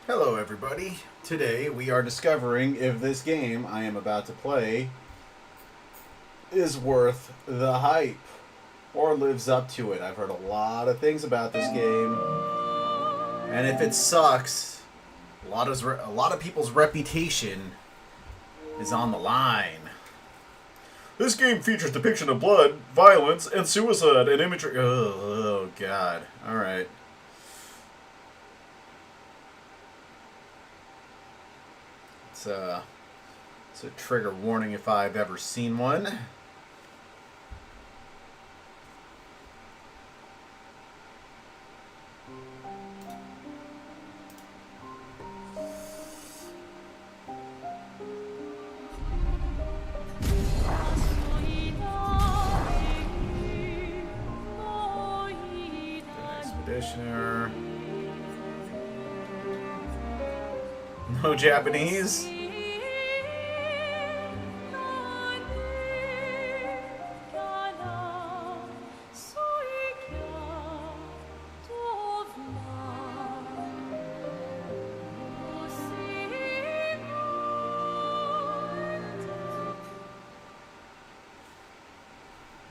Hello, everybody. Today we are discovering if this game I am about to play is worth the hype or lives up to it. I've heard a lot of things about this game, and if it sucks, a lot of people's reputation is on the line. This game features depiction of blood, violence, and suicide, and imagery. Oh God! All right. It's a trigger warning if I've ever seen one. Expeditioner. No Japanese.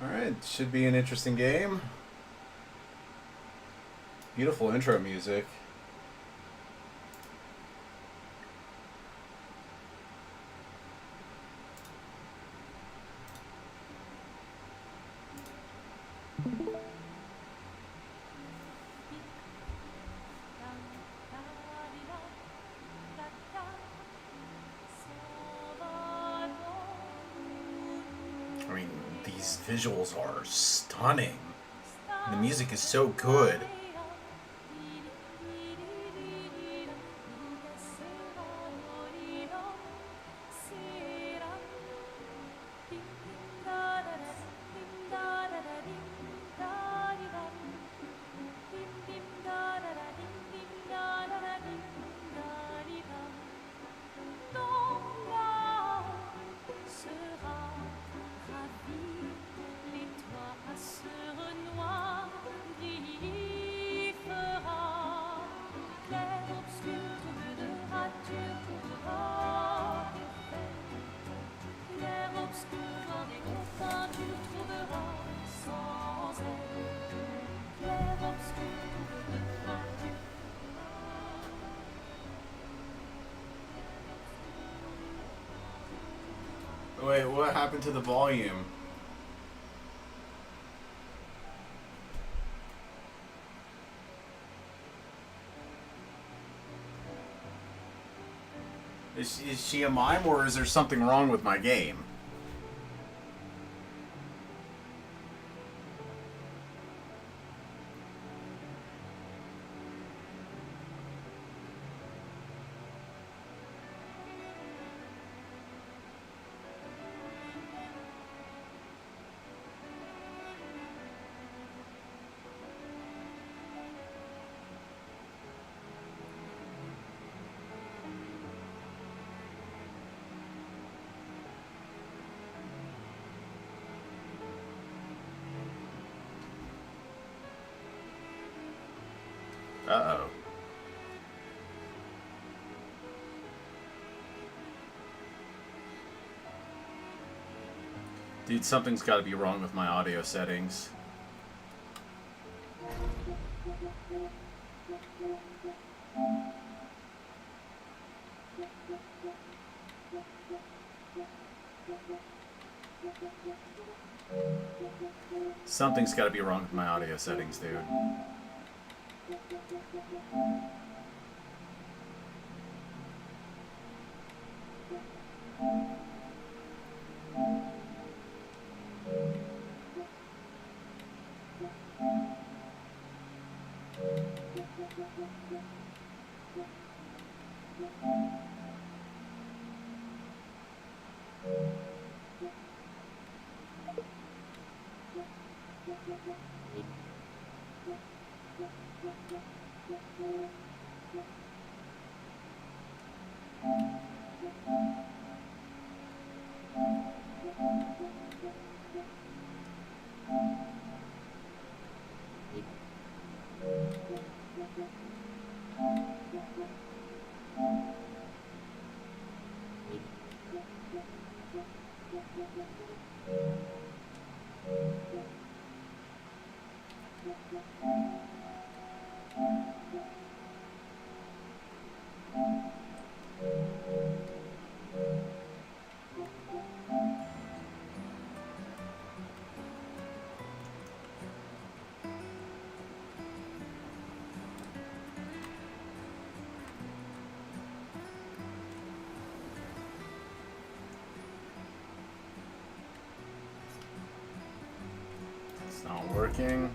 Alright, should be an interesting game. Beautiful intro music. I mean, these visuals are stunning. The music is so good. Wait, what happened to the volume? Is she a mime, or is there something wrong with my game? Uh-oh. Dude, something's got to be wrong with my audio settings. Something's got to be wrong with my audio settings, dude. It's not working.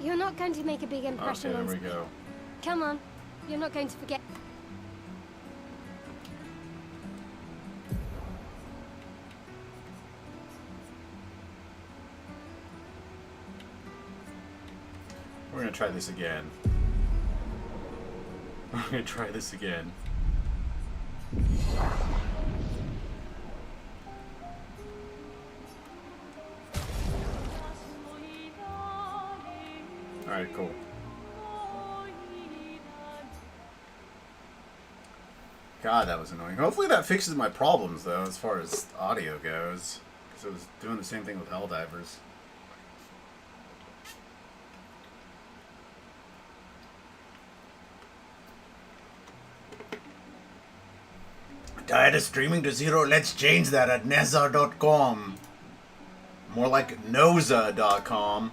You're not going to make a big impression Okay, on there we go. Come on. You're not going to forget. We're gonna try this again. We're gonna try this again. Alright, cool. God, that was annoying. Hopefully that fixes my problems, though, as far as audio goes. Because I was doing the same thing with Helldivers. Tired of streaming to zero? Let's change that at Nezza.com. More like Noza.com.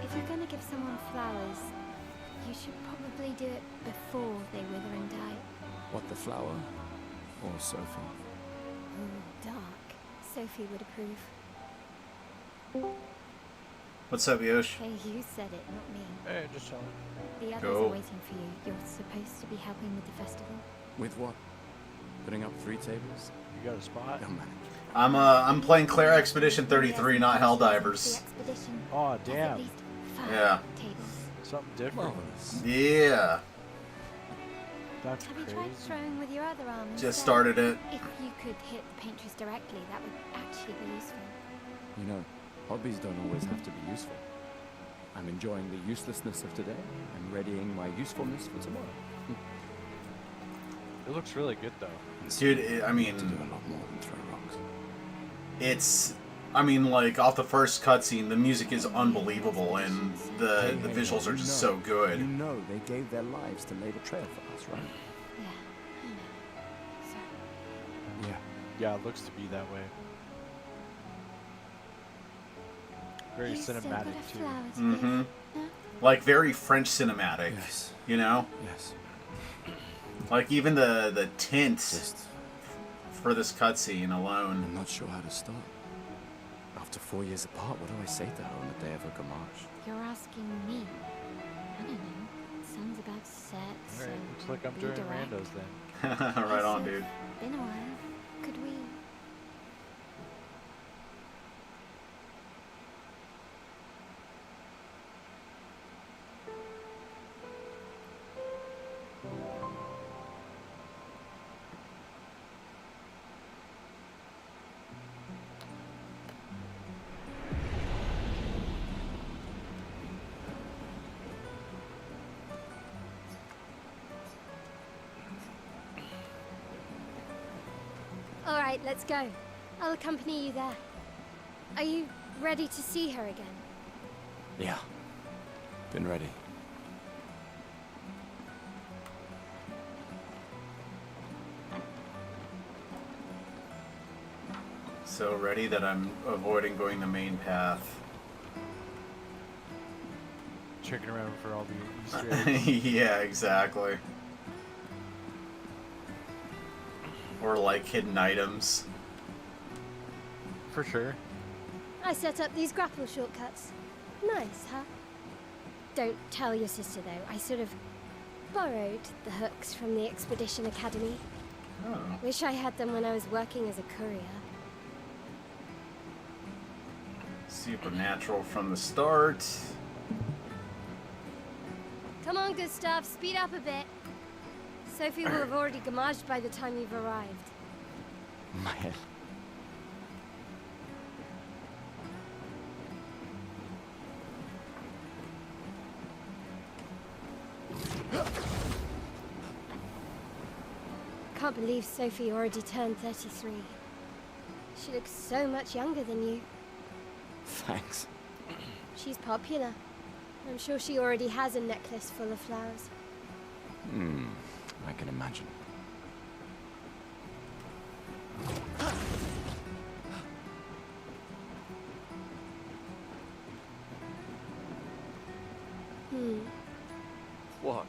If you're going to give someone flowers, you should probably do it before they wither and die. What, the flower? Or Sophie? Ooh, dark. Sophie would approve. What's up, Yosh? Hey, you said it, not me. Hey, just chilling. The others Go. are waiting for you. You're supposed to be helping with the festival. With what? Putting up 3 tables? You got a spot? Oh man. I'm playing Clair Expedition 33, not The Helldivers. expedition Oh, has at damn. least 5 Yeah. tables. Something different. Marvelous. Yeah. That's Have you crazy. tried throwing with your other arm? Just instead? started it. If you could hit the painters directly, that would actually be useful. You know, hobbies don't always have to be useful. I'm enjoying the uselessness of today and readying my usefulness for tomorrow. It looks really good, though. Dude, I To do mean, a lot more than throw rocks. like, off the first cutscene, the music is unbelievable, and the Hey, visuals are you just know- so good. You know they gave their lives to lay the trail for us, right? Yeah, I know. Sorry. Yeah. Yeah, it looks to be that way. Very You still got cinematic, a too. flower to Mm-hmm. give? No? Like, very French cinematic, Yes. you know? Yes. Like, even the tints Just, for this cutscene alone. I'm not sure how to start. After 4 years apart, what do I say to her on the day of her gamache? You're asking me. I don't know. Songs about sex. Alright, and looks like I'm doing redirect. randos then. Right on, dude. Been a while. Could we? All right, let's go. I'll accompany you there. Are you ready to see her again? Yeah. Been ready. So ready that I'm avoiding going the main path. Checking around for all the Easter eggs. Yeah, exactly. Or like hidden items. For sure. I set up these grapple shortcuts. Nice, huh? Don't tell your sister, though. I sort of borrowed the hooks from the Expedition Academy. Oh. Wish I had them when I was working as a courier. Supernatural from the start. Come on, Gustav, speed up a bit. Sophie will have already gamaged by the time you've arrived. My head. Can't believe Sophie already turned 33. She looks so much younger than you. Thanks. She's popular. I'm sure she already has a necklace full of flowers. I can imagine. What?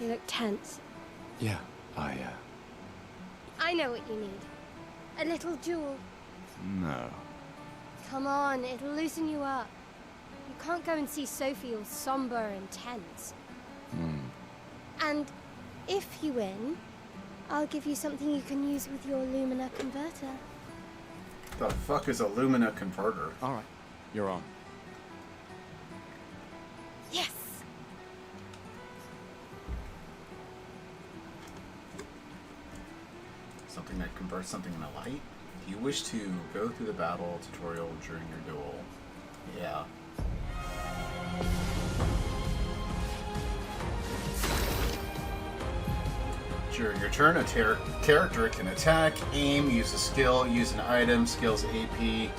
You look tense. Yeah, I know what you need. A little jewel. No. Come on, it'll loosen you up. You can't go and see Sophie all somber and tense. And if you win, I'll give you something you can use with your Lumina converter. The fuck is a Lumina converter? Alright, you're on. Yes! Something that converts something into light? Do you wish to go through the battle tutorial during your duel? Yeah. During your turn, a character can attack, aim, use a skill, use an item, skills AP,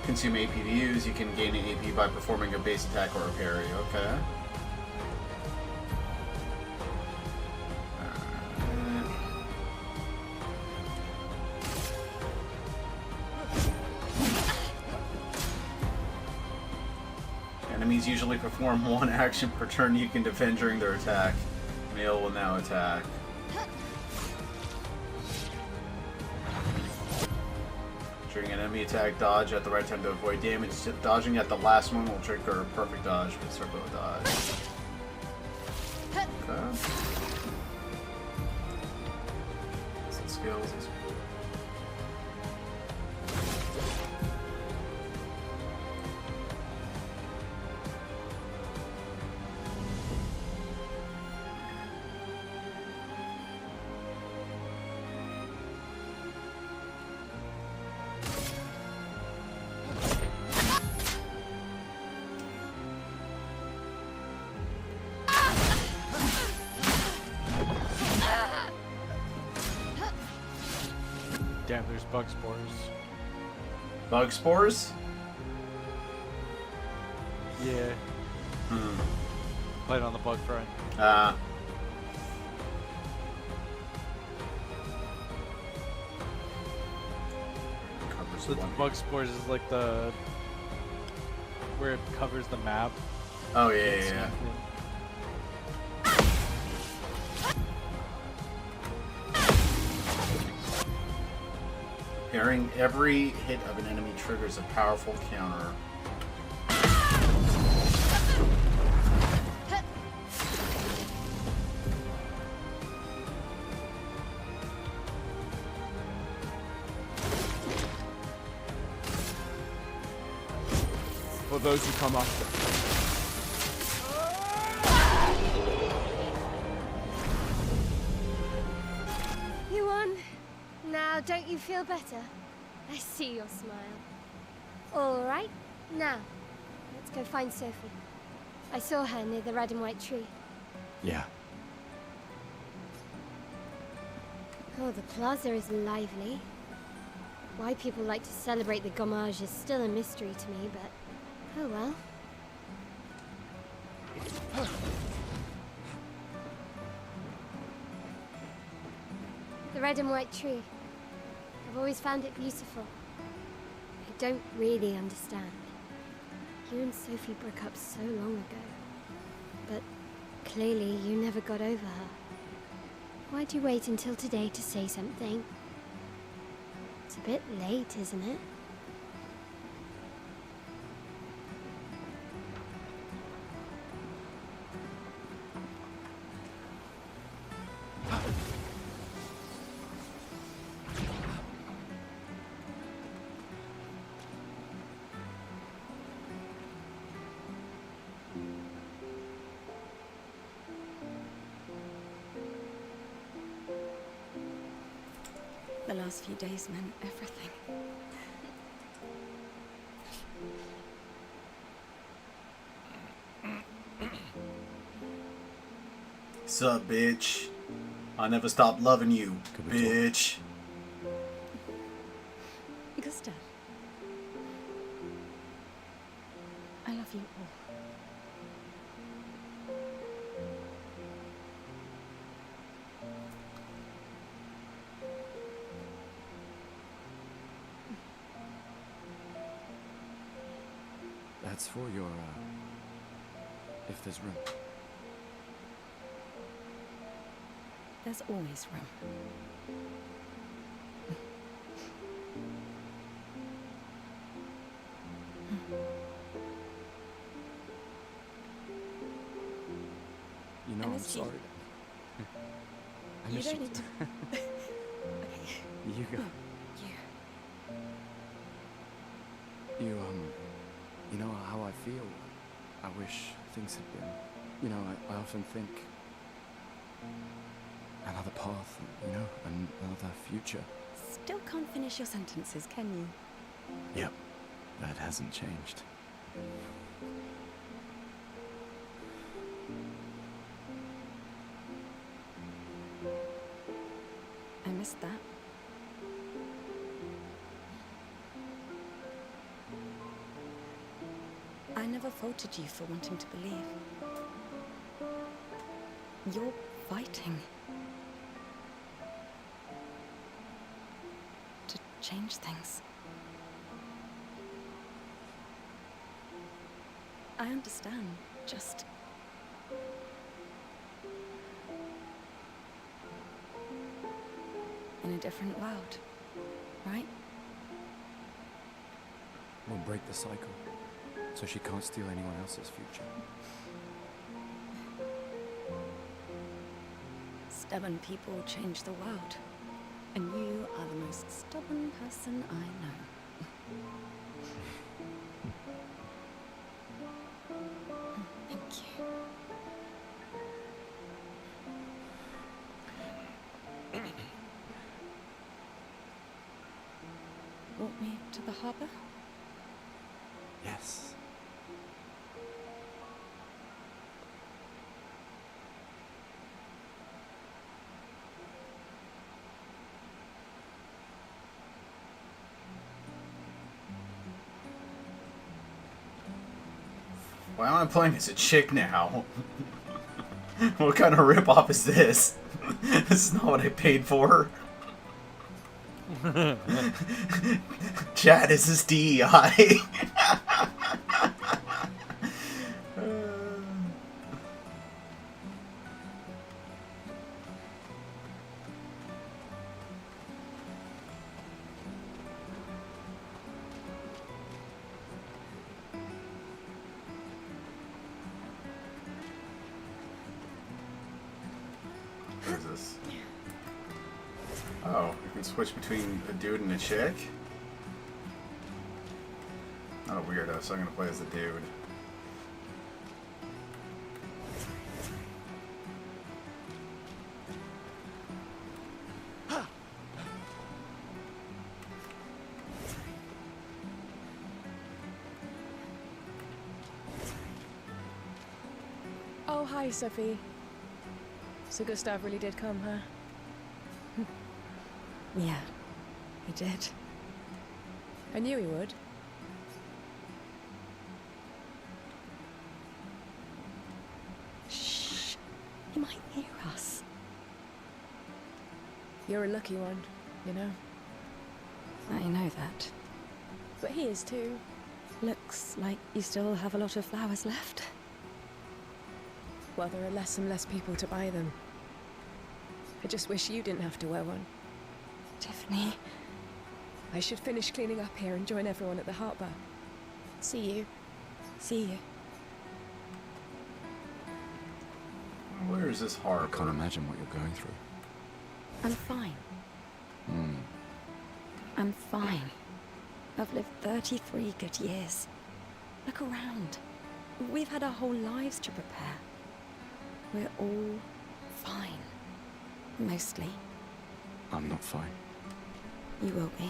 consume AP to use. You can gain an AP by performing a base attack or a parry. Okay. Enemies usually perform one action per turn. You can defend during their attack. Male will now attack. During an enemy attack, dodge at the right time to avoid damage. Dodging at the last one will trigger a perfect dodge with circle of dodge. Okay. Some skills. Damn, there's bug spores. Bug spores? Yeah. Playing on the bug front. So the bug spores is like the where it covers the map. Oh yeah. Parrying every hit of an enemy triggers a powerful counter. For those who come after. You won. Now, don't you feel better? I see your smile. All right, now, let's go find Sophie. I saw her near the red and white tree. Yeah. Oh, the plaza is lively. Why people like to celebrate the gommage is still a mystery to me, but oh well. The red and white tree. I've always found it beautiful. I don't really understand. You and Sophie broke up so long ago. But clearly you never got over her. Why'd you wait until today to say something? It's a bit late, isn't it? The last few days meant everything. Sup, bitch? I never stopped loving you, Could we bitch. Gustav, I love you all. That's for your, if there's room. There's always room. You know, I I'm missed you. sorry. I You miss don't need too. to. Okay. You go. You. You know how I feel? I wish things had been, you know, I often think another path, you know, another future. Still can't finish your sentences, can you? Yep, that hasn't changed. I missed that. I never faulted you for wanting to believe. You're fighting to change things. I understand, just in a different world, right? We'll break the cycle, so she can't steal anyone else's future. Stubborn people change the world, and you are the most stubborn person I know. Thank you. Walk me to the harbor? Yes. Why am I playing as a chick now? What kind of ripoff is this? This is not what I paid for. Chat, is this DEI? What is this? Oh, you can switch between a dude and a chick? Not a weirdo, so I'm gonna play as the dude. Oh, hi, Sophie. So Gustav really did come, huh? Yeah, he did. I knew he would. Shh. He might hear us. You're a lucky one, you know. I know that. But he is too. Looks like you still have a lot of flowers left. Well, there are less and less people to buy them. I just wish you didn't have to wear one. Tiffany. I should finish cleaning up here and join everyone at the harbour. See you. See you. Where is this I harbor? can't imagine what you're going through. I'm fine. Hmm. I'm fine. I've lived 33 good years. Look around. We've had our whole lives to prepare. We're all fine. Mostly. I'm not fine. You will be.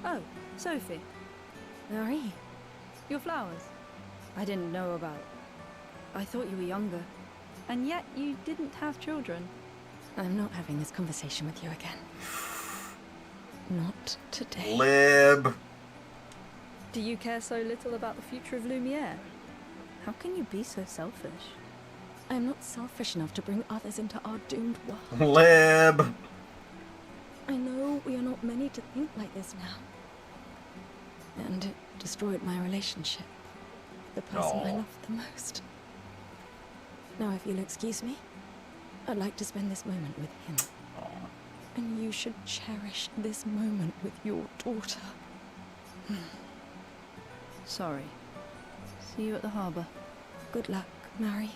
Oh, Sophie, Mary? your flowers. I didn't know about. I thought you were younger. And yet you didn't have children. I'm not having this conversation with you again. Not today. Lib. Do you care so little about the future of Lumiere? How can you be so selfish? I'm not selfish enough to bring others into our doomed world. Lib. I know we are not many to think like this now. And it destroyed my relationship. The person I Aw. loved the most. Now, if you'll excuse me, I'd like to spend this moment with him. And you should cherish this moment with your daughter. Sorry. See you at the harbour. Good luck, Mary.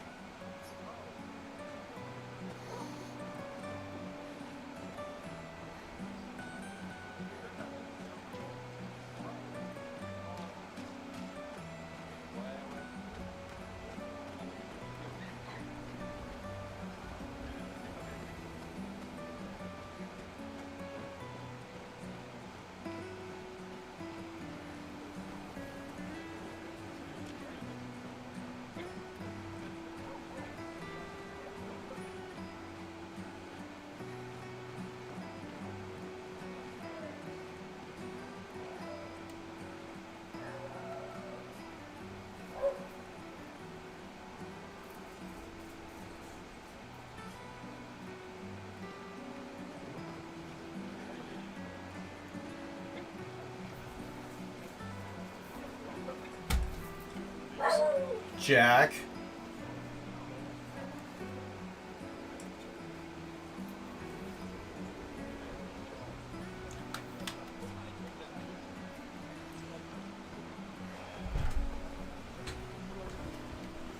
Jack.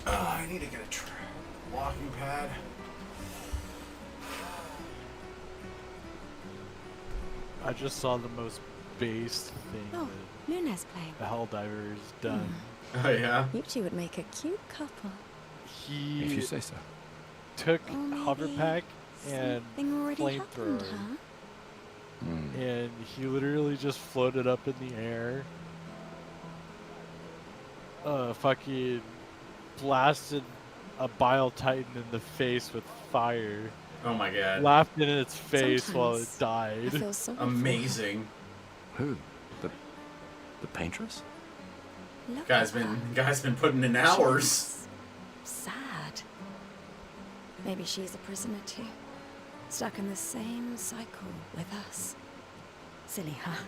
I need to get a walking pad. I just saw the most based thing Oh, that Luna's playing. the Helldiver's done. Oh yeah. You two would make a cute couple. If you He say so. took Or maybe Hoverpack and something already happened, flamethrower, huh? Hmm. and he literally just floated up in the air. Fucking blasted a Bile Titan in the face with fire. Oh my god. Laughed in its face while it Sometimes I died. feel sorry for Amazing. Who? The paintress? her. Look Guy's at her. been putting in hours. She's sad. Maybe she's a prisoner too. Stuck in the same cycle with us. Silly, huh?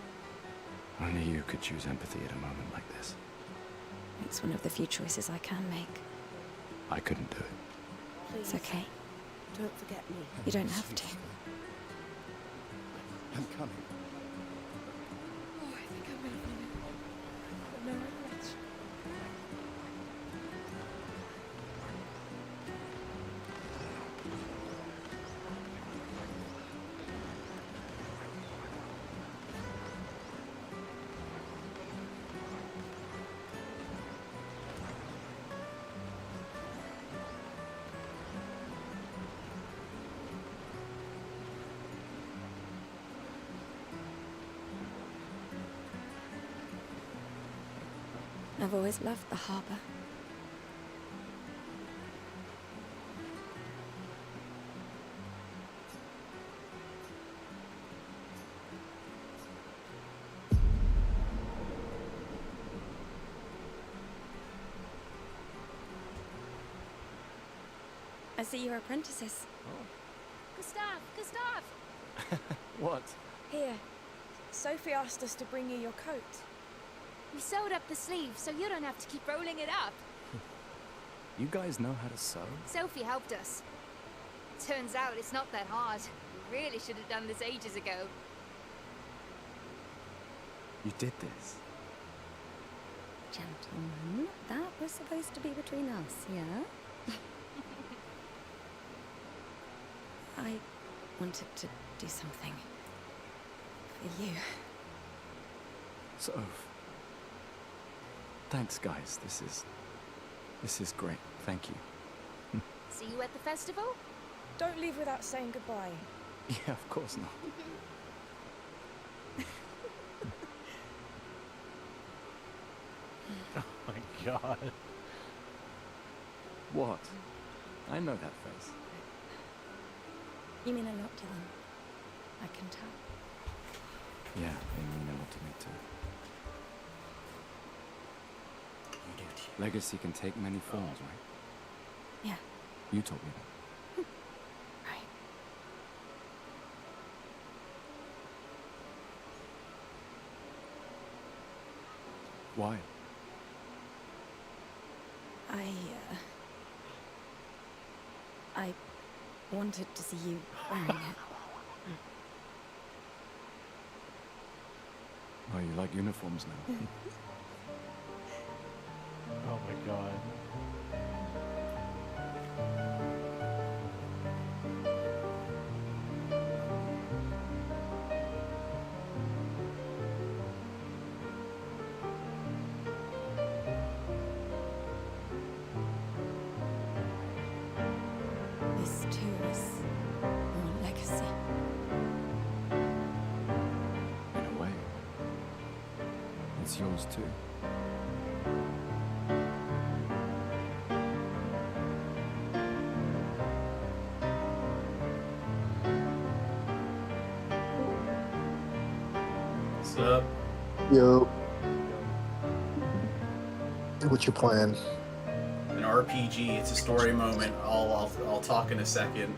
Only you could choose empathy at a moment like this. It's one of the few choices I can make. I couldn't do it. It's okay. Don't forget me. You don't have to. I'm coming. Oh, I think I'm gonna find it. But no regrets. I've always loved the harbor. I see you're apprentices. Gustav! What? Here. Sophie asked us to bring you your coat. We sewed up the sleeves so you don't have to keep rolling it up. You guys know how to sew? Sophie helped us. Turns out it's not that hard. We really should have done this ages ago. You did this? Gentlemen, that was supposed to be between us, yeah? I wanted to do something for you. Soph. Thanks, guys. This is great. Thank you. See you at the festival? Don't leave without saying goodbye. Yeah, of course not. Oh my god. What? I know that face. You mean a lot to them. I can tell. Yeah, they mean a lot to me too. You do too. Legacy can take many forms, right? Yeah, You told me that. right. Why? I wanted to see you wearing it. Oh, you like uniforms now? Oh my god. This too is your legacy. In a way. It's yours too. What's up? Yo. What's your plan? An RPG. It's a story moment. I'll talk in a second.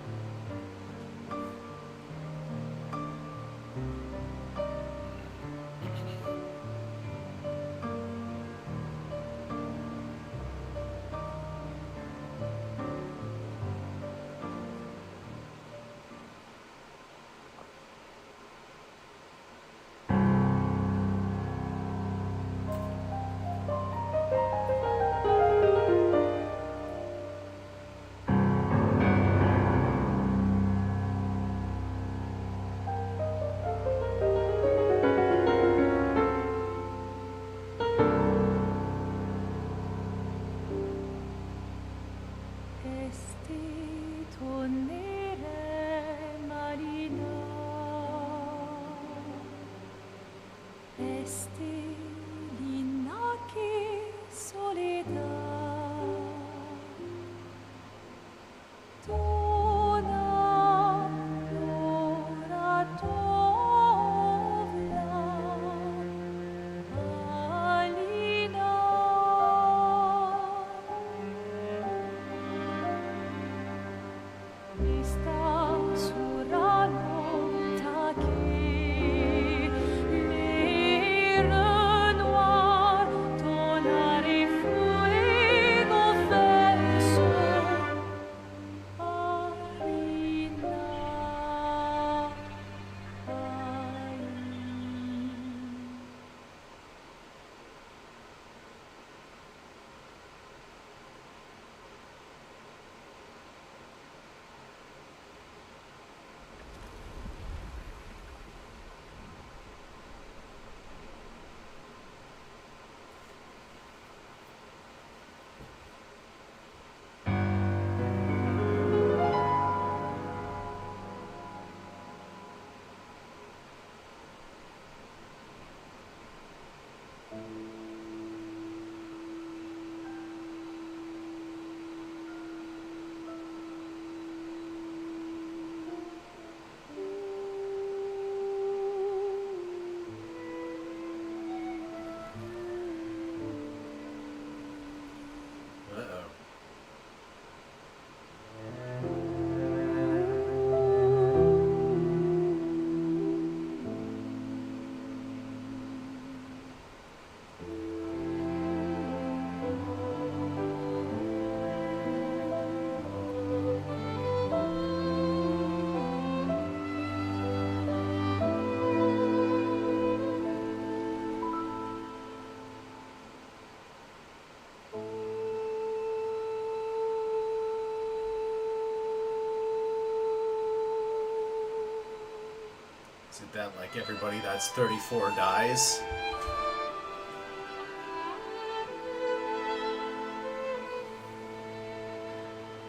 that like everybody that's 34 dies.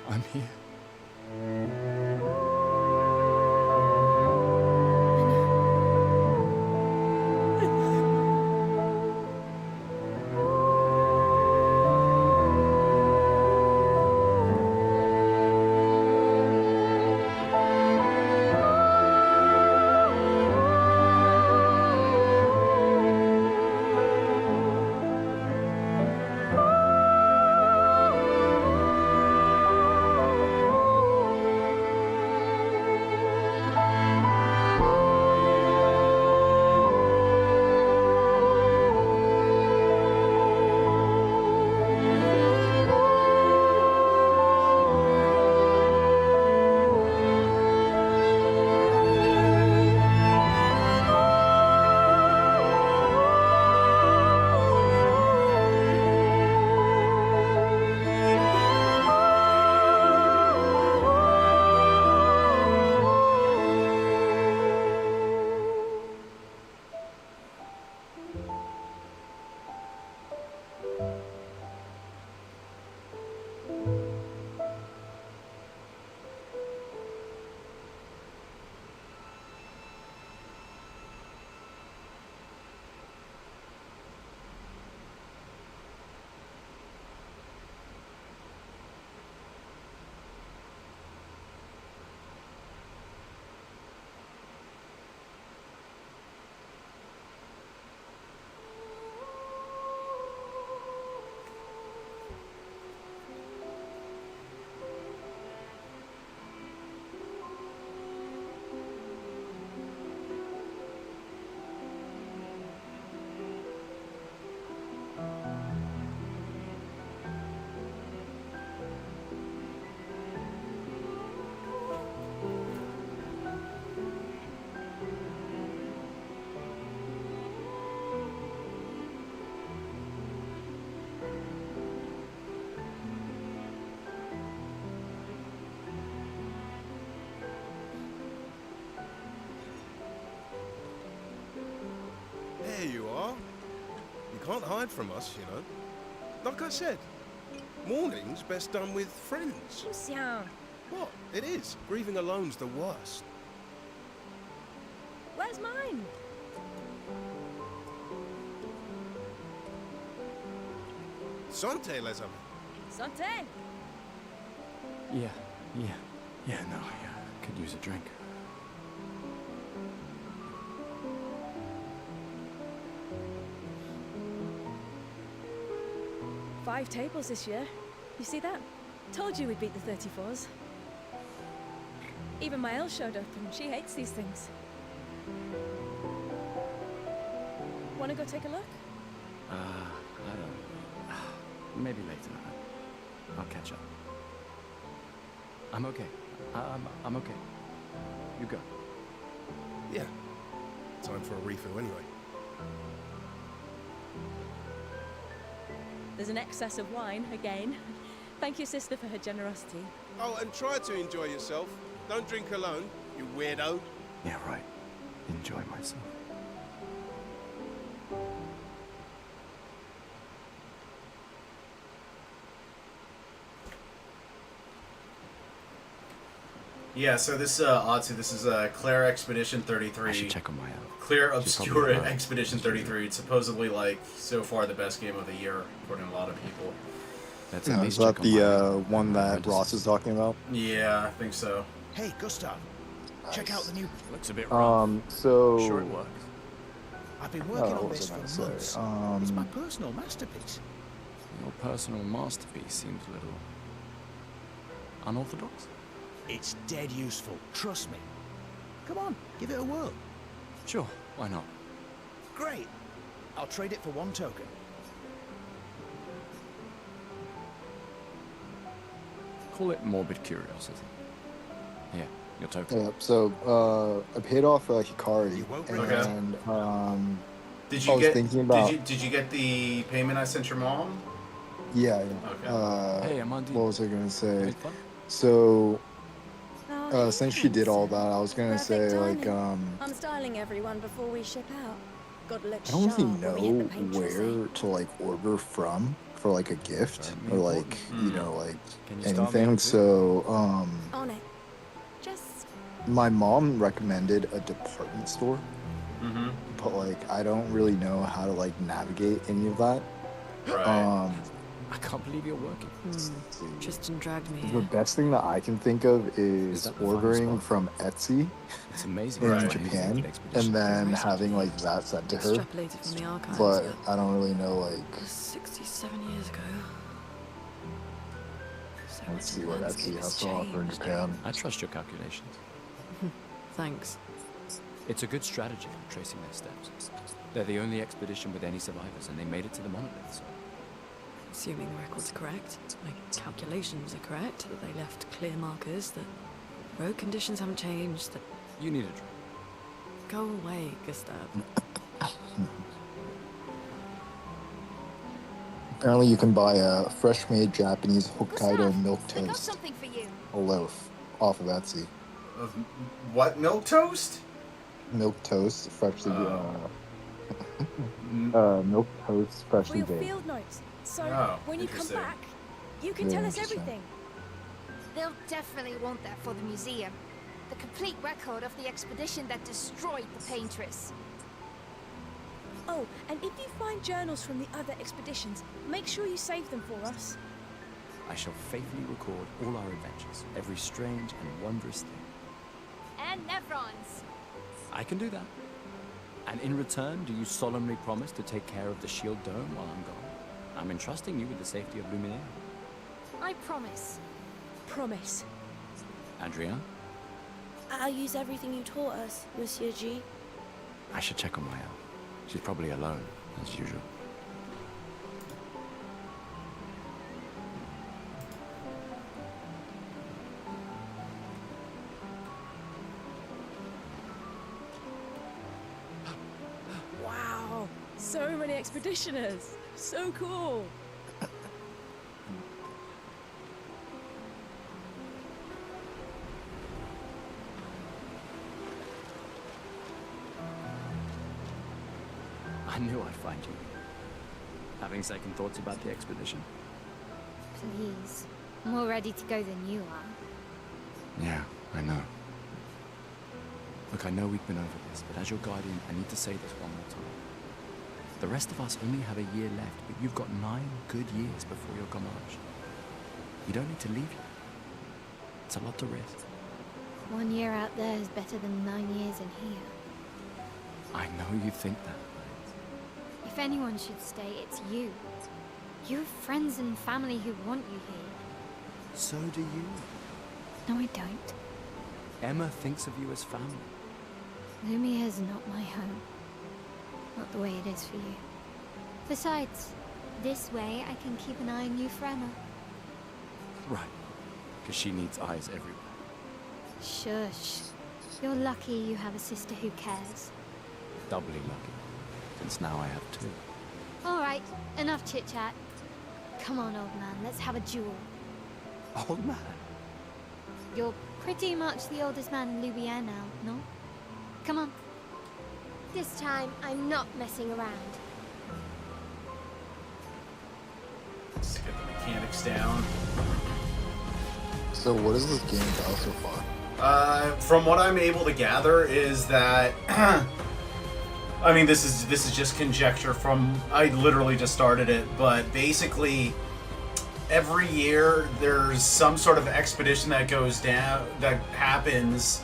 I'm here. There you are. You can't hide from us, you know. Like I said, mourning's best done with friends. Lucien, What? It is. Grieving alone's the worst. where's mine? Santé, les amis. Santé. Yeah, no, yeah. Could use a drink. Five tables this year. You see that? Told you we'd beat the 34s. Even my Elle showed up, and she hates these things. Wanna go take a look? I don't... Maybe later. I'll catch up. I'm okay. I'm okay. You go. Yeah. Time for a refill anyway. There's an excess of wine, again. Thank your sister for her generosity. Oh, and try to enjoy yourself. Don't drink alone, you weirdo. Yeah, right. Enjoy myself. Yeah, so this Otsu, this is Clair Expedition I 33. should check on my Clair She's Obscur probably, Expedition 33. It's supposedly like so far the best game of the year, according to a lot of people. That's Yeah, at is least that check on my the one that apprentices. Ross is talking about? Yeah, I think so. Hey, Gustav, check out the new... Looks a bit rough. So Sure it works. I've been working what on was this I for gonna say? months. It's my personal masterpiece. Your personal masterpiece seems a little unorthodox. It's dead useful, trust me. Come on, give it a whirl. Sure, why not? Great. I'll trade it for one token. Call it morbid curiosity. Here, your token. yeah, so I paid off Hikari, You won't regret it. and Did I you was get? thinking about Did you get the payment I sent your mom? yeah. Okay. Hey, Amandi. What was I gonna You say? had fun? So No, since she did all that, I was gonna Perfect say like I'm styling everyone before we ship out. Gotta look I don't sharp really when we hit the know paint tricks, eh? where to like order from for like a gift or like you know like Can you start me anything. on food? So On it. Just my mom recommended a department store, Mm-hmm. but like I don't really know how to like navigate any of that. Right. I can't believe you're working. Tristan dragged me The here. best thing that I can think of is that the final ordering spot? from Etsy It's amazing. in how much Japan music Expedition and then can raise. having like that sent to her. Extrapolated from the archives. But I don't really know like 67 years ago. So let's much see of what the Etsy landscape has to offer in changed. Japan. I trust your calculations. Thanks. It's a good strategy for tracing their steps. They're the only expedition with any survivors, and they made it to the monolith, so... Assuming the record's correct, my calculations are correct, that they left clear markers, that road conditions haven't changed, that... You need a drink. Go away, Gustav. Apparently you can buy a fresh made Japanese Hokkaido Gustav, milk I got toast, something for you. a loaf, off of Etsy. Of what, milk toast? Milk toast, freshly Mm. milk toast, For freshly your baked. field notes. So Oh, when you come interesting. back, you can Very tell us interesting. everything. They'll definitely want that for the museum. The complete record of the expedition that destroyed the Paintress. Oh, and if you find journals from the other expeditions, make sure you save them for us. I shall faithfully record all our adventures, every strange and wondrous thing. And Nevrons. I can do that. And in return, do you solemnly promise to take care of the shield dome while I'm gone? I'm entrusting you with the safety of Luminaire. I promise. Promise. Adrien, I'll use everything you taught us, Monsieur G. I should check on Maya. She's probably alone, as usual. Wow! So many expeditioners! So cool! I knew I'd find you. Having second thoughts about the expedition? Please. I'm more ready to go than you are. Yeah, I know. Look, I know we've been over this, but as your guardian, I need to say this one more time. The rest of us only have a year left, but you've got 9 good years before your Gamage. You don't need to leave yet. It's a lot to risk. 1 year out there is better than 9 years in here. I know you think that. If anyone should stay, it's you. You have friends and family who want you here. So do you. No, I don't. Emma thinks of you as family. Lumiere's not my home. Not the way it is for you. Besides, this way I can keep an eye on you for Emma. Right. Because she needs eyes everywhere. Shush. You're lucky you have a sister who cares. Doubly lucky. Since now I have 2. Alright, enough chit-chat. Come on, old man, let's have a duel. Old man? You're pretty much the oldest man in Lumiere now, no? Come on. This time, I'm not messing around. Let's get the mechanics down. So what is this game about so far? From what I'm able to gather is that I mean this is just conjecture from I literally just started it, but basically every year there's some sort of expedition that goes down that happens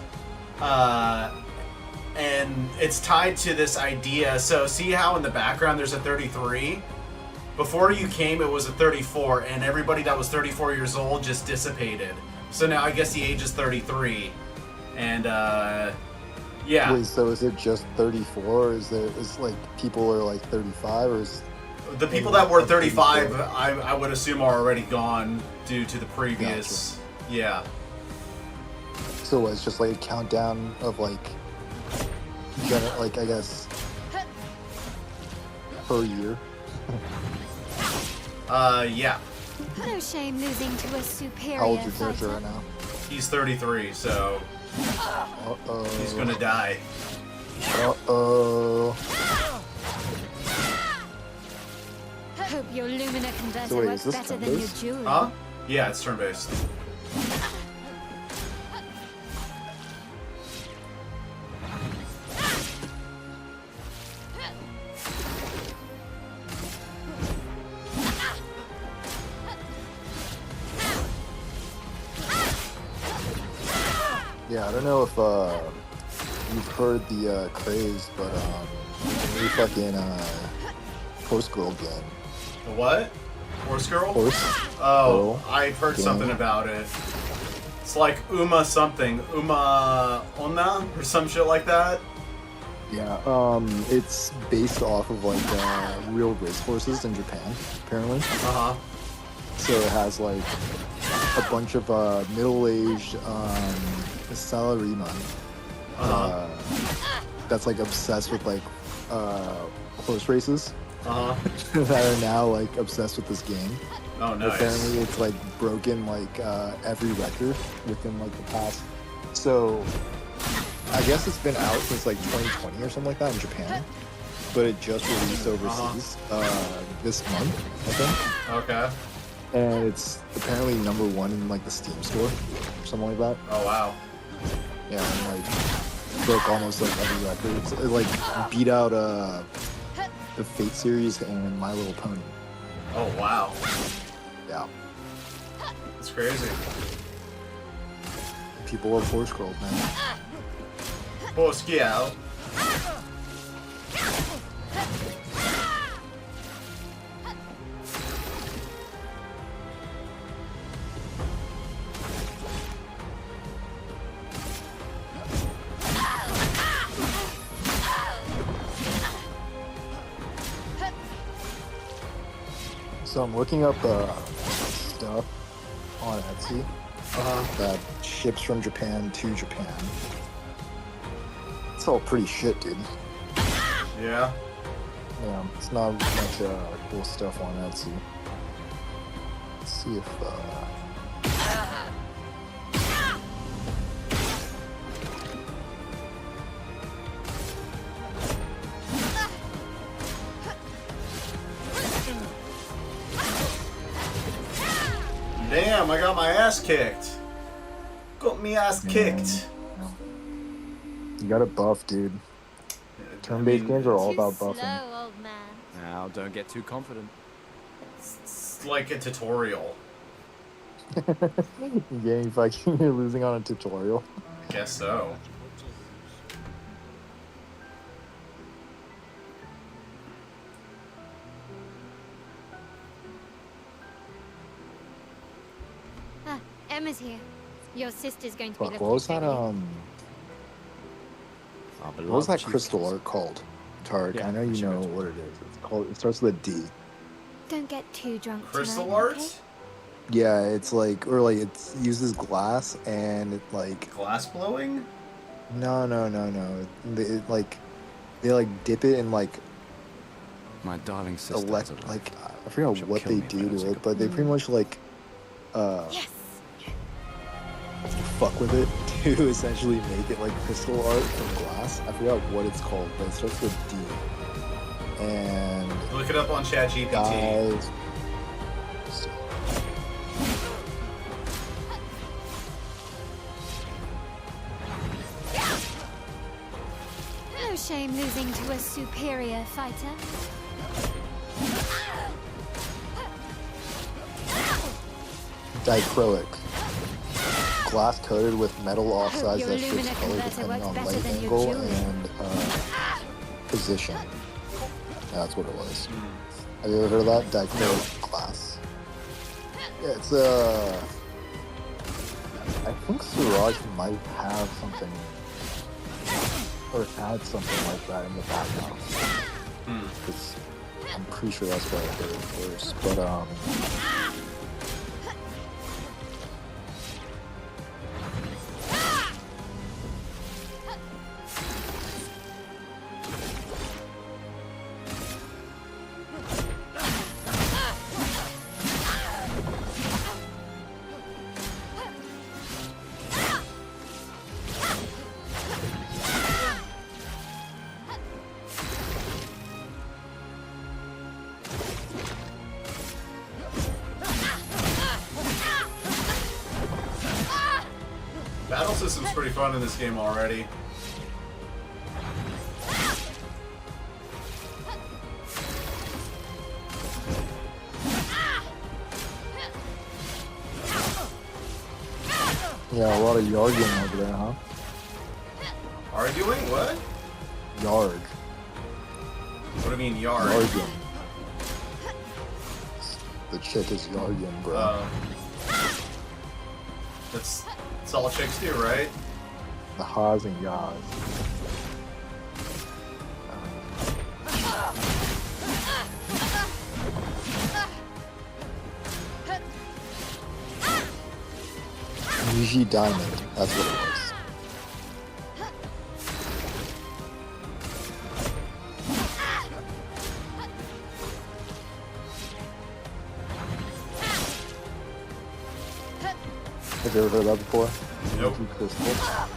and it's tied to this idea. So see how in the background there's a 33? Before you came it was a 34 and everybody that was 34 years old just dissipated. So now I guess the age is 33. And yeah. Wait, so is it just 34 or is like people are like 35 or is The people that were 35 I would assume are already gone due to the previous yeah. So it's just like a countdown of like I guess per year. Yeah. No shame losing to a superior How old's your character fighter. right now? He's 33, so he's gonna die. Uh-oh. Hope your Lumina converter So wait, works is this better than your turn-based? jewelry. Huh? Yeah, it's turn-based. Yeah, I don't know if you've heard the craze, but new fucking Horse Girl game. The what? Horse Girl? Horse Oh, Girl I've heard game. something about it. It's like Uma something. Uma Onna or some shit like that. Yeah, it's based off of like real racehorses in Japan, apparently. Uh-huh. So it has like a bunch of middle-aged salaryman that's like obsessed with like horse races that are now like obsessed with this game. Oh, nice. Apparently it's like broken like every record within like the past. So I guess it's been out since like 2020 or something like that in Japan, but it just released overseas this month, I think. Okay. And it's apparently #1 in like the Steam store or something like that. Oh, wow. Yeah, and like broke almost like every record. It like beat out the Fate series and My Little Pony. Oh, wow. Yeah. It's crazy. People love Horse Girls, man. Horse Girl. So I'm looking up stuff on Etsy that ships from Japan to Japan. It's all pretty shit, dude. Yeah. Yeah, it's not much cool stuff on Etsy. Let's see if Damn, I got my ass kicked. Got me ass kicked. you got to buff, dude. Turn-based games are all about buffing. Slow, old man. Now, don't get too confident. It's like a tutorial. You're getting fucking, you're losing on a tutorial. I guess so. Ah, Emma's here. Your sister's going to be Fuck, looking what was for that, you. what was that crystal art called? Tarek, Yeah, I know you she know mentioned what it is. It's called, it starts with a D. Don't get too drunk Crystal tonight, art? okay? Yeah, it's like, or like, it uses glass and it like, Glass blowing? no. They like dip it in like, My darling sister. has a life. like, I forgot She'll what kill they me if I do don't to take it, but they pretty much like, Yes! fuck with it to essentially make it like crystal art from glass. I forgot what it's called, but it starts with D. And Look it up on ChatGPT. guys, No shame losing to a superior fighter. dichroic. Glass coated with metal oxides your that shifts Lumina color converter depending works on better light than your angle jewelry. and position. That's what it was. Have you ever heard of that? Dichroic glass. Yeah, it's I think Siraj might have something or had something like that in the background. It's, I'm pretty sure that's why I heard it first. But system's pretty fun in this game already. Yeah, a lot of yarging over there, huh? Arguing? What? Yarg. What do you mean, yard? Yarging. The chick is yarging, bro. That's all chicks do, right? The ha's and yas. Yuji Diamond, that's what it was. Have you ever heard that before? Nope. Yuji Crystal.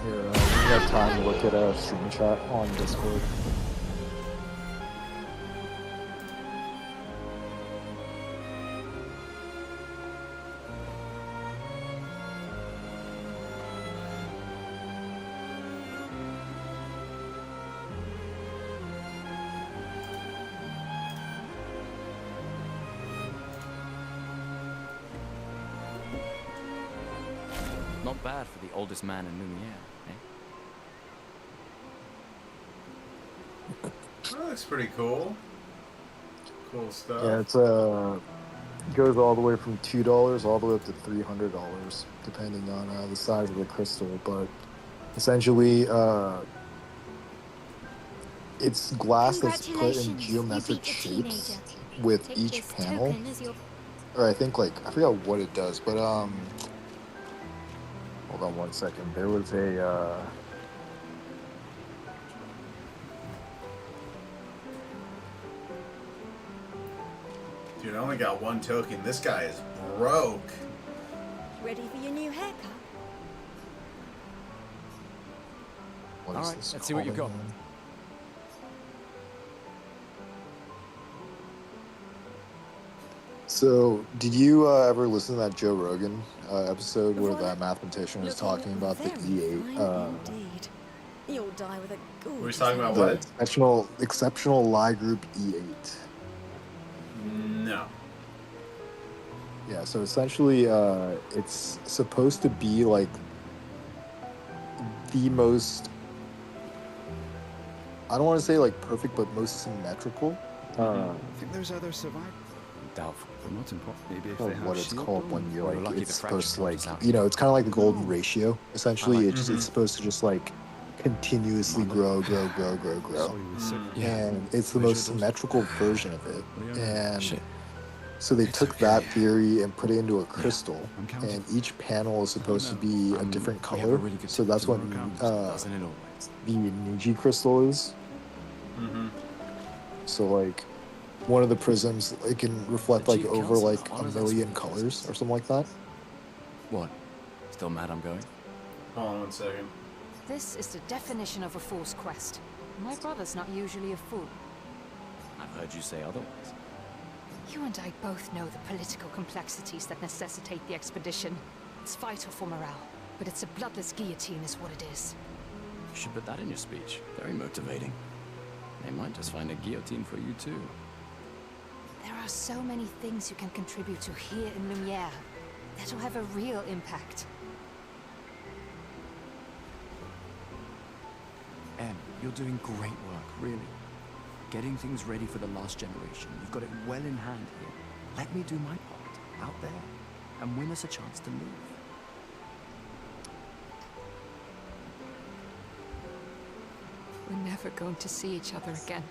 We have time to look at a stream chat on Discord. Not bad for the oldest man in Lumiere, eh? That looks pretty cool. Cool stuff. Yeah, it's goes all the way from $2 all the way up to $300, depending on the size of the crystal. But essentially, it's glass that's put in geometric shapes with each panel. Or I think, like, I forgot what it does, but hold on one second. There was a Dude, I only got one token. This guy is broke. Ready for your new haircut? what is Alright, this let's see what you've called got. again? So, did you ever listen to that Joe Rogan episode where that mathematician was talking about the E8? Indeed. You'll die with a gorgeous Were we talking about The what? exceptional Lie group E8. No. Yeah, so essentially, it's supposed to be like the most, I don't want to say like perfect, but most symmetrical. I think there's other survivors. Doubtful. But not impossible. Maybe if Or they have what it's shield called when dome. you're We're like, lucky it's the fracture supposed to like, comes out. you know, it's kind of like the golden ratio. Essentially, like it's supposed to just like continuously grow. Sorry, with sick- And it's the most symmetrical version of it. And Shit. so they It's took okay. that theory and put it into a crystal, I'm counting. and each panel is supposed to be a different We have color. a really good So that's what doesn't it always? the Niji crystal is. Mm-hmm. So like, one of the prisms, it can reflect The like Chief over Council like a honors us million with colors presents. or something like that. What? Still mad I'm going? Hold on one second. This is the definition of a fool's quest. My brother's not usually a fool. I've heard you say otherwise. You and I both know the political complexities that necessitate the expedition. It's vital for morale, but it's a bloodless guillotine is what it is. You should put that in your speech. Very motivating. They might just find a guillotine for you too. There are so many things you can contribute to here in Lumiere that will have a real impact. Em, you're doing great work, really. Getting things ready for the last generation. You've got it well in hand here. Let me do my part, out there, and win us a chance to live. We're never going to see each other again.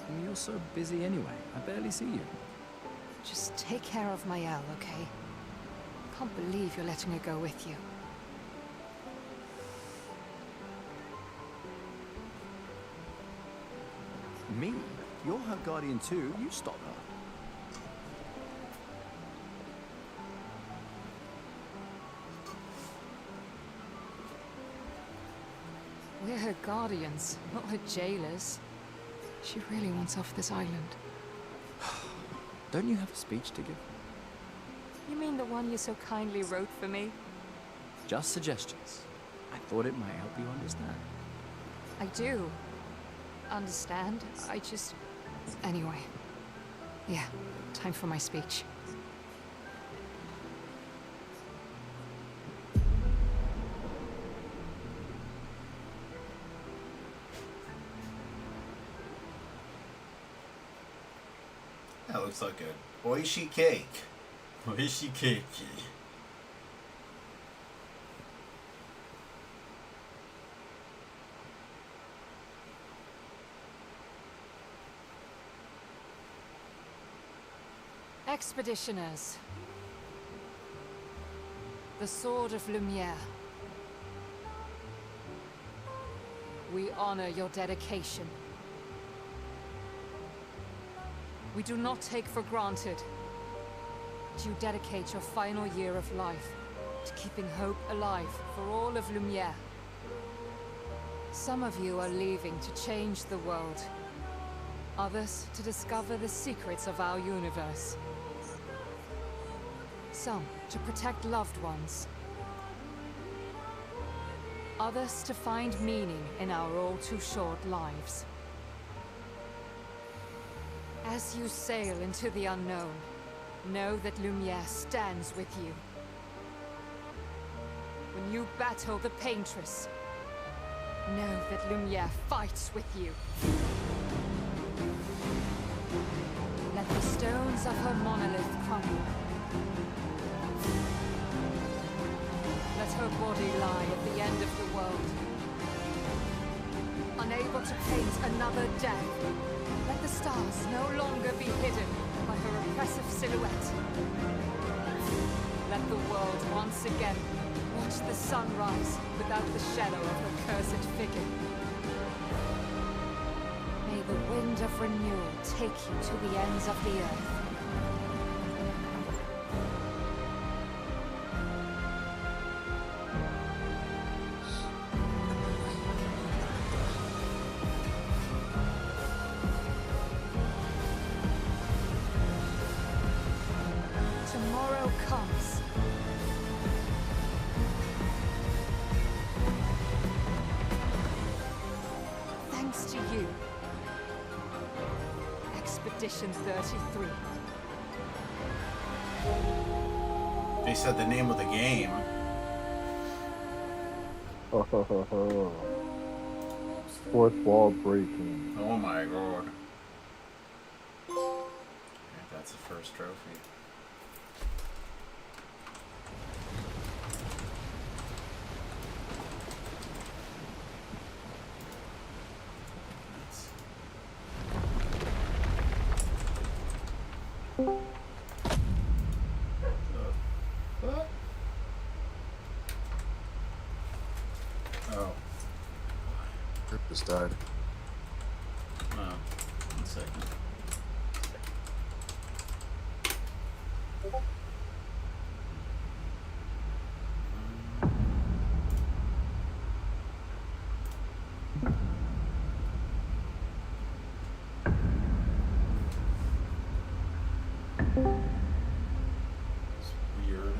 And you're so busy anyway. I barely see you. Just take care of Mayel, okay? Can't believe you're letting her go with you. Me? you're her guardian too. You stop her. We're her guardians, not her jailers. She really wants off this island. Don't you have a speech to give? You mean the one you so kindly wrote for me? Just suggestions. I thought it might help you understand. I do. Understand? I just... Anyway. Yeah, time for my speech. That looks like a oishi cake. Oishi cake. Expeditioners. The Sword of Lumiere. We honor your dedication. We do not take for granted that you dedicate your final year of life to keeping hope alive for all of Lumiere. Some of you are leaving to change the world. Others to discover the secrets of our universe. Some to protect loved ones. Others to find meaning in our all too short lives. As you sail into the unknown, know that Lumiere stands with you. When you battle the Paintress, know that Lumiere fights with you. Let the stones of her monolith crumble. Let her body lie at the end of the world. Unable to paint another death, let the stars no longer be hidden by her oppressive silhouette. Let the world once again watch the sun rise without the shadow of her cursed figure. May the wind of renewal take you to the ends of the earth. Tomorrow comes. Thanks to you. Expedition 33. They said the name of the game. Fourth wall breaking. Oh my god. Okay, that's the first trophy. Oh. Rip just died. Oh, 1 second. It's weird.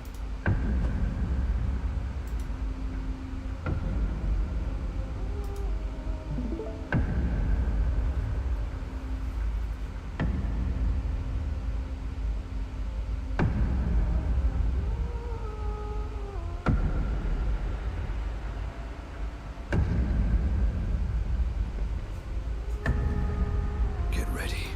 Get ready.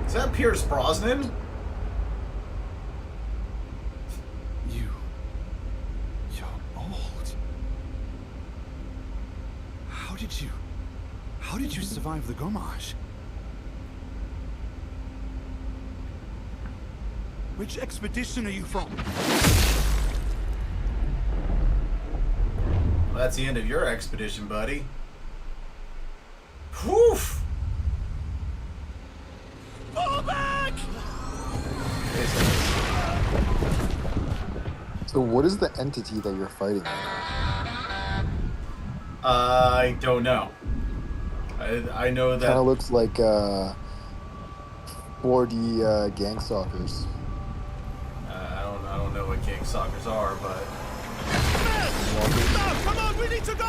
Is that Pierce Brosnan? You're old. How did you survive the Gommage? Which expedition are you from? Well, that's the end of your expedition, buddy. Whew! Fall back! So what is the entity that you're fighting? I don't know. I know that... Kind of looks like 4D gang stalkers. I don't know what gang stalkers are, but... No, come on, we need to go!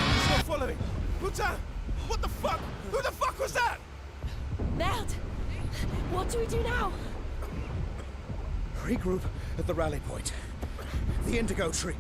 He's not following. Lieutenant, what the fuck? Who the fuck was that? Ned! What do we do now? Regroup at the rally point. The Indigo Tree.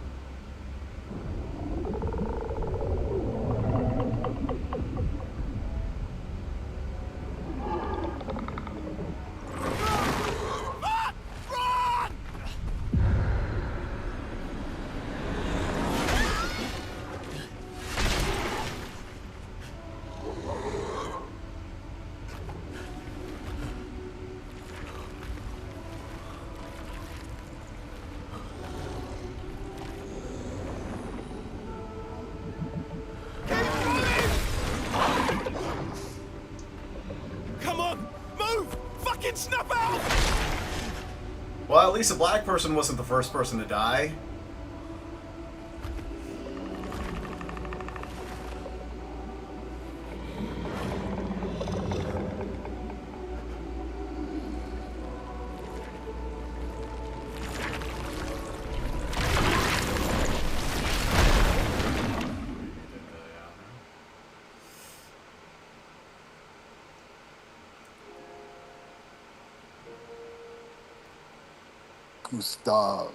Snap out! Well, at least a black person wasn't the first person to die. Gustav.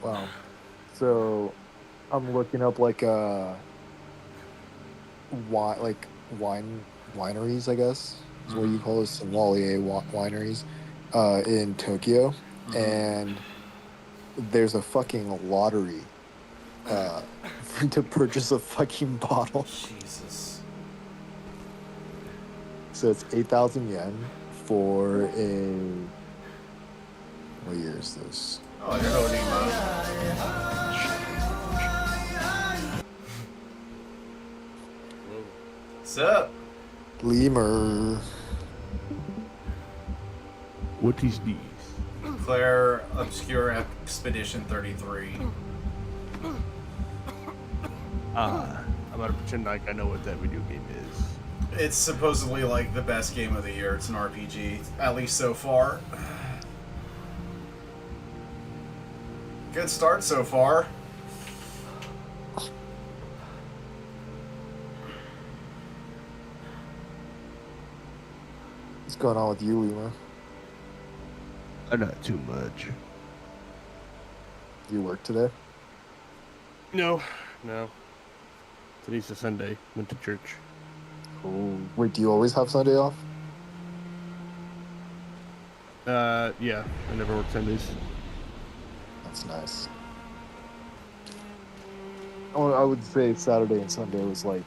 Wow. So I'm looking up like wineries, I guess is what you call it, sommelier wineries in Tokyo, and there's a fucking lottery to purchase a fucking bottle. Jesus. So it's 8,000 yen for a... What year is this? Oh, you're owning What's up? Lemur. What is this? Clair, Obscur Expedition 33. I'm about to pretend like I know what that video game is. It's supposedly like the best game of the year. It's an RPG, at least so far. Good start so far. What's going on with you, Lemur? Not too much. You work today? No. Today's a Sunday. Went to church. Oh, wait, do you always have Sunday off? Yeah. I never work Sundays. That's nice. Oh, I would say Saturday and Sunday was like,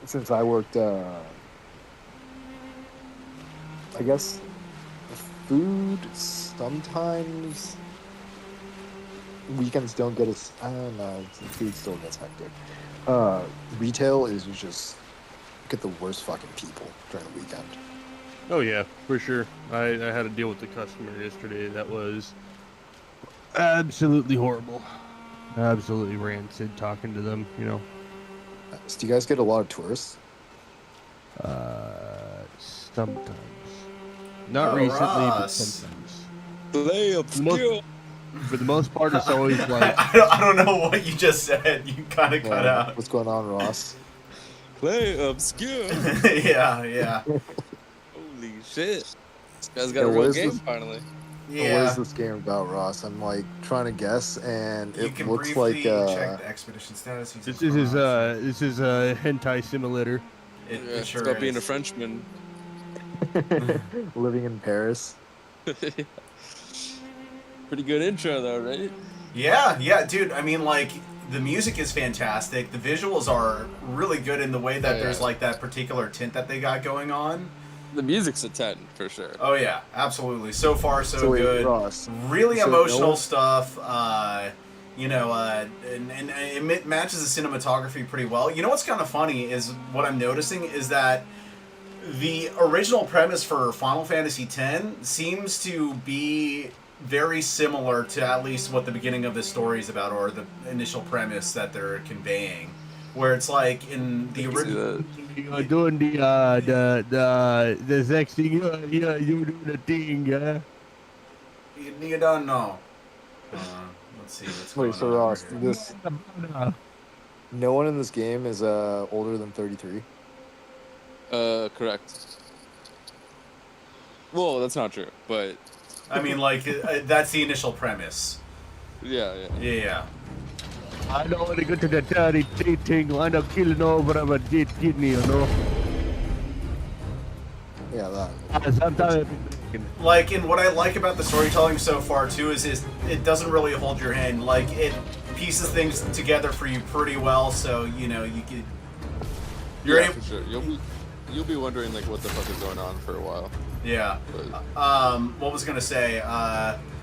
since I worked, I guess food sometimes. Weekends don't get as, I don't know, food still gets hectic. Retail is just get the worst fucking people during the weekend. Oh yeah, for sure. I had to deal with the customer yesterday that was absolutely horrible. Absolutely rancid talking to them, Do you guys get a lot of tourists? Sometimes. Not Oh, recently, but Ross. sometimes. Play Obscur. For the most part, it's always like... I don't know what you just said. You kind of cut out. What's going on, Ross? Play Obscur. Yeah. Holy shit. This guy's got a real game finally. Yeah. What is this game about, Ross? I'm like trying to guess, and You it can looks briefly like check the expedition status. This is a hentai simulator. It It's sure about being a is. Frenchman. living in Paris. Pretty good intro though, right? Yeah, dude. I mean, like, the music is fantastic. The visuals are really good in the way that there's like that particular tint that they got going on. The music's a 10 for sure. Oh yeah, absolutely. So far, so wait, good. Ross, Really so emotional no- stuff. You know, and it matches the cinematography pretty well. You know what's kind of funny is what I'm noticing is that the original premise for Final Fantasy X seems to be very similar to at least what the beginning of the story is about, or the initial premise that they're conveying. Where it's like in the original, You're doing the sexy, you're doing the thing, yeah. you don't know. Let's see what's going Wait, so on Ross, here. this no one in this game is older than 33. Correct. Well, that's not true, but I mean, like, that's the initial premise. Yeah. I don't want to go to the dirty thing, I end up killing over of a dead kidney, you know. Yeah, that. Sometimes Like, and what I like about the storytelling so far too is it doesn't really hold your hand. Like, it pieces things together for you pretty well, so you know you could. You're able. For sure. You'll be wondering like what the fuck is going on for a while. Yeah. What was I gonna say?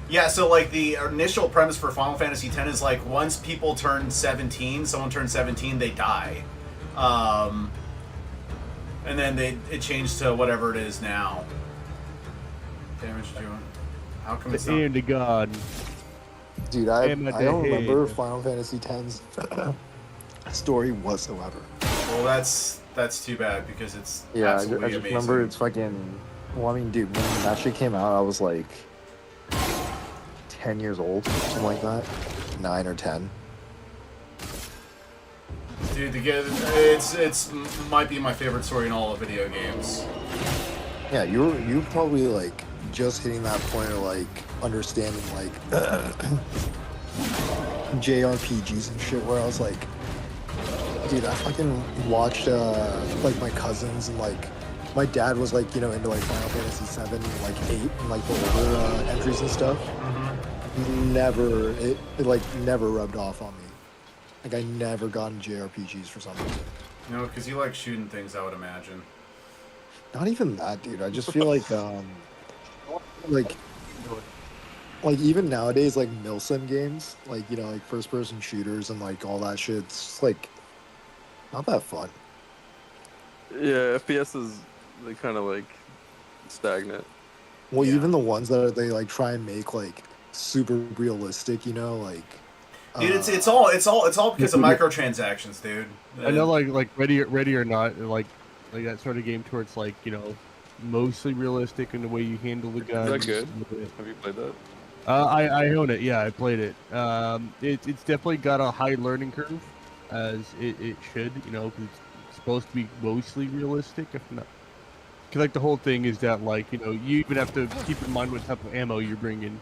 Yeah. So like the initial premise for Final Fantasy X is like once people turn 17, someone turns 17, they die. And then it changed to whatever it is now. Damage doing. How come it's not? and the god. Dude, I don't remember head. Final Fantasy X's story whatsoever. Well, that's too bad because it's Yeah, I absolutely just amazing. remember it's fucking. Well, I mean, dude, when that shit came out, I was like 10 years old, something like that, 9 or 10. Dude, it's might be my favorite story in all of video games. Yeah, you probably like just hitting that point of like understanding like JRPGs and shit, where I was like, dude, I fucking watched like my cousins and like my dad was like, you know, into like Final Fantasy 7 and like 8 and like the older entries and stuff. Never it like never rubbed off on me. Like I never got into JRPGs for some reason. You know, because you like shooting things, I would imagine. Not even that, dude. I just feel like like even nowadays, like Milsim games, like, you know, like first person shooters and like all that shit, it's just, like not that fun. Yeah, FPS is they kind of like stagnant. Well, even the ones that they like try and make like super realistic, you know, like Dude, it's all because of microtransactions, dude. I know, like Ready or Not, like that sort of game towards like, you know, mostly realistic in the way you handle the gun. Is that good? Have you played that? I own it. Yeah, I played it. It's definitely got a high learning curve, as it should. You know, because it's supposed to be mostly realistic, if not. Because like the whole thing is that like, you know, you even have to keep in mind what type of ammo you're bringing.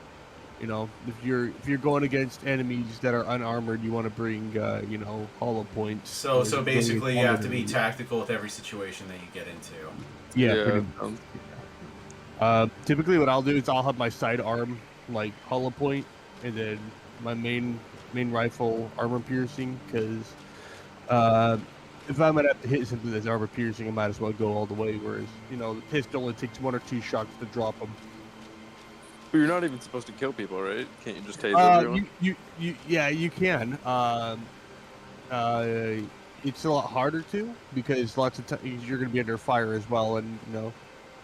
You know, if you're going against enemies that are unarmored, you want to bring you know, hollow points. So basically, you have to be tactical with every situation that you get into. Yeah. Pretty much. Typically, what I'll do is I'll have my sidearm like hollow point, and then my main rifle armor piercing. Because if I'm gonna have to hit something that's armor piercing, I might as well go all the way. Whereas, you know, the pistol only takes 1 or 2 shots to drop them. But you're not even supposed to kill people, right? Can't you just tase everyone? Yeah, you can. It's a lot harder to, because lots of times you're going to be under fire as well, and you know,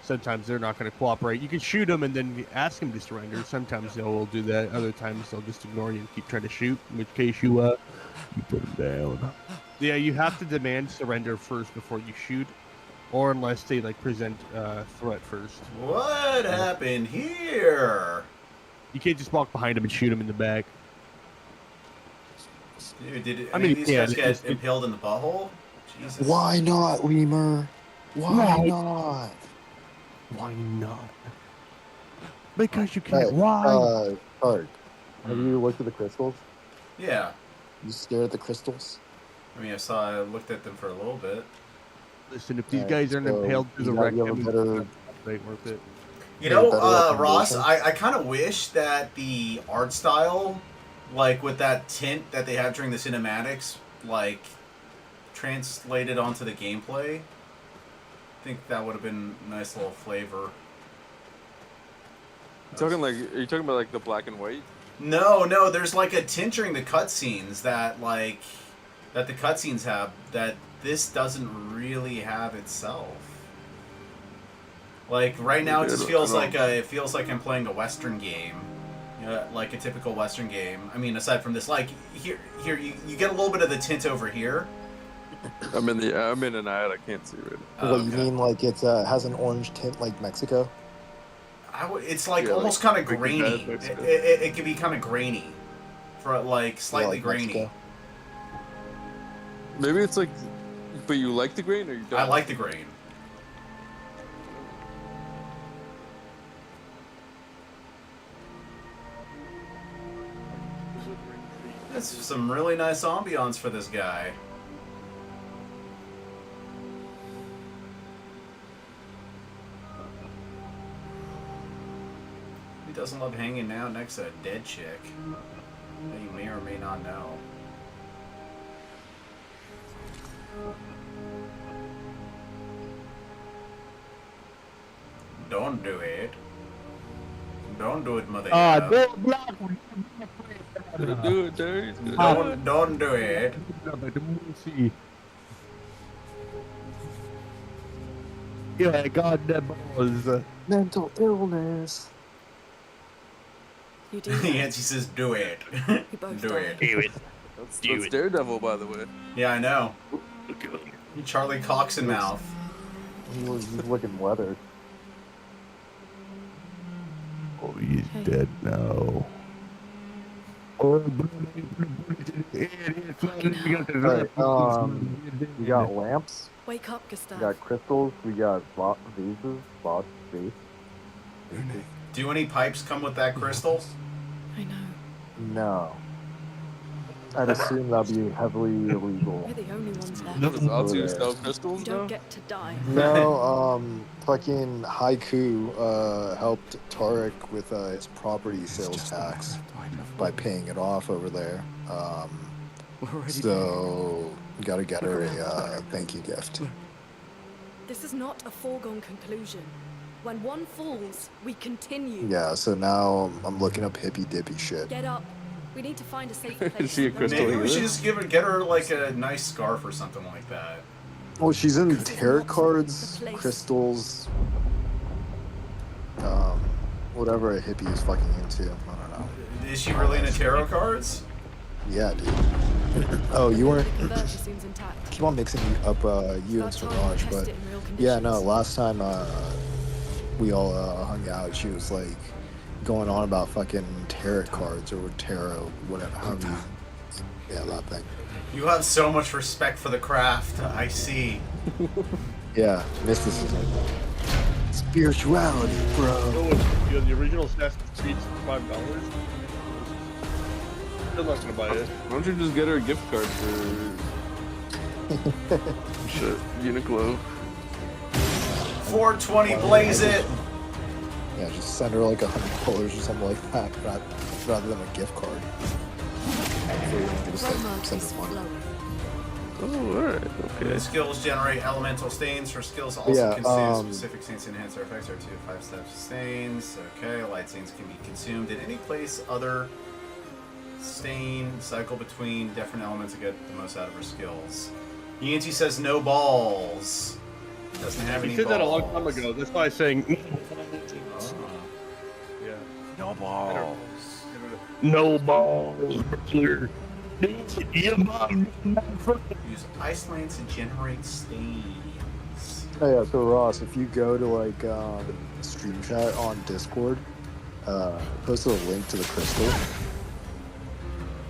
sometimes they're not going to cooperate. You can shoot them and then ask them to surrender. Sometimes they will do that. Other times they'll just ignore you and keep trying to shoot. In which case you put them down. Yeah, you have to demand surrender first before you shoot, or unless they like present threat first. What happened here? You can't just walk behind him and shoot him in the back. Dude, I mean, these guys get impaled in the butthole? Jesus. Why not, Lemur? Why not? Why not? Because you can't. Why? Clark, have you looked at the crystals? Yeah. You stared at the crystals? I mean, I looked at them for a little bit. Listen, if these guys aren't impaled through the rectum, it ain't worth it. You know, Ross, I kind of wish that the art style, like with that tint that they have during the cinematics, like translated onto the gameplay. I think that would have been a nice little flavor. Are you talking about like the black and white? No, there's like a tint during the cutscenes that the cutscenes have that this doesn't really have itself. Like right now, it just feels like I'm playing a Western game, like a typical Western game. I mean, aside from this, like here you get a little bit of the tint over here. I'm in an ad. I can't see it. Oh, you mean like it has an orange tint like Mexico? It's like almost kind of grainy. It can be kind of grainy, for like slightly grainy. Mexico. Maybe it's like, but you like the grain or you don't? I like the grain. That's some really nice ambiance for this guy. He doesn't love hanging out next to a dead chick that you may or may not know. Don't do it. Don't do it, mother. Don't block me. Do it, Terry. Don't do it. Yeah, God, that was mental illness. You do. Yancy says, "Do it. Do it. Do it. That's Daredevil, by the way. Yeah, I know. Charlie Cox in mouth. He's looking weathered. Oh, he's dead now. We got lamps. Wake up, Gustav. We got crystals. We got vases. Vases. Do any pipes come with that crystal? I know. No. I'd assume that'd be heavily illegal. We're the only ones left. Does sell crystals You don't get to die. No, fucking Haiku helped Tarek with his property sales tax by paying it off over there. So you gotta get her a thank you gift. This is not a foregone conclusion. When one falls, we continue. Yeah, so now I'm looking up hippy dippy shit. Get up. We need to find a safe place. Is she a crystal? Maybe we should just get her like a nice scarf or something like that. Well, she's in tarot cards, crystals, whatever a hippie is fucking into. I don't know. Is she really into tarot cards? Yeah, dude. Oh, you weren't. Converter seems intact. Keep on mixing up you and Siraj, but yeah, no. Last time we all hung out, she was like going on about fucking tarot cards or tarot, whatever. Yeah, that thing. You have so much respect for the craft. I see. Yeah, mysticism, spirituality, bro. The original Assassin's Creed $5. Still not gonna buy it. Why don't you just get her a gift card for shit, Uniqlo? 420, blaze it. Yeah, just send her like $100 or something like that, rather than a gift card. So you don't just like, send her money. Oh, alright, okay. The skills generate elemental stains. For skills also consume specific stains to enhance their effects or 2 to 5 steps stains. Okay, light stains can be consumed in any place other stain. Cycle between different elements to get the most out of her skills. Yancy says no balls. Doesn't have any balls. He said that a long time ago. That's why I'm saying. Yeah. No balls. No balls. Clear. Use ice lands to generate stains. Oh yeah, so Ross, if you go to like stream chat on Discord, posted a link to the crystal.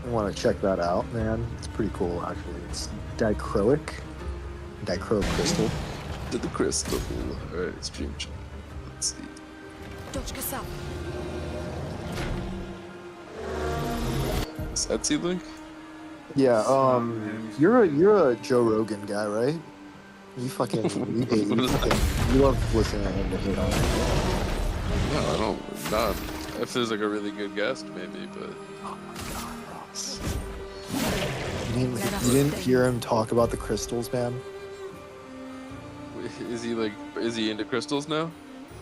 I want to check that out, man. It's pretty cool actually. It's dichroic crystal. To the crystal. Alright, stream chat. Let's see. Is Etsy link? Yeah, you're a Joe Rogan guy, right? You fucking you love listening to him to hate on it. No, I don't. Not if there's like a really good guest, maybe. But oh my god, Ross! You didn't hear him talk about the crystals, man? is he into crystals now?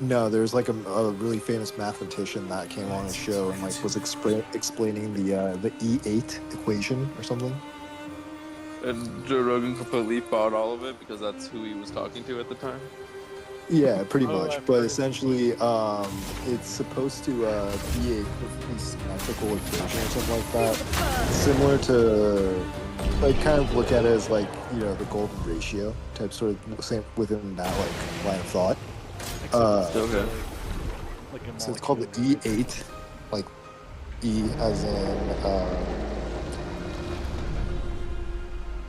No, there's like a really famous mathematician that came on a show and like was explaining the E8 equation or something. And Joe Rogan completely bought all of it because that's who he was talking to at the time. Yeah, pretty much. But essentially, it's supposed to be a perfectly symmetrical equation or something like that. Similar to, like, kind of look at it as like, you know, the golden ratio type, sort of same within that like line of thought. Okay. So it's called the E8, like E as in.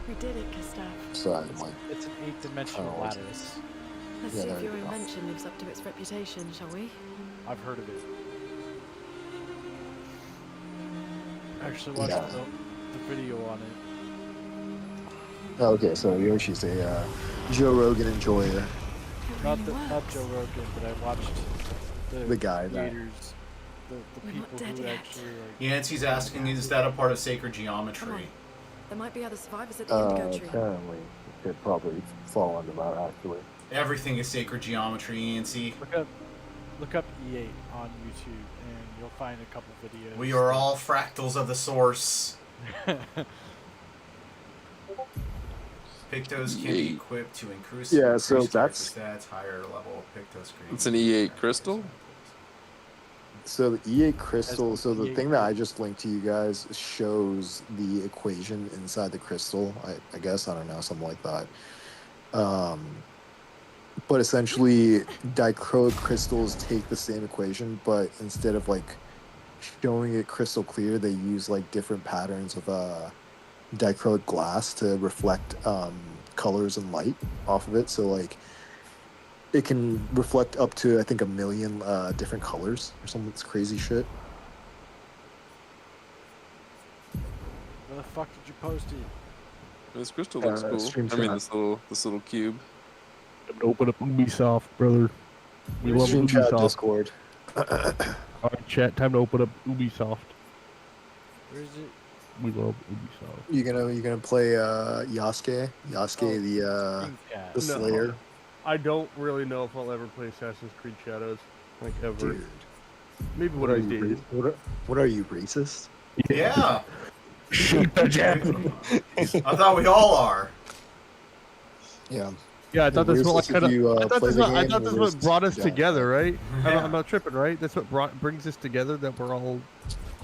We did it, Gustav. So I'm like. It's an 8-dimensional lattice. Let's see if your invention lives up to its reputation, shall we? I've heard of it. I actually watched the video on it. Okay, so Yoshi's a Joe Rogan enjoyer. Not Joe Rogan, but I watched the guy creators, the people who actually like. Yancey's asking, is that a part of sacred geometry? There might be other survivors at the Indigo Tree. Apparently, it probably fall under that actually. Everything is sacred geometry, Yancey. Look up E8 on YouTube, and you'll find a couple videos. We are all fractals of the source. Pictos can be equipped to increase so that's stats, higher level Pictos create. It's an E8 crystal? So the E8 crystal, so the thing that I just linked to you guys shows the equation inside the crystal. I guess, I don't know, something like that. But essentially, dichroic crystals take the same equation, but instead of like showing it crystal clear, they use like different patterns of dichroic glass to reflect colors and light off of it. So like it can reflect up to I think 1 million different colors or some crazy shit. Where the fuck did you post it? This crystal looks cool. I mean, this little cube. Open up Ubisoft, brother. We love Ubisoft. Discord. Alright, chat. Time to open up Ubisoft. Where is it? We love Ubisoft. You gonna play Yasuke? Yasuke, the Slayer. No, I don't really know if I'll ever play Assassin's Creed Shadows, like ever. Dude. Maybe what I did. What are you, racist? Yeah. Shoot the jet. I thought we all are. Yeah. Yeah, I thought that's what I thought that's what brought us Yeah. together, right? Yeah. I'm not tripping, right? That's what brings us together. That we're all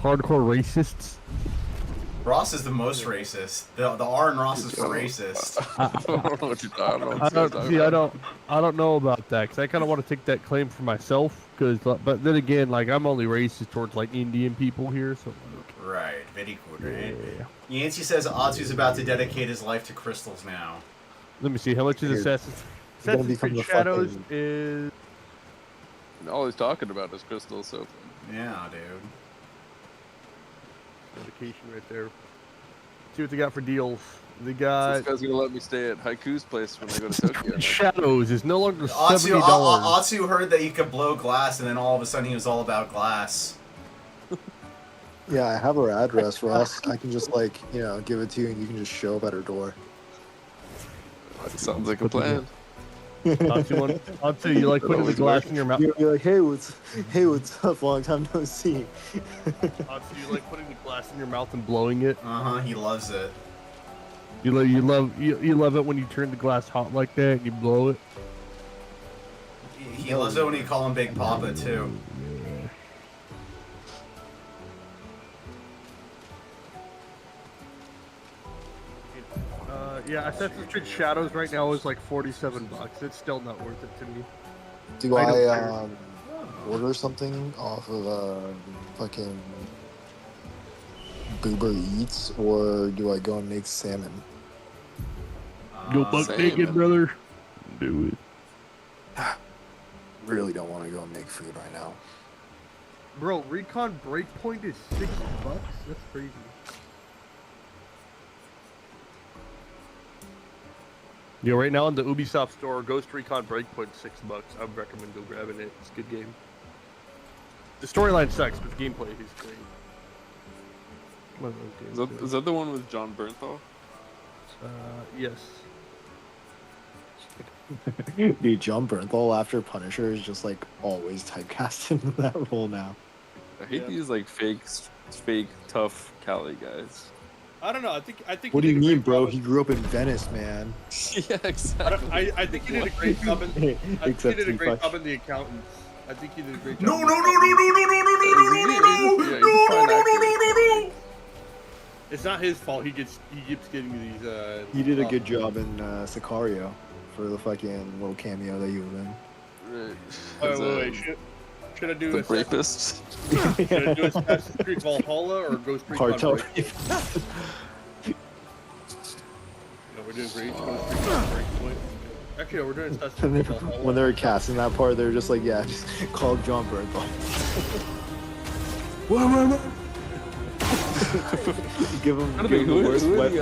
hardcore racists. Ross is the most racist. The R in Ross is for racist. I don't know about that because I kind of want to take that claim for myself. But then again, like I'm only racist towards like Indian people here, so. Right, very good, right? Yeah. Yancey says Atsu's about to dedicate his life to crystals now. Let me see, how much is Assassin's Creed Shadows is... All he's talking about is crystals, so... Yeah, dude. Dedication right there. See what they got for deals. They got... This guy's gonna let me stay at Haiku's place when they go to Tokyo. Shadows is no longer $70. $70. Atsu heard that you could blow glass, and then all of a sudden he was all about glass. Yeah, I have her address, Ross. I can just like, you know, give it to you and you can just show up at her door. That sounds like a plan. Atsu, you like putting the glass in your mouth? You're like, hey, what's up? Long time no see. Atsu, you like putting the glass in your mouth and blowing it? He loves it. You love it when you turn the glass hot like that and you blow it? He loves it when you call him Big Papa, too. Yeah, Assassin's Creed Shadows right now is like $47. It's still not worth it to me. Do I don't I care. order something off of fucking Boober Eats, or do I go and make salmon? Go buck naked, brother. Do it. Really don't want to go and make food right now. Bro, Recon Breakpoint is $6? That's crazy. Yo, right now on the Ubisoft store, Ghost Recon Breakpoint $6. I would recommend go grabbing it. It's a good game. The storyline sucks, but the gameplay is great. One of those games, Is that the one with John Bernthal? Yes. Dude, John Bernthal after Punisher is just like always typecast into that role now. I hate these like fake tough Cali guys. I don't know. I think. What do you mean, bro? He grew up in Venice, man. Yeah, exactly. I think he did a great job in. I think he did a great job in The Accountants. I think he did a great job. No. It's not his fault. He keeps getting these. He did a good job in Sicario for the fucking little cameo that he was in. Wait. Should I do the rapist? Should I do Assassin's Creed Valhalla or Ghost Recon Cartel. Breakpoint? No, we're doing Ghost Recon Breakpoint. Actually, no, we're doing Assassin's Creed Valhalla. When they were casting that part, they were just like, yeah, just call John Bernthal. Give him the worst whip.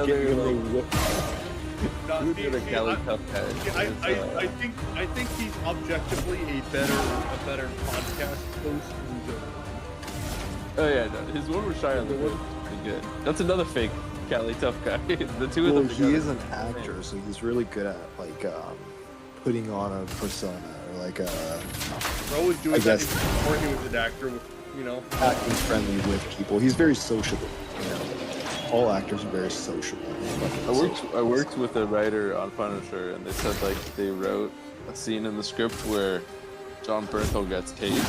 A Cali tough guy. I think he's objectively a better podcast host than Joe. Oh yeah, no, his one with Shia LaBeouf was pretty good. That's another fake Cali tough guy. The two of them. Well, he is an actor, so he's really good at like putting on a persona or like a. Bro was doing that before he was an actor, acting friendly with people. He's very sociable. You know, all actors are very sociable. I worked with a writer on Punisher, and they said like they wrote a scene in the script where John Bernthal gets tased,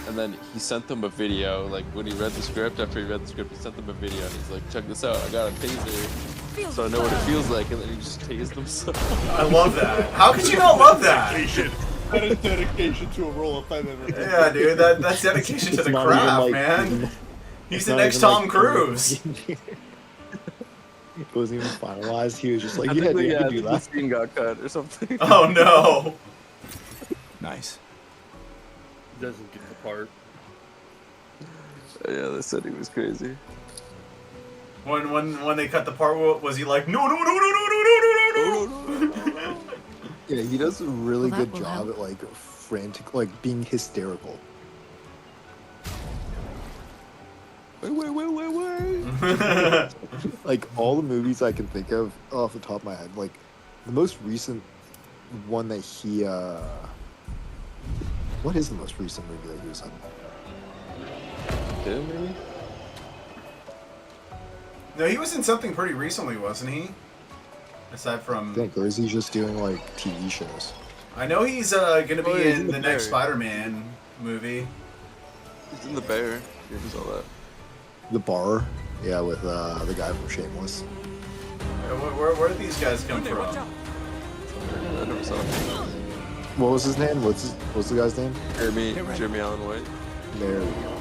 and then he sent them a video. Like when he read the script, after he read the script, he sent them a video, and he's like, "Check this out! I got a taser, so I know what it feels like." And then he just tased himself. I love that. How could you not love that? That is dedication to a role if I've ever. Yeah, dude, that's dedication to the craft, man. He's the next Tom Cruise. It wasn't even finalized. He was just like, yeah, dude, you can do that. The scene got cut or something. Oh no. Nice. Doesn't get the part. Yeah, they said he was crazy. When they cut the part, was he like, no? Yeah, he does a really good job at like frantic, like being hysterical. Wait. Like all the movies I can think of off the top of my head, like the most recent one that he what is the most recent movie that he was in? Maybe? No, he was in something pretty recently, wasn't he? Aside from... I think, or is he just doing like TV shows? I know he's gonna be in the next Spider-Man movie. He's in The Bear. Yeah, he saw that. The Bar, yeah, with the guy from Shameless. Where did these guys come from? I never saw him. What was his name? What's the guy's name? Jeremy Allen White. There we go.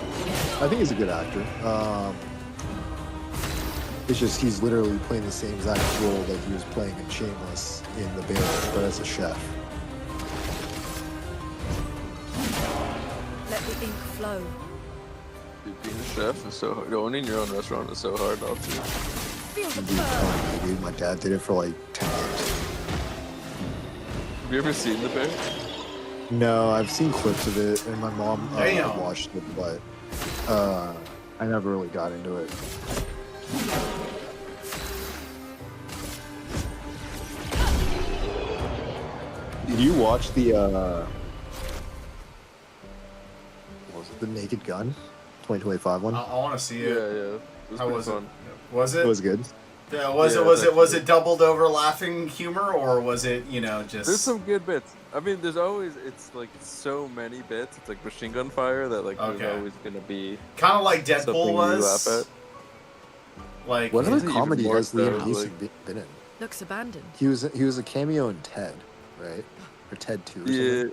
I think he's a good actor. It's just he's literally playing the same exact role that he was playing in Shameless in The Bear, but as a chef. Let the ink flow. Dude, being a chef is so hard. Owning your own restaurant is so hard not to. Dude, my dad did it for like 10 years. Have you ever seen The Bear? No, I've seen clips of it, and my mom watched it, but I never really got into it. Did you watch the what was it, the Naked Gun 2025 one? I want to see it. Yeah. How was it? Was it? It was good. Yeah, was it doubled over laughing humor, or was it, just... There's some good bits. I mean, there's always, it's like so many bits. It's like machine gun fire that like there's always gonna be kind of like Deadpool was. You laugh Like, what other Isn't it even comedy more has Liam so, Neeson been in? Looks abandoned. He was a cameo in Ted, right? Or Ted 2 or something.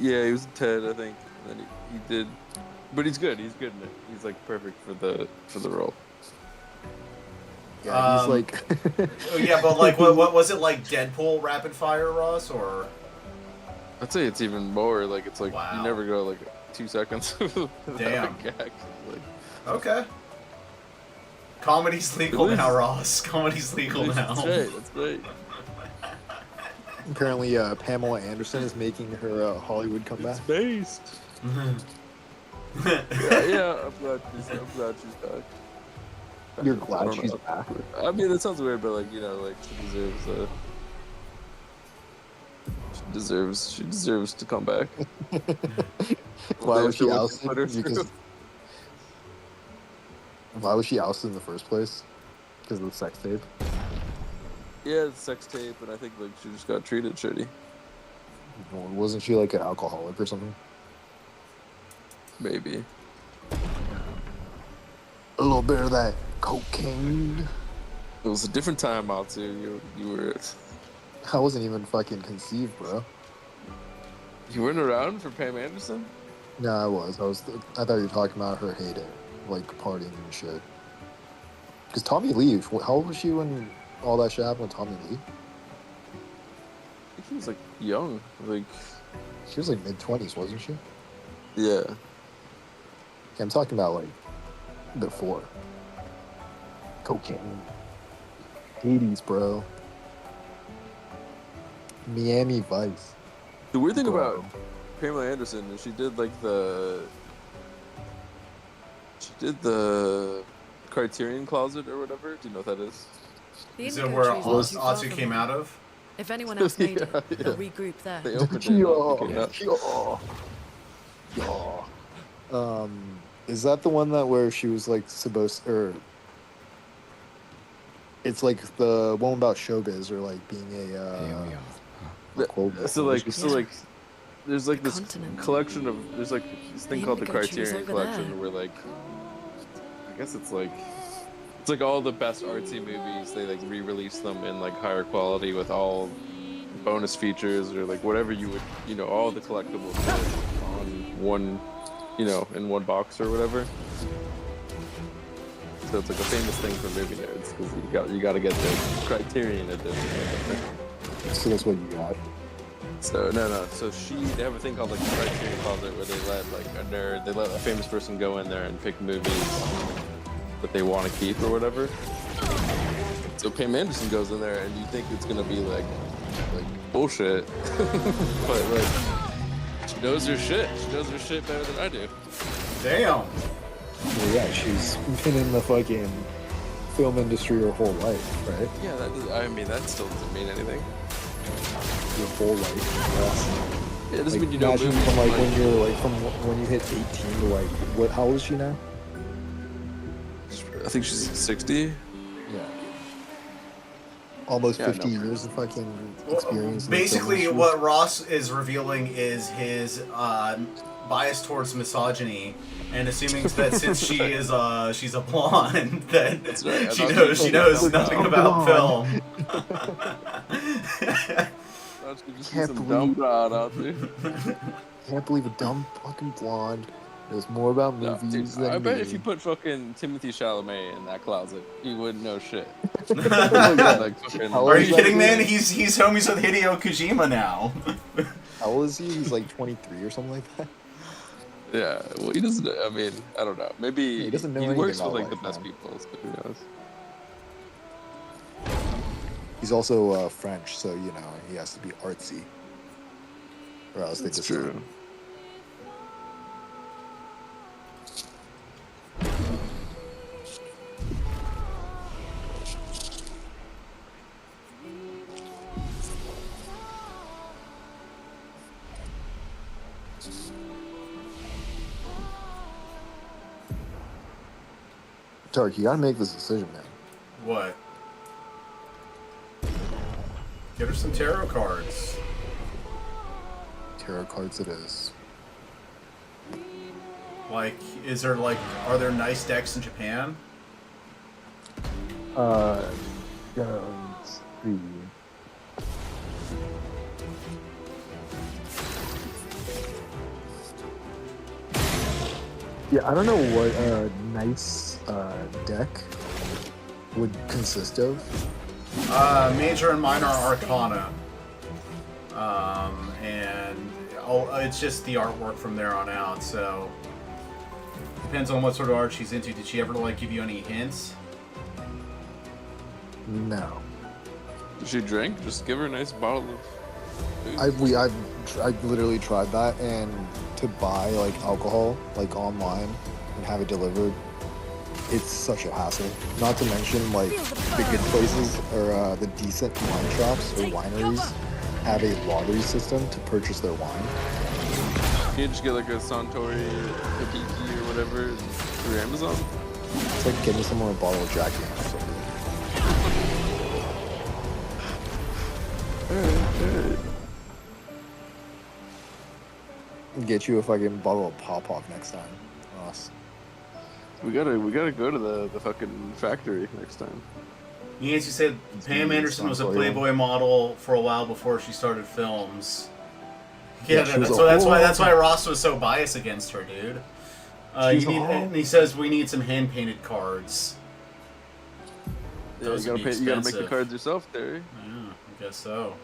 Yeah, he was Ted, I think. And then he did, but he's good. He's good in it. He's like perfect for the role. Yeah, he's like. Yeah, but like, what was it like? Deadpool rapid fire, Ross, or? I'd say it's even more. Like it's like Wow. you never go like 2 seconds without Damn. a gag. Like, Okay. Comedy's legal now, Ross. Comedy's legal now. That's right. That's right. Apparently, Pamela Anderson is making her Hollywood comeback. It's based. yeah. I'm glad she's back. You're glad she's back? I mean, that sounds weird, but like like she deserves to come back. Why was she ousted? Why was she ousted in the first place? Because of the sex tape. Yeah, it's sex tape, and I think like she just got treated shitty. Wasn't she like an alcoholic or something? Maybe. A little bit of that cocaine. It was a different time, Matsu. You were. I wasn't even fucking conceived, bro. You weren't around for Pam Anderson? No, I was. I thought you were talking about her heyday, like partying and shit. Because Tommy Lee, how old was she when all that shit happened with Tommy Lee? I think he was like young. Like she was like mid-20s, wasn't she? Yeah. Okay, I'm talking about like before. Cocaine. 80s, bro. Miami Vice. The weird thing about Pamela Anderson is she did like the Criterion Closet or whatever. Do you know what that is? Is it where Atsu came out of? If anyone else made it, they'll regroup there. They opened it. Is that the one where she was like supposed, or it's like the one about showbiz or like being So like there's like this collection of there's like this thing called the Criterion Collection where like I guess it's like all the best artsy movies, they like re-release them in like higher quality with all bonus features or like whatever you would all the collectibles on one in one box or whatever. So it's like a famous thing for movie nerds because you got to get the Criterion edition. So that's what you got. So no. So they have a thing called like the Criterion Closet where they let like a nerd, they let a famous person go in there and pick movies that they want to keep or whatever. So Pam Anderson goes in there and you think it's gonna be like bullshit, but like she knows her shit. She knows her shit better than I do. Damn. Well, yeah, she's been in the fucking film industry her whole life, right? Yeah, that still doesn't mean anything. Your whole life. Yeah, it doesn't mean you imagine know from like when you're like from when you hit 18 to like what? How old is she now? I think she's 60. Yeah. Almost 50 years of fucking experience. Basically, what Ross is revealing is his bias towards misogyny, and assuming that since she's a blonde, that right. she knows nothing about film. Can't believe a dumb fucking blonde knows more about movies than I bet me. if you put fucking Timothy Chalamet in that closet, he wouldn't know shit. Are you kidding, man? He's homies with Hideo Kojima now. How old is he? He's like 23 or something like that. Yeah, well, he doesn't. I mean, I don't know. Maybe he doesn't know. He works with like life, the best man. people, so who knows? He's also French, so he has to be artsy, or else they just. True. Tark, you gotta make this decision, man. What? Get her some tarot cards. Tarot cards it is. Like, are there nice decks in Japan? Let's see. Yeah, I don't know what a nice deck would consist of. Major and minor arcana. And it's just the artwork from there on out, so depends on what sort of art she's into. Did she ever like give you any hints? No. Does she drink? Just give her a nice bottle of I've literally tried that, and to buy like alcohol like online and have it delivered, it's such a hassle. Not to mention like the good places or the decent wine shops or wineries have a lottery system to purchase their wine. Can you just get like a Suntory or a Kiki or whatever through Amazon? It's like getting someone a bottle of Jack Daniels or something. Alright. Get you a fucking bottle of Pop-Off next time, Ross. We gotta go to the fucking factory next time. Yancy said Pam Anderson was a Playboy model for a while before she started films. Yeah, that's why Ross was so biased against her, dude. And he says we need some hand painted cards. Yeah, you gotta make the cards yourself, Terry. Yeah, I guess so.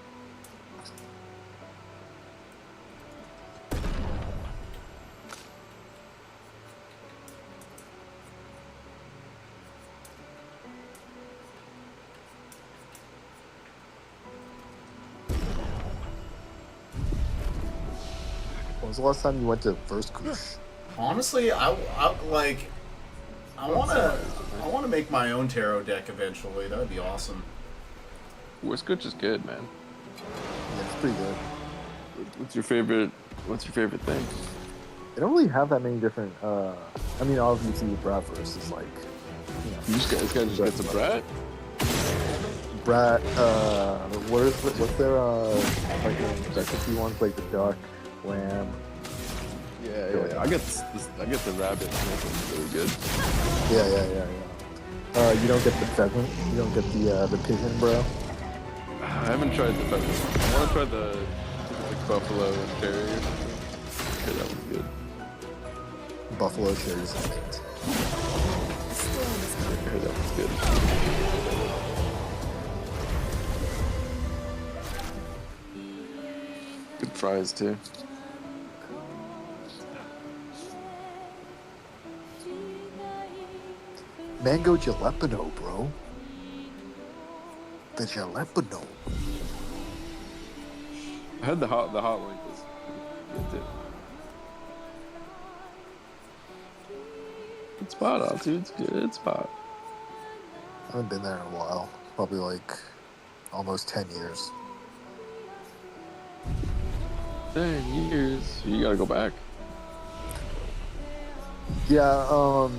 When was the last time you went to First Kush? Honestly, I want to make my own tarot deck eventually. That would be awesome. Whiskutch is good, man. Yeah, it's pretty good. What's your favorite thing? They don't really have that many different. I mean, obviously, Bratwurst is like. You know, This guy just gets a brat. Brat. What's their like recipe ones, like the duck, lamb. Yeah. I get the rabbit. That's really good. Yeah. You don't get the pheasant. You don't get the pigeon, bro. I haven't tried the pheasant. I want to try the like buffalo and cherry or something. Okay, that one's good. Buffalo cherries and mint. Okay, that one's good. Good fries too. Mango jalapeno, bro. The jalapeno. I had the hot link was good too. Good spot, dude. It's good spot. I haven't been there in a while. Probably like almost 10 years. 10 years. You gotta go back. Yeah,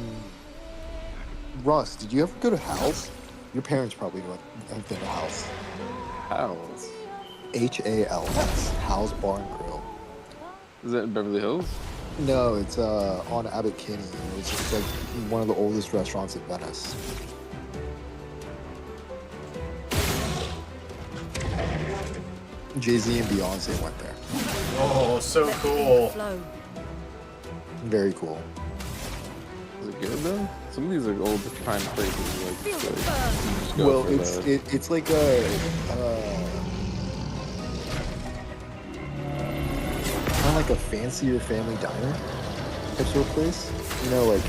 Russ, did you ever go to Hal's? Your parents probably have been to Hal's. Hal's? H-A-L-S. Hal's Bar and Grill. Is that in Beverly Hills? No, it's on Abbot Kinney. It's just like one of the oldest restaurants in Venice. Jay-Z and Beyonce went there. Oh, so cool. Very cool. Is it good though? Some of these are old time places. Like well, it's like a kind of like a fancier family diner type sort of place. You know, like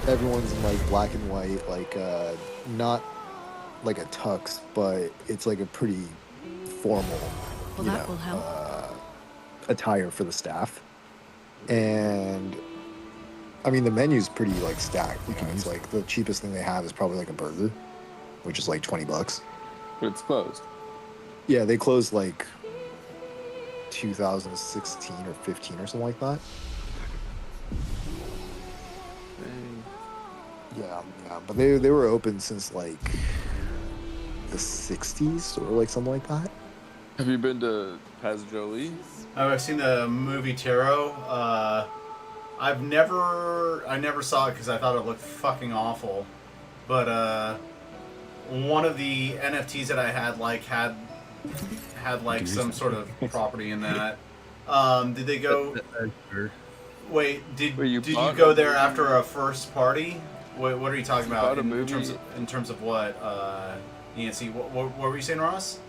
everyone's in like black and white, like not like a tux, but it's like a pretty formal, Well, that will help. Attire for the staff. And I mean, the menu's pretty like stacked because like the cheapest thing they have is probably like a burger, which is like $20. But it's closed. Yeah, they closed like 2016 or 15 or something like that. Dang. Yeah, but they were open since like the 60s or like something like that. Have you been to Pas Jolie? I've seen the movie Tarot. I never saw it because I thought it looked fucking awful. But one of the NFTs that I had had like some sort of property in that. Did they go? Wait, did you go there after a first party? What are you talking about in terms of what? Nancy, what were you saying, Ross?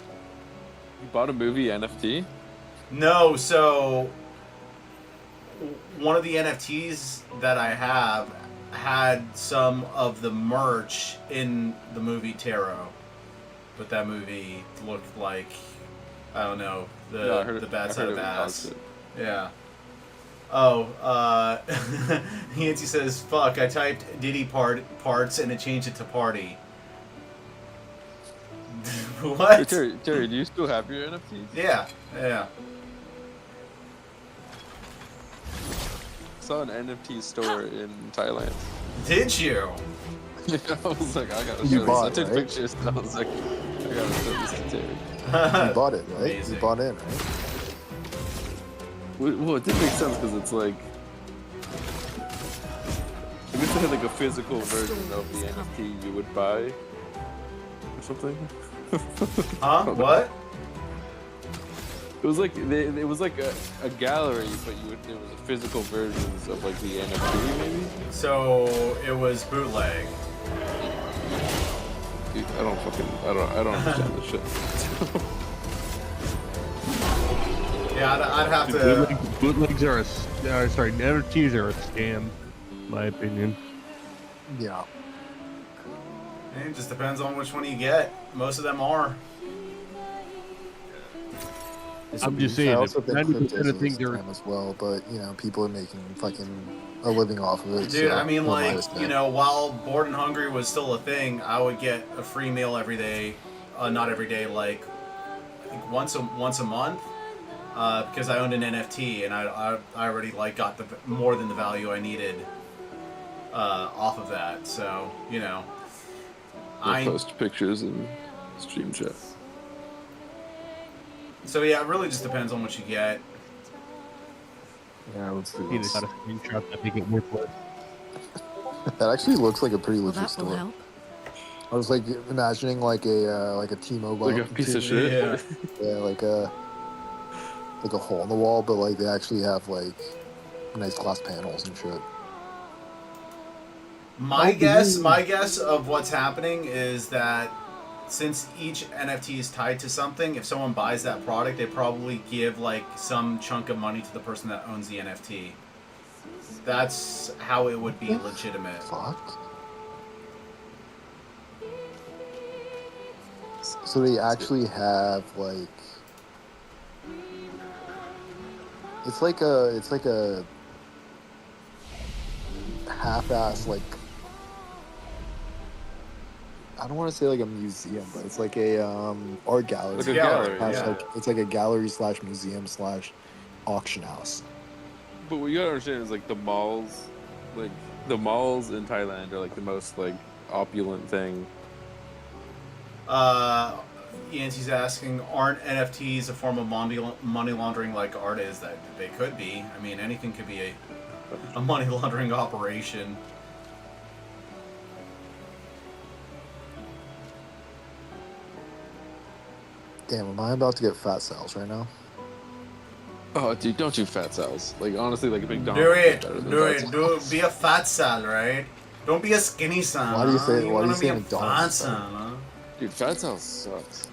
You bought a movie NFT? No, so one of the NFTs that I have had some of the merch in the movie Tarot, but that movie looked like, I don't know, the bad side of ass. Yeah. Oh, Nancy says, fuck, I typed Diddy parts and it changed it to party. What? Hey, Terry, do you still have your NFTs? Yeah. I saw an NFT store in Thailand. Did you? Yeah, I was like, I gotta show this. I took pictures and I was like, I gotta show this to Terry. You bought it, right? Amazing. You bought in, right? Well, it did make sense because it's like, I guess they had like a physical version of the NFT you would buy or something. Huh? What? It was like it was like a gallery, but there was a physical versions of like the NFT maybe. So it was bootleg. Dude, I don't understand this shit. Yeah, I'd have to. Bootlegs are NFTs are a scam, in my opinion. Yeah. It just depends on which one you get. Most of them are. I'm just saying, I also think 90% of things are as well, but you know, people are making fucking a living off of it. Dude, so I mean, no like, minus that. you know, while Bored and Hungry was still a thing, I would get a free meal every day. Not every day, like, I think once a month. Because I owned an NFT and I already like got more than the value I needed off of that. So, you know, I post pictures and stream chat. So yeah, it really just depends on what you get. Yeah, let's do need this. a screenshot that make it worthless. That actually looks like a pretty legit That will store. help. I was like imagining like a T-Mobile, Like a piece of shit. Yeah, like a hole in the wall, but like they actually have like nice glass panels and shit. My guess of what's happening is that since each NFT is tied to something, if someone buys that product, they probably give like some chunk of money to the person that owns the NFT. That's how it would be legitimate. Fuck. So they actually have like it's like a half-ass like I don't want to say like a museum, but it's like a art gallery. Like a gallery, Like, it's like a gallery / museum / auction house. But what you gotta understand is like the malls in Thailand are like the most like opulent thing. Yancy's asking, aren't NFTs a form of money laundering like art is? That they could be. I mean, anything could be a money laundering operation. Damn, am I about to get fat cells right now? Oh, dude, don't do fat cells. Like honestly, like a McDonald's. Do it. Be a fat sal, right? Don't be a skinny sal. Why do you say? Why do you say a McDonald's? fat sal, huh? Dude, fat cells sucks.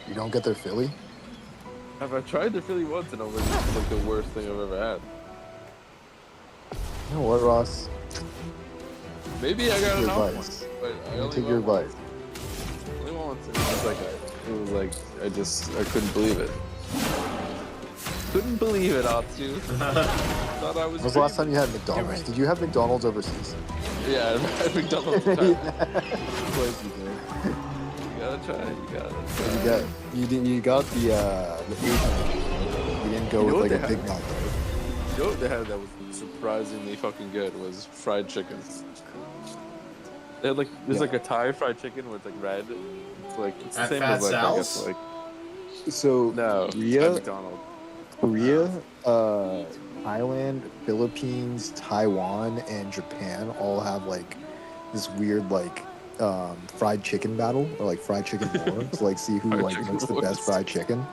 You don't get their Philly? Have I tried the Philly once and it was like the worst thing I've ever had. You know what, Ross? Maybe I got Take your enough advice. once, but I only Take your went advice. once. Only once. I couldn't believe it. Couldn't believe it, Atsu. Thought I was. When was the last time you had McDonald's? Did you have McDonald's overseas? Yeah, I had McDonald's. Of course you did. You gotta try. You got the Asian. You didn't go with like a Big Mac, right? You know what they had that was surprisingly fucking good was fried chicken. They had like like a Thai fried chicken where it's like red. It's like it's the At same Fat as like I guess Sal's? like So no Korea, at McDonald's. Korea, Thailand, Philippines, Taiwan, and Japan all have like this weird like fried chicken battle or like fried chicken war to like see who Fried like chicken makes the wars. best fried chicken.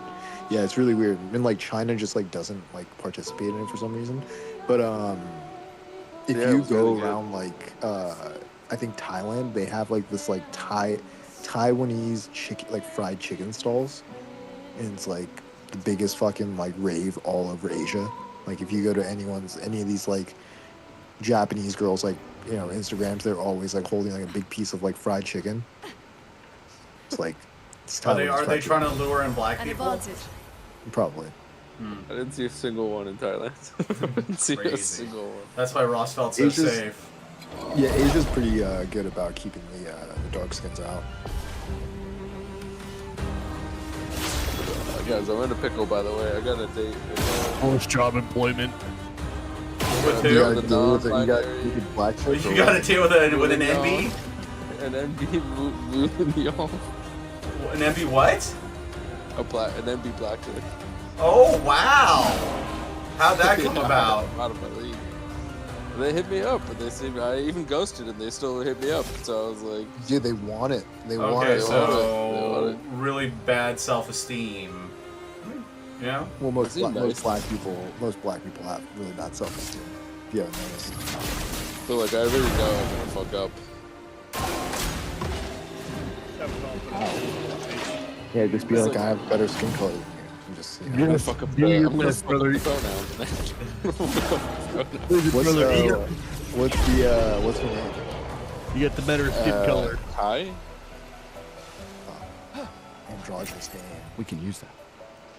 Yeah, it's really weird. And like China just like doesn't like participate in it for some reason. But if Yeah, it you was go really good. around like I think Thailand, they have like this like Taiwanese chicken like fried chicken stalls, and it's like the biggest fucking like rave all over Asia. Like if you go to any of these like Japanese girls like Instagrams, they're always like holding like a big piece of like fried chicken. It's like it's Are Taiwanese they fried trying to chicken. lure in black people? Probably. I didn't see a single one in Thailand. I didn't see a Crazy. single one. That's why Ross felt so Asia's- safe. Yeah, Asia's pretty good about keeping the dark skins out. Guys, I'm in a pickle, by the way. I got a date. Post job employment. With You who? gotta deal with it. You got stupid black chicks. You got to deal with an NB? An NB moving me off. An NB what? An NB black chick. Oh wow! How'd that come Yeah, about? I'm out of my league. They hit me up, but I even ghosted and they still hit me up. So I was like, dude, they want it. They want Okay, it. so really bad self-esteem. Yeah. Well, most seem nice. black people have really bad self-esteem. If you haven't noticed. I feel like I really know I'm gonna fuck up. Yeah, just be like, I have better skin color than you. And just, I'm gonna fuck up the I'm gonna fuck up the pronoun. What's her name? You get the better skin color. Kai? Androgynous name. We can use that.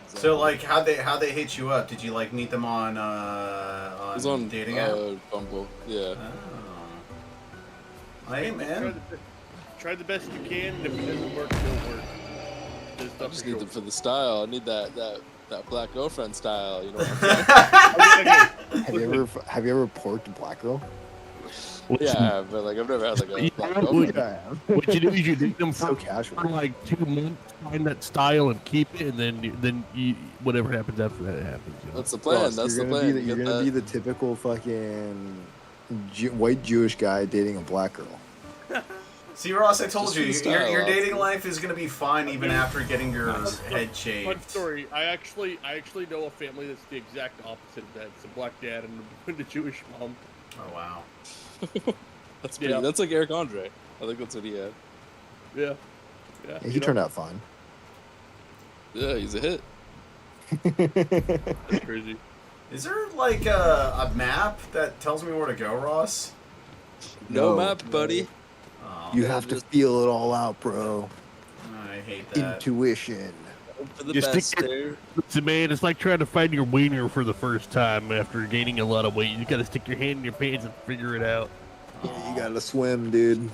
So like, how'd they hit you up? Did you like meet them on It was on dating app? Bumble. Yeah. Oh. Hey man. Try the best you can, and if it doesn't work, it don't work. I just need them for the style. I need that black girlfriend style. You know what I'm saying? Have you ever porked a black girl? Yeah, but like I've never had like a black girlfriend. What you do is you date them for, So casual. for like 2 months, find that style and keep it, and then you, whatever happens after that, it happens. You know? That's the plan. Ross, That's you're the gonna plan. Be You you're get gonna that. be the typical fucking white Jewish guy dating a black girl. See, Ross, I told Just you, for the style, your dating honestly. life is gonna be fine even after getting your head Fun shaved. story. I actually know a family that's the exact opposite of that. It's a black dad and a Jewish mom. Oh wow. That's pretty. Yeah. That's like Eric Andre. I think that's what he had. Yeah. Yeah, he turned out fine. Yeah, he's a hit. That's crazy. Is there like a map that tells me where to go, Ross? No No, map, buddy. Oh, You have to feel it all out, bro. I hate that. Intuition. For the You best stick your- there. Listen, man, it's like trying to find your wiener for the first time after gaining a lot of weight. You gotta stick your hand in your pants and figure it out. Yeah, you gotta swim, dude.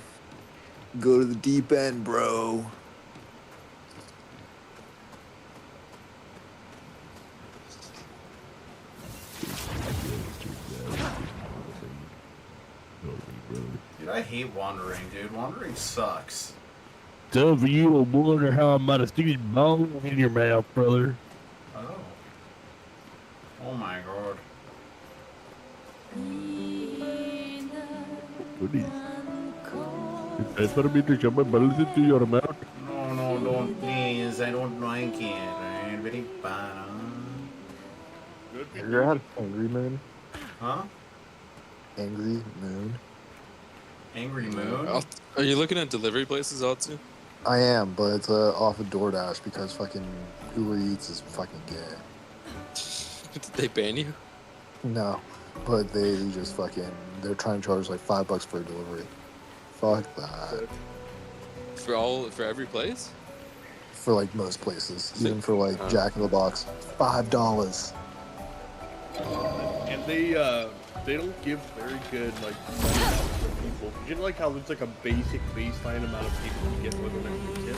Go to the deep end, bro. Dude, I hate wandering, dude. Wandering sucks. So for you, I wonder how I'm about to stick his bone in your mouth, brother. Oh. Oh my god. What is that's what I mean to jump my balls into your mouth? No, no, don't please. I don't like it. I'm very bad. Have you ever had Angry Moon? Huh? Angry Moon? Angry Moon? Are you looking at delivery places out too? I am, but it's off of DoorDash because fucking Uber Eats is fucking gay. Did they ban you? No, but they just fucking, they're trying to charge like $5 for a delivery. Fuck that. For every place? For like most places, even for like Jack in the Box, $5. And they don't give very good like money out for people. You know, like how there's like a basic baseline amount of people you get with them tip.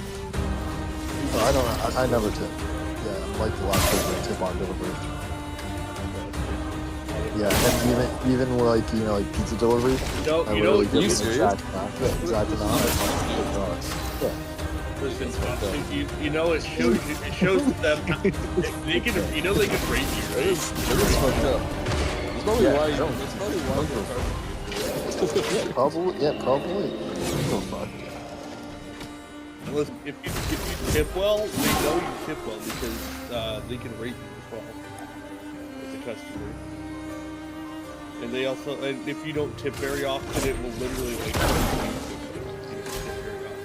I don't know. I never tip. Yeah, I'm like the last person to tip on delivery. Yeah, and even like like pizza delivery. No, I you know, really give you them serious? exact amount. Yeah, exact amount. Yeah. listen, you know it shows them they can they can rate you, right? It is fucked up. probably Yeah, why. I don't- That's probably why they're charging you. Yeah, probably. Yeah, probably. Oh fuck. Well, if you tip well, they know you tip well because they can rate you as well as a customer. And they also, and if you don't tip very often, it will literally like charge you if you don't tip very often.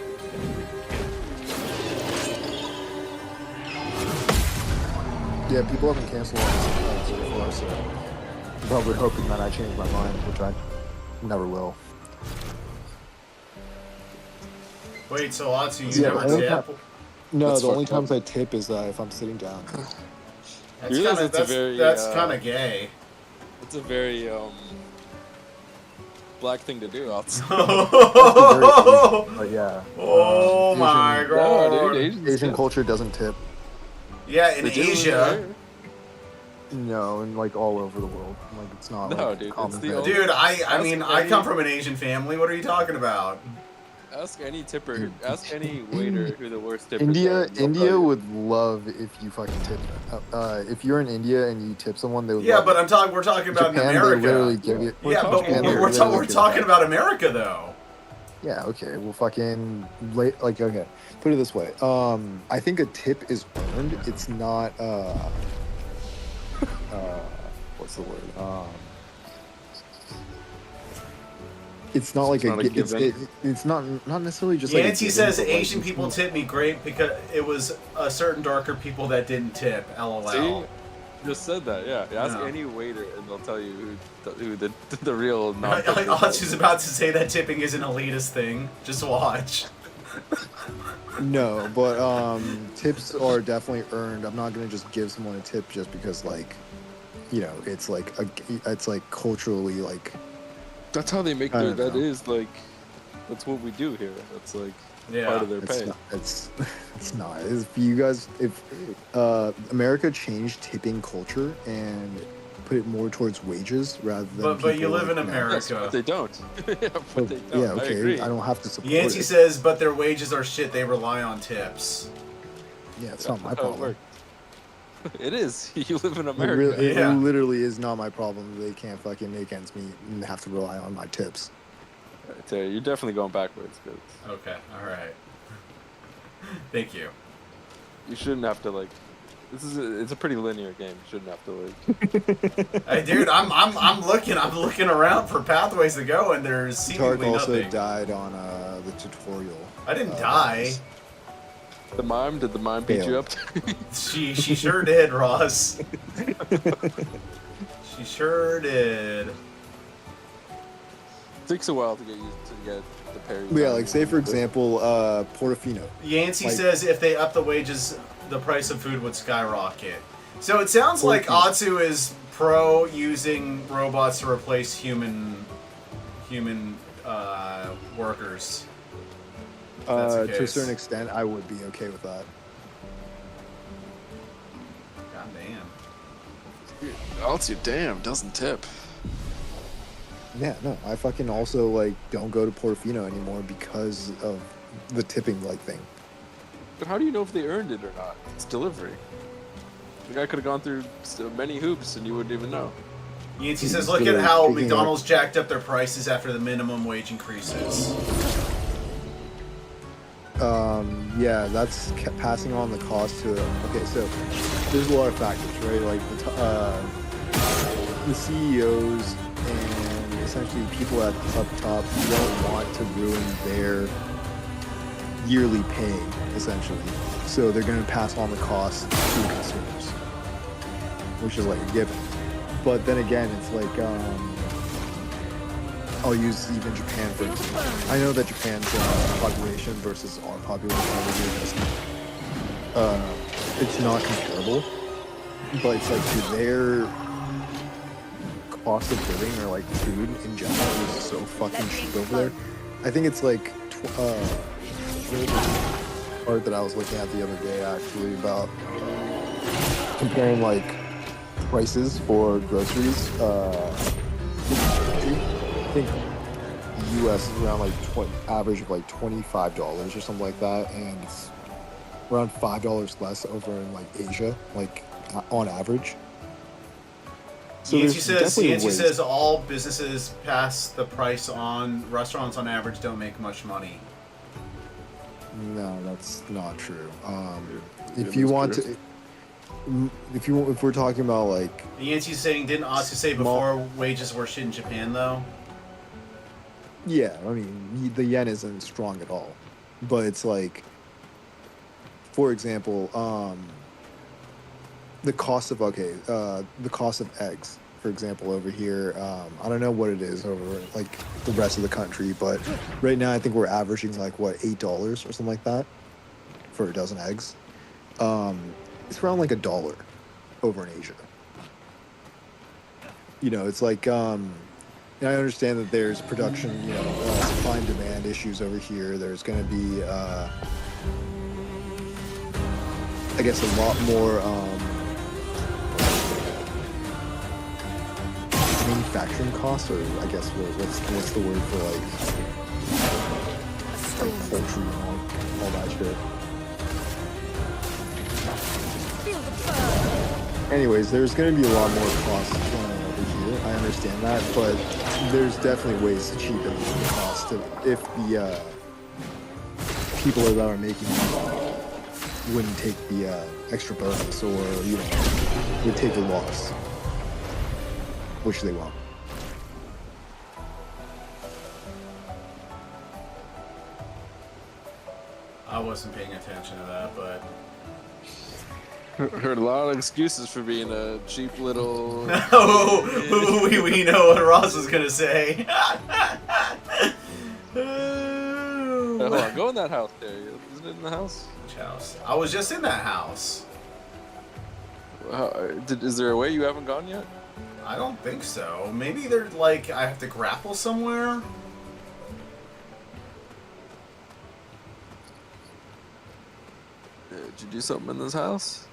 Yeah, people haven't canceled on so far, so I'm probably hoping that I change my mind, which I never will. Wait, so Atsu, you Yeah, never the only tip? No, That's the only fucked up. times I tip is if I'm sitting down. That's You realize kind of that's a very, that's kind of gay. It's a very black thing to do. But yeah. Oh my Asian, god. No, dude, Asian culture doesn't tip. Yeah, in They do, Asia. No, and like all over the world. Like it's not. No, like, dude, common it's the thing. only- Dude, I Ask mean, I any- come from an Asian family. What are you talking about? Ask any tipper. Ask any waiter who the worst tipper. India would love if you fucking tip. If you're in India and you tip someone, they would. Yeah, love but it. we're talking about Japan, in they literally America. give you. Yeah, but Japan, they we're literally give talking it about America though. Yeah, okay. Well, fucking like okay. Put it this way. I think a tip is earned. It's not what's the word? It's not like it's not necessarily just like. Yancey says Asian people tip me great because it was a certain darker people that didn't tip. LOL. See? Just said that, yeah. Ask No. any waiter and they'll tell you who the real non Atsu's about to say that tipping is an elitist thing. Just watch. No, but tips are definitely earned. I'm not gonna just give someone a tip just because like, you know, it's like culturally like. That's how they make I their. don't That know. is like, that's what we do here. That's like Yeah. part of their It's pay. not, it's not. If you guys, if America changed tipping culture and put it more towards wages rather than. But you people live in like, America. Yes, but they don't. Yeah, but they don't. Yeah, I okay. agree. I don't have to support Yancey it. says, but their wages are shit. They rely on tips. Yeah, it's not my That's how it problem. works. It is. You live in It, America. it Yeah. literally is not my problem. They can't fucking make ends meet and have to rely on my tips. I tell you, you're definitely going backwards. Cause Okay, all right. Thank you. you shouldn't have to like. It's a pretty linear game. You shouldn't have to like. Hey, dude, I'm looking around for pathways to go, and there's Tark seemingly also nothing. died on the tutorial. I didn't die. The mime? Did the mime beat you up? She sure did, Ross. She sure did. It takes a while to get used to get the parry. Yeah, like say for example, Portofino. Yancey Like- says if they up the wages, the price of food would skyrocket. So it sounds like Atsu is pro using robots to replace human workers. If that's the To a case. certain extent, I would be okay with that. God damn. Altio, damn, doesn't tip. Yeah, no, I fucking also like don't go to Portofino anymore because of the tipping like thing. But how do you know if they earned it or not? It's delivery. The guy could have gone through so many hoops and you wouldn't even know. Yancey says, look at how McDonald's jacked up their prices after the minimum wage increases. Yeah, that's passing on the cost to. Okay, so there's a lot of factors, right? Like the CEOs and essentially people at up top don't want to ruin their yearly pay, essentially. So they're going to pass on the cost to consumers, which is like a given. But then again, it's like I'll use even Japan for example. I know that Japan's population versus our population it's not comparable, but it's like to their cost of living or like food in general is so fucking cheap over there. I think it's like what was the part that I was looking at the other day actually about comparing like prices for groceries. I think U.S. is around like average of like $25 or something like that, and it's around $5 less over in like Asia, like on average. So Yancey there's definitely ways. says all businesses past the price on restaurants on average don't make much money. No, that's not true. If you want to, if we're talking about like, Yancey's saying, didn't Asuka say before wages were shit in Japan though? Yeah, I mean the yen isn't strong at all, but it's like, for example, the cost of eggs, for example, over here, I don't know what it is over like the rest of the country, but right now I think we're averaging like what, $8 or something like that for a dozen eggs. It's around like $1 over in Asia. You know, it's like and I understand that there's production, supply and demand issues over here. There's going to be I guess a lot more manufacturing costs, or I guess what's the word for like poultry and all that shit. Anyways, there's going to be a lot more costs going on over here. I understand that, but there's definitely ways to cheapen the cost if the people that are making wouldn't take the extra bonus, or would take a loss, which they won't. I wasn't paying attention to that, but heard a lot of excuses for being a cheap little. we know what Ross is gonna say. Hold on, go in that house there. Isn't it in the house? Which house? I was just in that house. Is there a way you haven't gone yet? I don't think so. Maybe they're like I have to grapple somewhere. Did you do something in this house?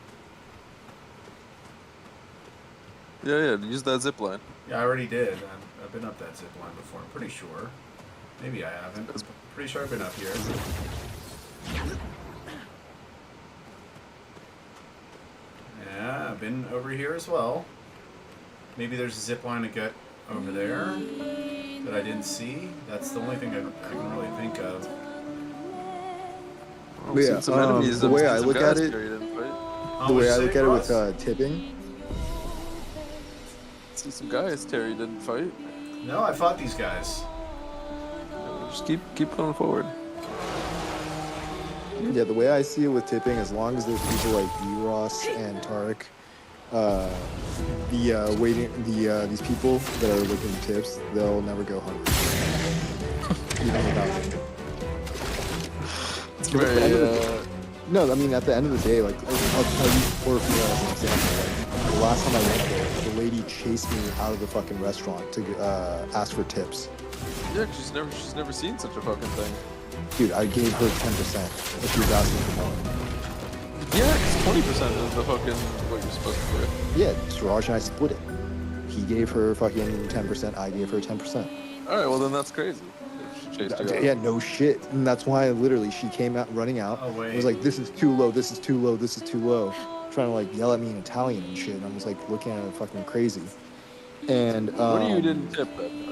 Yeah, use that zip line. Yeah, I already did. I've been up that zip line before, I'm pretty sure. Maybe I haven't. I'm pretty sure I've been up here. Yeah, I've been over here as well. Maybe there's a zip line to get over there that I didn't see. That's the only thing I can really think of. But yeah, the way I look at it, with tipping. See some guys Terry didn't fight. No, I fought these guys. Just keep going forward. Yeah, the way I see it with tipping, as long as there's people like Eros and Tarek, these people that are looking at tips, they'll never go hungry. Even without me. No, I mean at the end of the day, like I'll tell you for as an example. Like, the last time I went there, the lady chased me out of the fucking restaurant to ask for tips. Yeah, she's never seen such a fucking thing. Dude, I gave her 10% if she was asking for more. Yeah, it's 20% of the fucking what you're supposed to do. Yeah, Suraj and I split it. He gave her fucking 10%, I gave her 10%. Alright, well then that's crazy. Yeah, no shit. And that's why literally she came out running out. Oh, wait. It was like, this is too low, this is too low, this is too low. Trying to like yell at me in Italian and shit. And I was like looking at her fucking crazy. And what do you didn't tip then?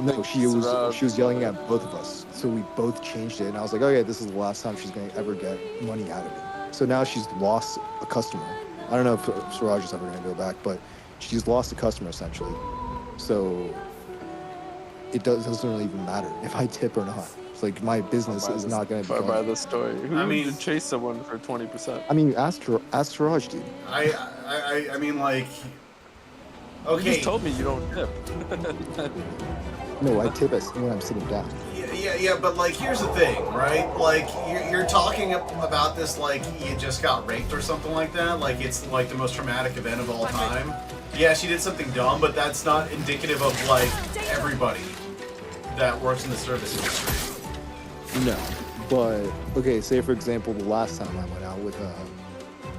No, she was yelling at both of us. So we both changed it, and I was like, okay, this is the last time she's gonna ever get money out of me. So now she's lost a customer. I don't know if Suraj is ever gonna go back, but she's lost a customer essentially. So it doesn't really even matter if I tip or not. It's like my business is not gonna be. By the story, who would chase someone for 20%? I mean, ask Suraj, dude. I mean, like. Okay. You just told me you don't tip. No, I tip when I'm sitting down. Yeah, but like, here's the thing, right? Like, you're talking about this like you just got raped or something like that. Like, it's like the most traumatic event of all time. Yeah, she did something dumb, but that's not indicative of like everybody that works in the service industry. No, but okay, say for example, the last time I went out with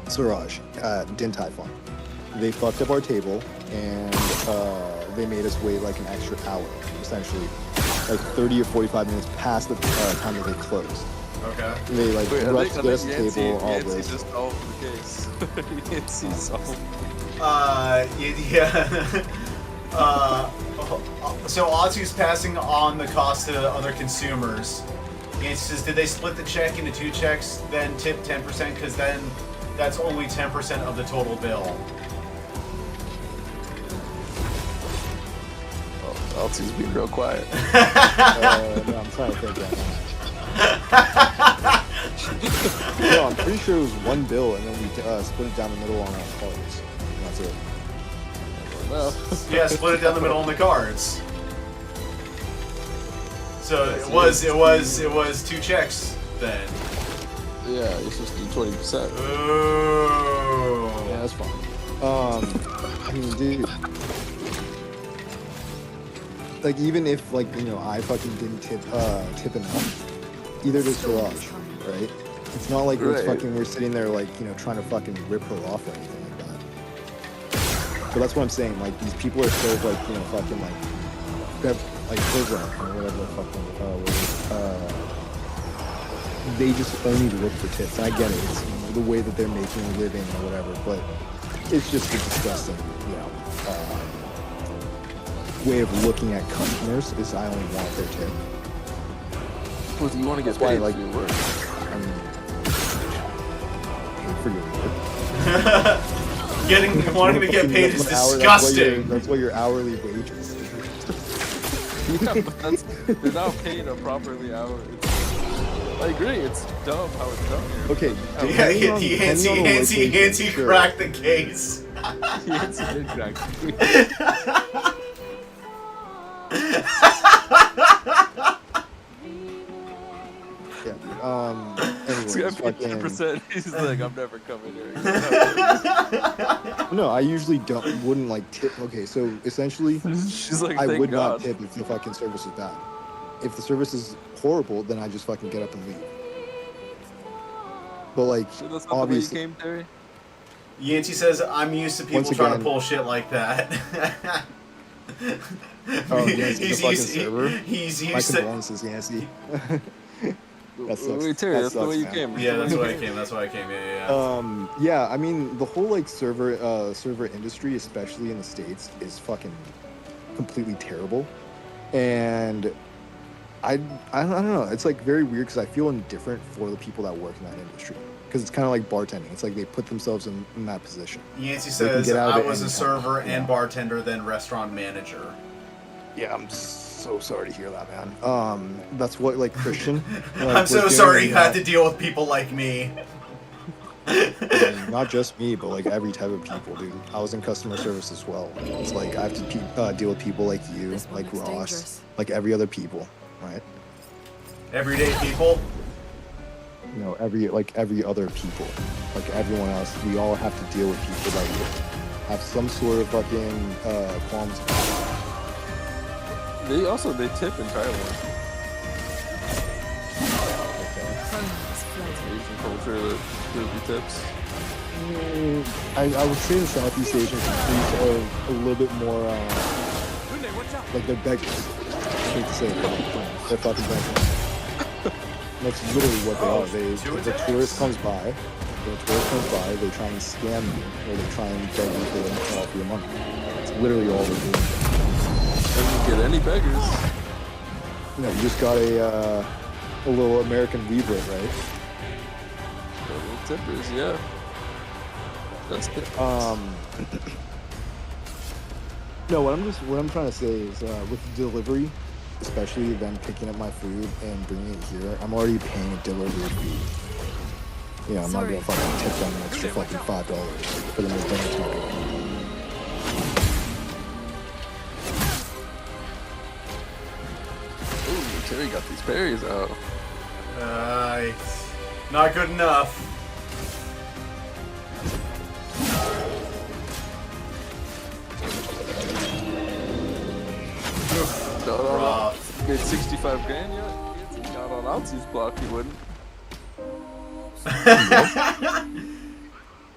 Suraj at Din Tai Fung. They fucked up our table, and they made us wait like an extra hour, essentially, like 30 or 45 minutes past the time that they closed. Okay. They like rushed us the table, all this. Just solved the case. Yancy solved. Yeah. So Otsu's passing on the cost to other consumers. He says, did they split the check into 2 checks, then tip 10%? Because then that's only 10% of the total bill. Oh, Otsu's being real quiet. No, I'm trying to think right now. No, I'm pretty sure it was 1 bill, and then we split it down the middle on our cards. And that's it. Well, Yeah, split it down the middle on the cards. So it was 2 checks then. yeah, you're supposed to do 20%. Ooh. Yeah, that's fine. I mean, dude. Like, even if, like, you know, I fucking didn't tip enough, either does Garage, right? It's not like we're sitting there, like, you know, trying to fucking rip her off or anything like that. But that's what I'm saying, like, these people are so, like, you know, fucking, like, program or whatever the fucking they just only look for tips. I get it, it's the way that they're making a living or whatever, but it's just a disgusting, you know, way of looking at customers is I only want their tip. Well, you want to get paid like for your work. I mean, paid for your work. Wanting to get paid is disgusting. That's what your hourly wage is. Yeah, but they're not paid a properly hour. I agree, it's dumb how it's done here. Okay. Yeah, Yancy cracked the case. Yancy did crack the case. Anyways, It's gonna be 10%. He's like, I'm never coming here. No, I usually wouldn't like tip. Okay, so essentially, She's like, I thank would not God. tip if the fucking service is bad. If the service is horrible, then I just fucking get up and leave. But like, So that's not obviously, the way you came, Terry? Yancy says, I'm used to people Once trying to again- pull shit like that. oh, Yancy, the fucking server. He's My used to... condolences, Yancy. That sucks. Wait, Terry, That that's the sucks, way you man. came. Yeah, that's why I came. That's why I came. Yeah. Yeah, I mean, the whole like server industry, especially in the States, is fucking completely terrible. And I don't know. It's like very weird because I feel indifferent for the people that work in that industry. Because it's kind of like bartending. It's like they put themselves in that position. Yancy They can says, get out of I it was a anytime. server and Yeah. bartender, then restaurant manager. Yeah, I'm so sorry to hear that, man. That's what like Christian. Like, I'm so was sorry doing, you had to deal with people like me. Not just me, but like every type of people, dude. I was in customer service as well. It's like I have to deal with people like you, This one like looks Ross, dangerous. like every other people, right? Everyday people. You know, every other people, like everyone else. We all have to deal with people that have some sort of fucking qualms. They tip in Thailand. Asian culture that really tips. I would say the Southeast Asian countries are a little bit more like they're beggars. I hate to say it, but they're fucking beggars. That's literally what they are. If a tourist comes by, they try and scam you, or they try and beg you for your money. That's literally all they're doing. Doesn't get any beggars. You know, you just got a little American Libra, right? Little tippers, yeah. That's good. No, what I'm trying to say is with delivery, especially them picking up my food and bringing it here, I'm already paying a delivery fee. You know, I'm not gonna fucking tip them an extra fucking $5 for them to bring it to my door. Ooh, Terry got these berries out. Not good enough. Rough. Made 65 grand yet? Not on Altsi's block, he wouldn't.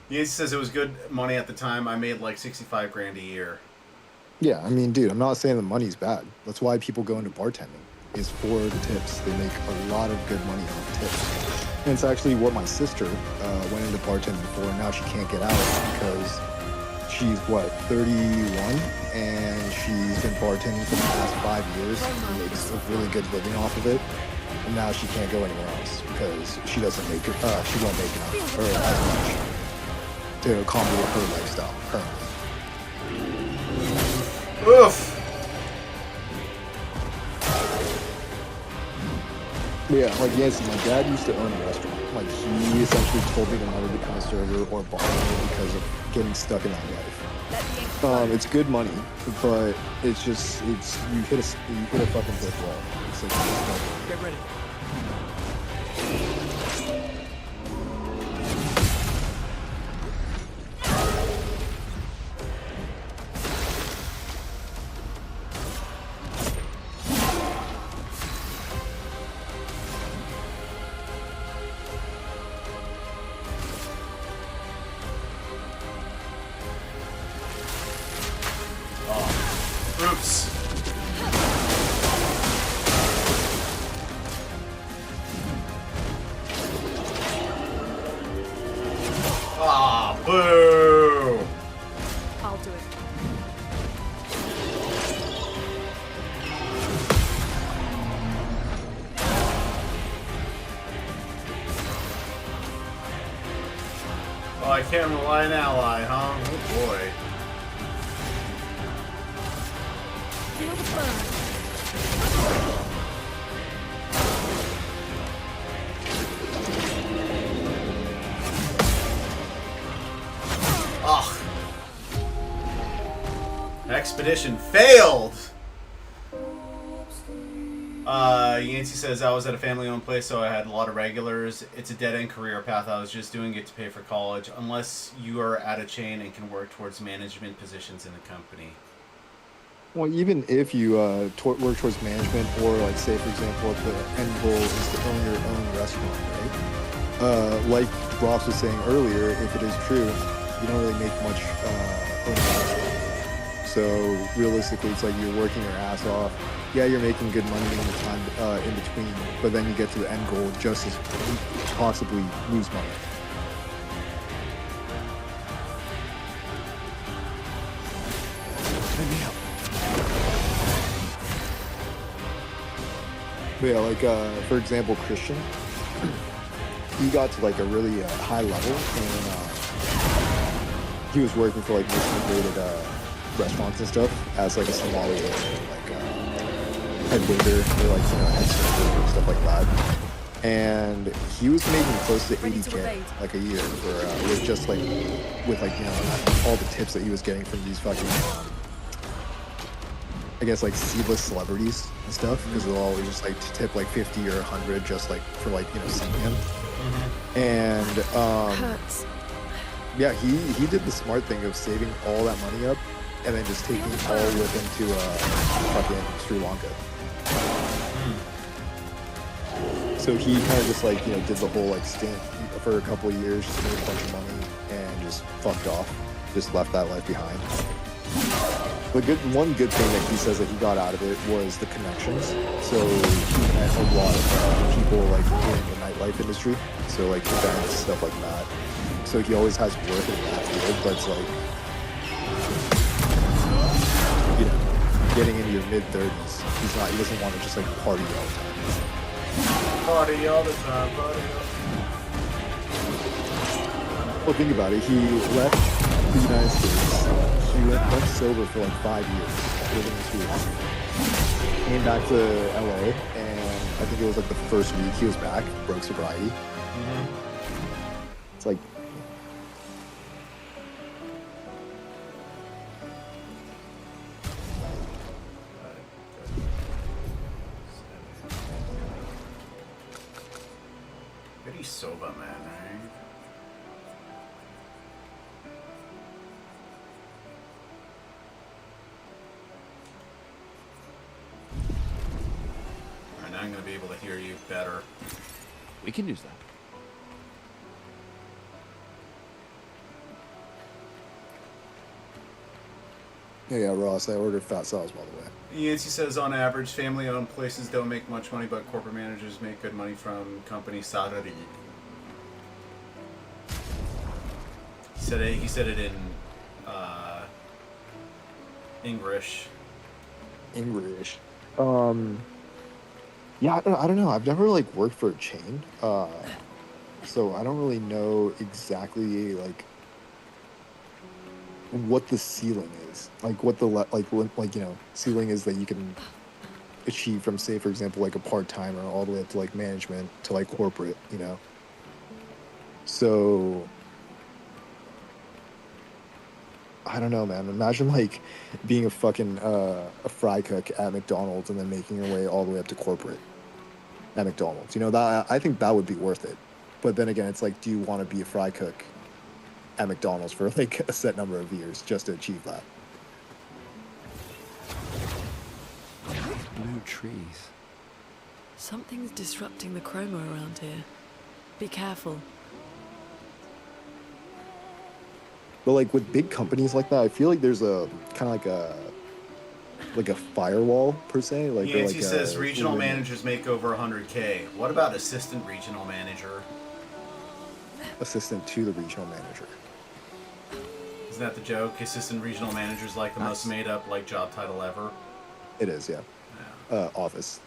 Yancy says it was good money at the time. I made like 65 grand a year. Yeah, I mean, dude, I'm not saying the money's bad. That's why people go into bartending, is for the tips. They make a lot of good money off the tips. And it's actually what my sister went into bartending for, and now she can't get out because she's what, 31, and she's been bartending for the past 5 years and makes a really good living off of it. And now she can't go anywhere else because she doesn't make it. She won't make enough or as much to accommodate her lifestyle currently. Oof. Yeah, like Yancy, my dad used to own a restaurant. Like he essentially told me to never become a server or bartender because of getting stuck in that life. It's good money, but it's just you hit a fucking brick wall. It's like Get ready. Oops. Ah, boo! I'll do it. Oh, I can't rely on an ally, huh? Oh boy. Feel the burn. Ugh. Expedition failed! Yancey says, I was at a family-owned place, so I had a lot of regulars. It's a dead-end career path. I was just doing it to pay for college. Unless you are at a chain and can work towards management positions in the company. Well, even if you work towards management, or like say for example, the end goal is to own your own restaurant, right? Like Ross was saying earlier, if it is true, you don't really make much owning a restaurant. So realistically, it's like you're working your ass off. Yeah, you're making good money in the time in between, but then you get to the end goal just as possibly lose money. Let me help. But yeah, like for example, Christian, he got to like a really high level, and he was working for like Michelin rated restaurants and stuff as like a Somali like head waiter or like head server and stuff like that. And he was making close to 80K like a year for with just like with like all the tips that he was getting from these fucking I guess like C-list celebrities and stuff, because they'll always just like tip like 50 or 100 just like for like seeing him. And Hurts. yeah, he did the smart thing of saving all that money up and then just taking it all with him to fucking Sri Lanka. So he kind of just like did the whole like stint for a couple of years, just made a bunch of money and just fucked off, just left that life behind. One good thing that he says that he got out of it was the connections. So he met a lot of people like in the nightlife industry, so like events, stuff like that. So he always has work in that field, but it's like getting into your mid-30s, he doesn't want to just like party all the time. Party all the time, party all the time. Well, think about it. He left the United States. He went sober for like 5 years, living in Sri Lanka. Came back to LA, and I think it was like the first week he was back, broke sobriety. It's like, very sober, man, right? Alright, now I'm going to be able to hear you better. We can use that. yeah, Ross, I ordered fat sauce, by the way. Yancey says, on average, family-owned places don't make much money, but corporate managers make good money from company salary. He said it in English. English. Yeah, I don't know. I've never like worked for a chain, so I don't really know exactly like what the ceiling is, like what the ceiling is that you can achieve from, say, for example, like a part-timer all the way up to like management to like corporate, you know. So I don't know, man. Imagine like being a fucking a fry cook at McDonald's and then making your way all the way up to corporate at McDonald's. You know, that I think that would be worth it. But then again, it's like, do you want to be a fry cook at McDonald's for like a set number of years just to achieve that? Blue trees. Something's disrupting the chroma around here. Be careful. But like with big companies like that, I feel like there's a kind of like a firewall per se. Like Yancey says regional managers make over 100K. What about assistant regional manager? Assistant to the regional manager. Isn't that the joke? Assistant regional manager's like the most made up like job title ever. It is, yeah. Office.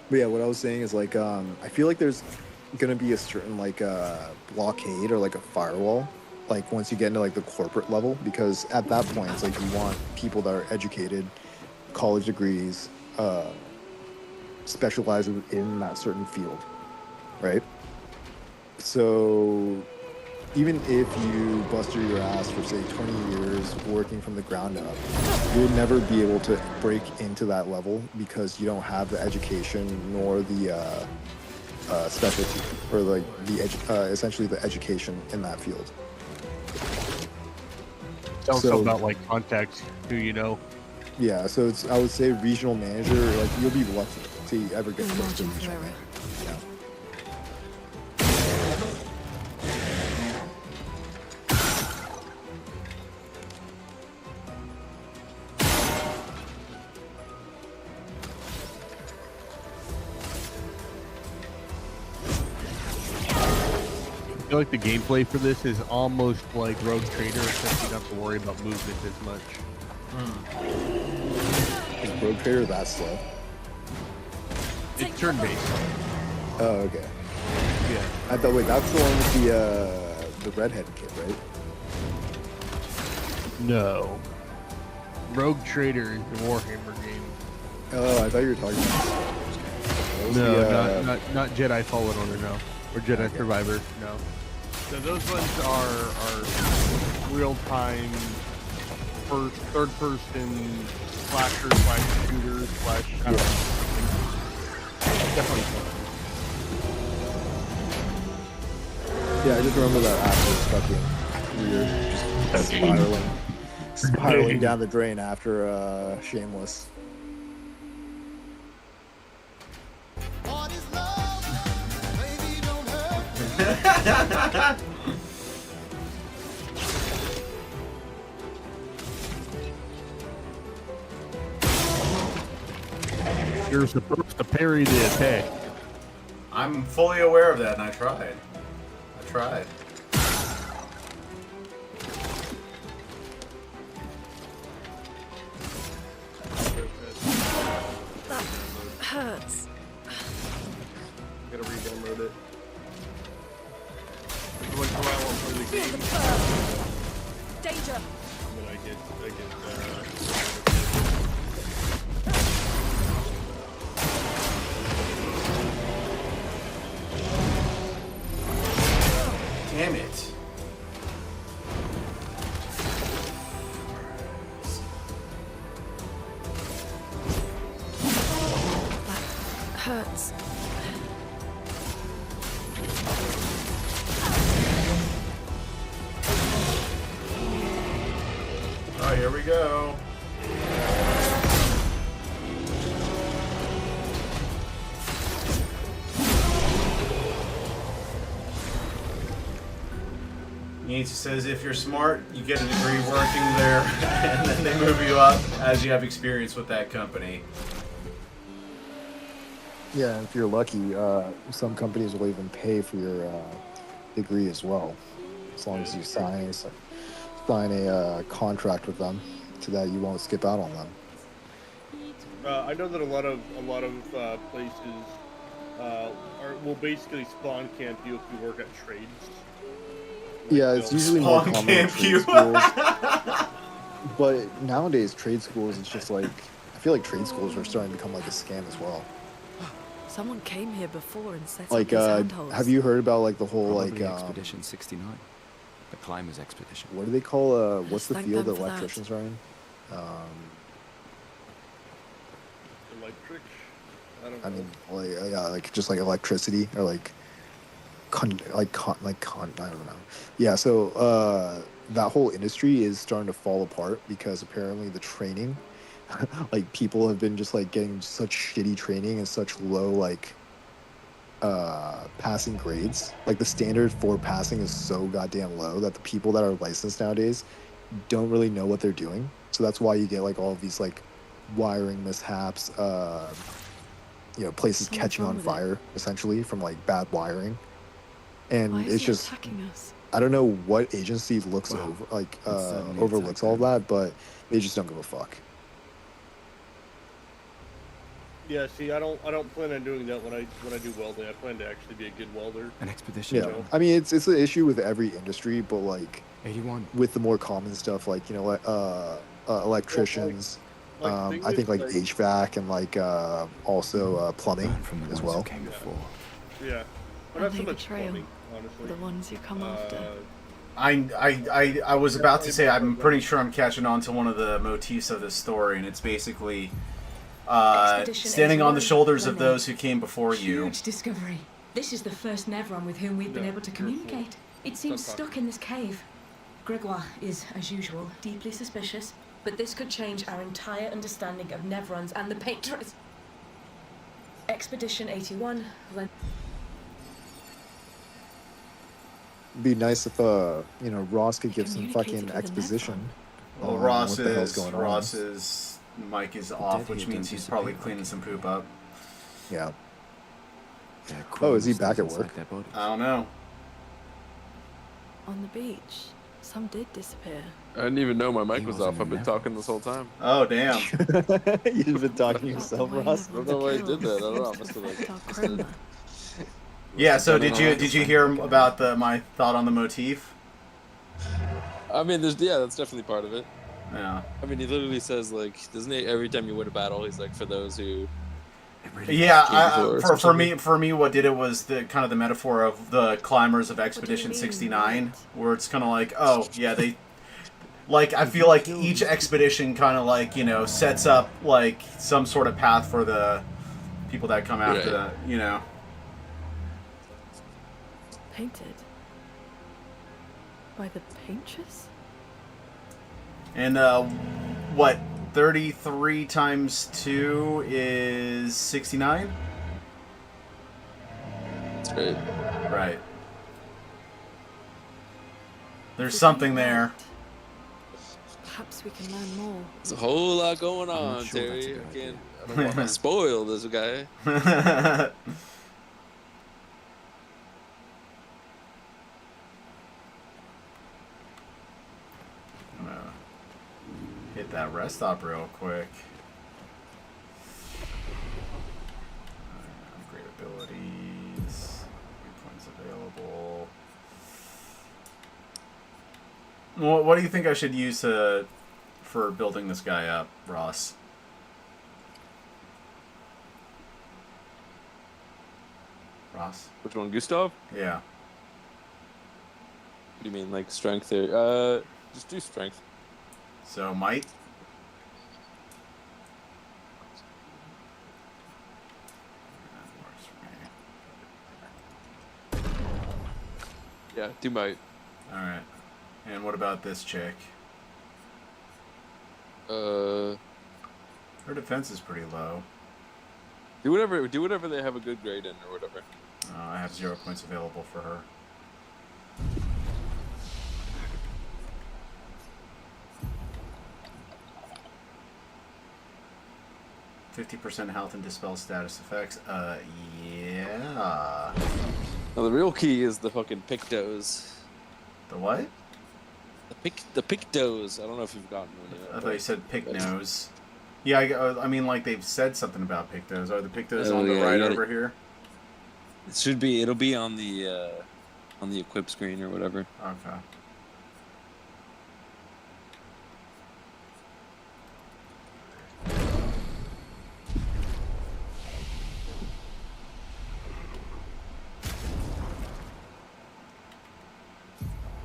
But yeah, what I was saying is like, I feel like there's gonna be a certain like blockade or like a firewall, like once you get into like the corporate level, because at that point it's like you want people that are educated, college degrees, specializing in that certain field, right? So even if you busted your ass for say 20 years working from the ground up, you'll never be able to break into that level because you don't have the education nor the specialty or like essentially the education in that field. It's also about like contacts, who you know. Yeah, so it's, I would say regional manager, like you'll be lucky to ever get close to regional manager. Yeah. I feel like the gameplay for this is almost like Rogue Trader, except you don't have to worry about movement as much. Is Rogue Trader that slow? It's turn-based. Oh, okay. Yeah. I thought, wait, that's the one with the redheaded kid, right? No. Rogue Trader is the Warhammer game. Oh, I thought you were talking about No, not Jedi Fallen Order, no. Or Jedi Survivor, no. So those ones are real-time, third-person slasher / shooter / I don't know. Definitely fun. Yeah, I just remember that after fucking weird, just spiraling down the drain after Shameless. You're supposed to parry the attack. I'm fully aware of that, and I tried. That hurts. Gotta re-download it. Once in a while, I'll play the game. Danger. And then I get Damn it. That hurts. Oh, here we go. Yancey says if you're smart, you get a degree working there, and then they move you up as you have experience with that company. Yeah, if you're lucky, some companies will even pay for your degree as well, as long as you sign a contract with them, so that you won't skip out on them. I know that a lot of places will basically spawn camp you if you work at trades. Yeah, it's usually more Spawn common in camp trade you. schools. But nowadays, trade schools, it's just like, I feel like trade schools are starting to become like a scam as well. Someone came here before and set Like, up these handholds. have you heard about like the whole Probably like Expedition 69, the climbers expedition. what do they call what's the Thank field them that for that. electricians are in? Electric? I don't I know. mean, like yeah, like just like electricity or like I don't know. Yeah, so that whole industry is starting to fall apart because apparently the training, like people have been just like getting such shitty training and such low like passing grades. Like the standard for passing is so goddamn low that the people that are licensed nowadays don't really know what they're doing. So that's why you get like all of these like wiring mishaps, places What's catching wrong on with it? fire essentially from like bad wiring. And Why it's is he just attacking us? I don't know what agency looks Well, over like it's certainly overlooks attacked all of them. that, but they just don't give a fuck. Yeah, see, I don't plan on doing that when I do welding. I plan to actually be a good welder. An expedition. Yeah, So- I mean it's an issue with every industry, but like 81. with the more common stuff like electricians, Like, the thing I think is, like HVAC and like also plumbing Learn from the as ones well. who came before. Yeah, but And not so they much betrayal. plumbing, honestly. The ones you come after. I was about to say I'm pretty sure I'm catching on to one of the motifs of this story, and it's basically standing on the shoulders of those who came before you. Huge discovery. This is the first Nevron with whom we've been able to communicate. It seems stuck in this cave. Gregoire is, as usual, deeply suspicious, but this could change our entire understanding of Nevrons and the Patrons. Expedition 81. It'd be nice if Ross could give some Communicated fucking with a exposition. Well, on Ross what the hell's is going on. Ross's mic is off, dead which here means don't he's probably disappear. cleaning some poop up. Yeah. They're Oh, is he criminals back at inside work? their bodies. I don't know. On the beach, some did disappear. I didn't even know my mic He was wasn't off. I've in been there. talking this whole time. Oh damn. You've been talking to yourself, Ross. I don't know why I did that. I don't know. I must have Affect our like. chroma. Yeah. So Done it did you already. hear about my thought on the motif? I mean, that's definitely part of it. Yeah. I mean, he literally says like, doesn't he? Every time you win a battle, he's like, for those who. Yeah, Came before us or for me, what did it was the kind of the metaphor of the climbers of Expedition mean, 69, right? where it's kind of like, oh yeah, they, like I feel like each expedition kind of like sets up like some sort of path for the people that come after Right. that, Painted. By the painters? And what 33 times 2 is 69? That's great. Right. There's something there. Perhaps we can learn more. There's a whole lot going not on, sure that's a Terry. good idea. I don't want to spoil this guy. I'm gonna hit that rest stop real quick. Upgrade abilities. Points available. What do you think I should use for building this guy up, Ross? Ross? Which one, Gustav? Yeah. What do you mean, like strength or just do strength. So, might? That works for me. Yeah, do might. Alright. And what about this chick? Uh, Her defense is pretty low. do whatever they have a good grade in or whatever. I have 0 points available for her. 50% health and dispel status effects. Yeah. Now the real key is the fucking pictos. The what? The pictos. I don't know if you've gotten one yet. I thought you said picnos. Yeah, I mean, like, they've said something about pictos. Are the pictos on the right over here? It should be. It'll be on the equip screen or whatever. Okay.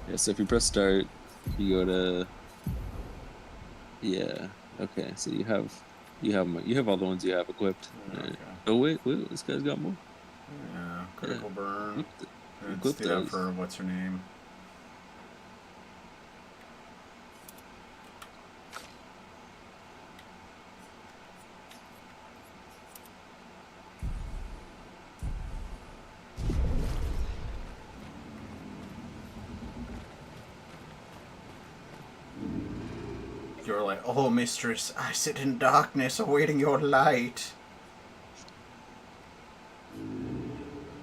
Yeah, so if you press start, you go to. Yeah. Okay. So you have all the ones you have equipped. Okay. Right. Oh wait, this guy's got more. Yeah. Critical burn. Equip Let's do that those. for what's her name? You're like, oh, mistress, I sit in darkness awaiting your light.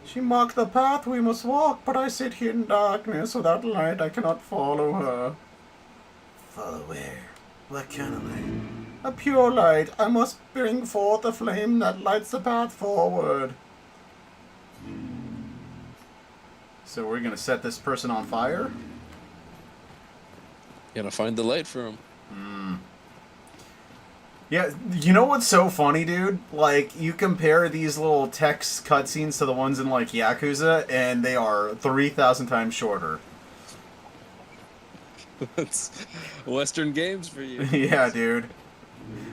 She marked the path we must walk, but I sit here in darkness. Without light, I cannot follow her. Follow where? What kind of light? A pure light. I must bring forth a flame that lights the path forward. So we're gonna set this person on fire? You gotta find the light for him. Yeah, you know what's so funny, dude? Like, you compare these little text cutscenes to the ones in, like, Yakuza, and they are 3,000 times shorter. That's Western games for you. Yeah, dude.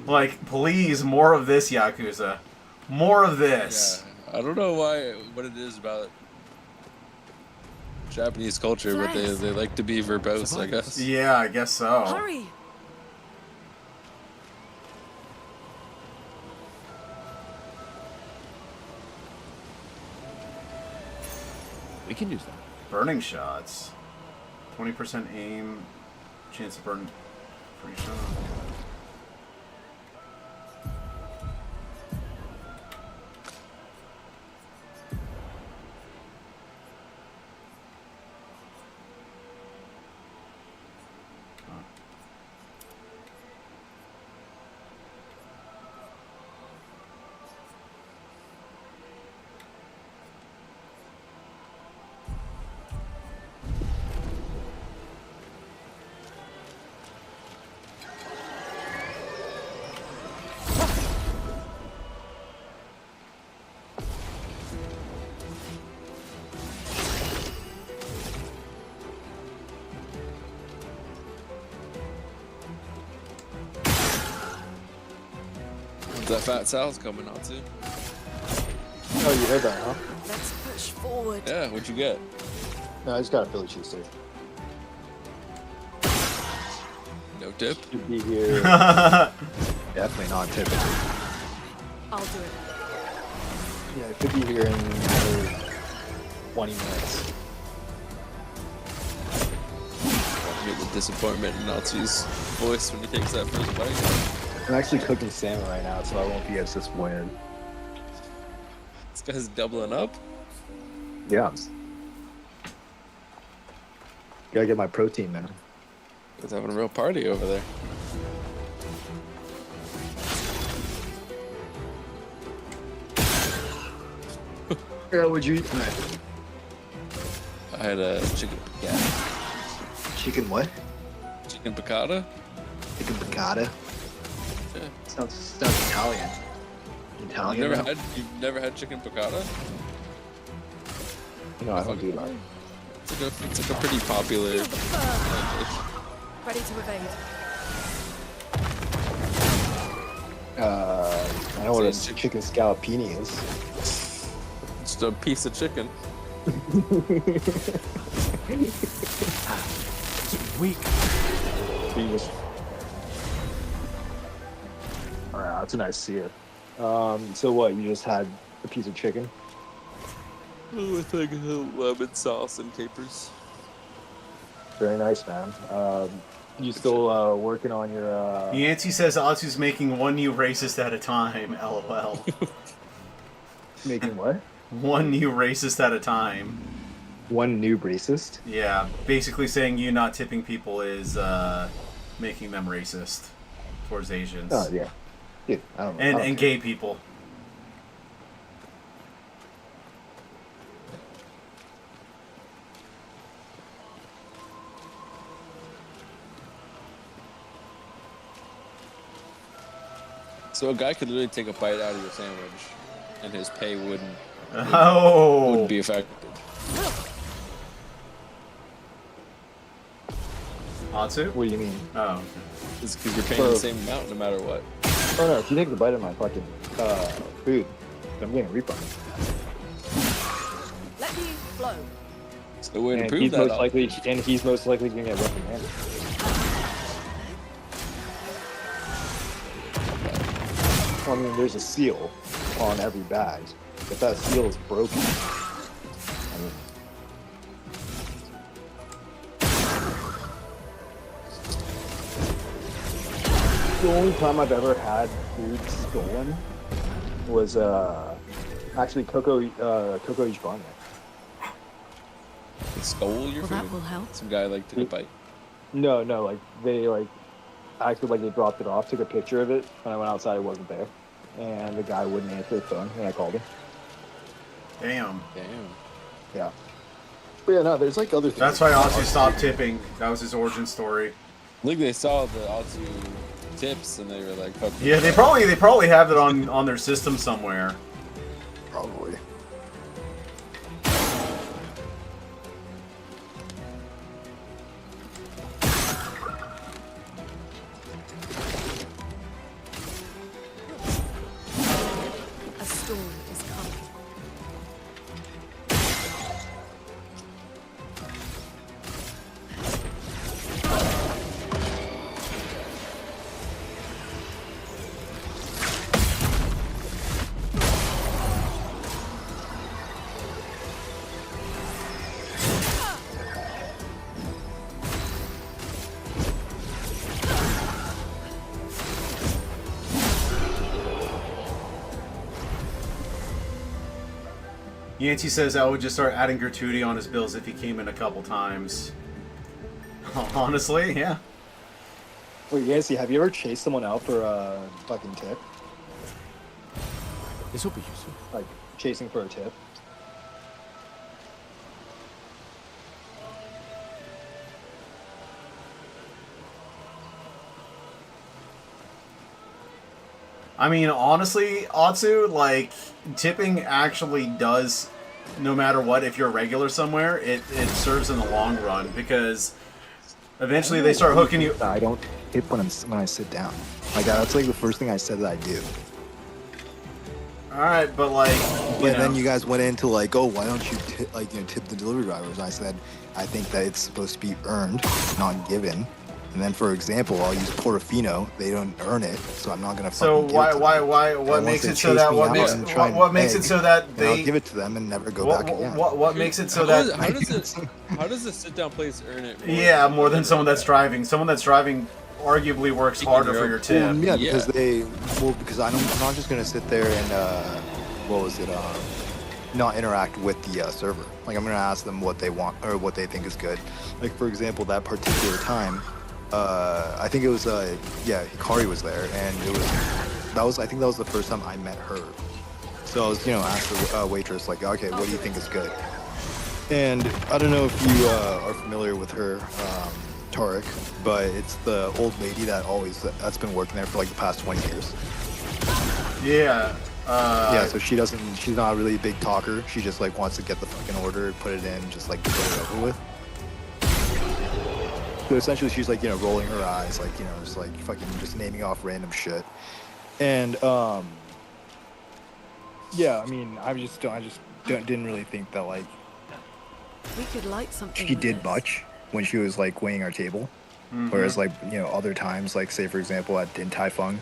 Like, please, more of this, Yakuza. More of this. Yeah, I don't know what it is about Japanese culture, but they like to be verbose, I guess. Yeah, I guess so. Hurry! We can use that. Burning shots. 20% aim. Chance to burn free shot. That fat Sal's coming out too. Oh, you heard that, huh? Let's push forward. Yeah, what'd you get? No, I just got a Philly cheesesteak. No tip? Should be here. Definitely not tipping. I'll do it. Yeah, it could be here in another 20 minutes. I hear the disappointment in Natsu's voice when he takes that first bite. I'm actually cooking salmon right now, so I won't be as disappointed. This guy's doubling up? Yeah. Gotta get my protein, man. He's having a real party over there. Yeah, what'd you eat tonight? I had a chicken piccata. Chicken what? Chicken piccata? Chicken piccata? Yeah. Sounds Italian. Italian? You've never had chicken piccata? No, I don't do that. It's like a pretty popular dish. Ready to evade. I know what a chicken scallopini is. Just a piece of chicken. Weak. Alright, that's a nice see it. So what, you just had a piece of chicken? With like lemon sauce and capers. Very nice, man. You still working on your? Yancey says Atsu's making one new racist at a time. LOL. Making what? One new racist at a time. One new racist? Yeah, basically saying you not tipping people is making them racist towards Asians. Oh yeah, dude. I don't know. And gay people. So a guy could literally take a bite out of your sandwich, and his pay wouldn't be affected. Atsu? What do you mean? Oh, okay. It's because you're paying the same amount no matter what. Oh no! If you take the bite of my fucking food, I'm getting a refund. Let me flow. It's the way to And prove he's that. he's most likely gonna get reprimanded. I mean, there's a seal on every bag. If that seal is broken, I mean, the only time I've ever had food stolen was actually Coco Ichiban. They stole your Well, food? that will help. Some guy like took a bite. No, like they acted like they dropped it off, took a picture of it. When I went outside, it wasn't there, and the guy wouldn't answer the phone, and I called him. Damn. Yeah. But yeah, no, there's like other things. That's why Atsu stopped tipping. That was his origin story. I think they saw the Atsu tips and they were like, fuck. Yeah, they probably have it on their system somewhere. Probably. A storm is coming. Yancey says I would just start adding gratuity on his bills if he came in a couple times. Honestly, yeah. Wait, Yancey, have you ever chased someone out for a fucking tip? This will be useful. Like chasing for a tip? I mean, honestly, Atsu, like, tipping actually does, no matter what, if you're regular somewhere, it serves in the long run, because eventually they start hooking you. I don't tip when I sit down. Like, that's like the first thing I said that I do. Alright, but like, But then you guys went into like, oh, why don't you tip the delivery drivers? And I said, I think that it's supposed to be earned, not given. And then, for example, I'll use Portofino. They don't earn it, so I'm not gonna. So what makes it so that what makes it so that they? I'll give it to them and never go back again. What makes it so that? How does a sit-down place earn it? Yeah, more than someone that's driving. Someone that's driving arguably works harder for your tip. Well, yeah, because I'm not just gonna sit there and not interact with the server. Like, I'm gonna ask them what they want or what they think is good. Like, for example, that particular time. I think it was Hikari was there, and I think that was the first time I met her. So I was asked the waitress, like, okay, what do you think is good? And I don't know if you are familiar with her, Tarek, but it's the old lady that's been working there for like the past 20 years. Yeah. So she's not really a big talker. She just like wants to get the fucking order, put it in, just like get it over with. So essentially, she's like, rolling her eyes, like, just like fucking just naming off random shit. And, I mean, I just didn't really think that, like, We could light something. she with did this. much when she was, like, weighing our table. Mhm. Whereas, like, other times, like, say, for example, at Din Tai Fung,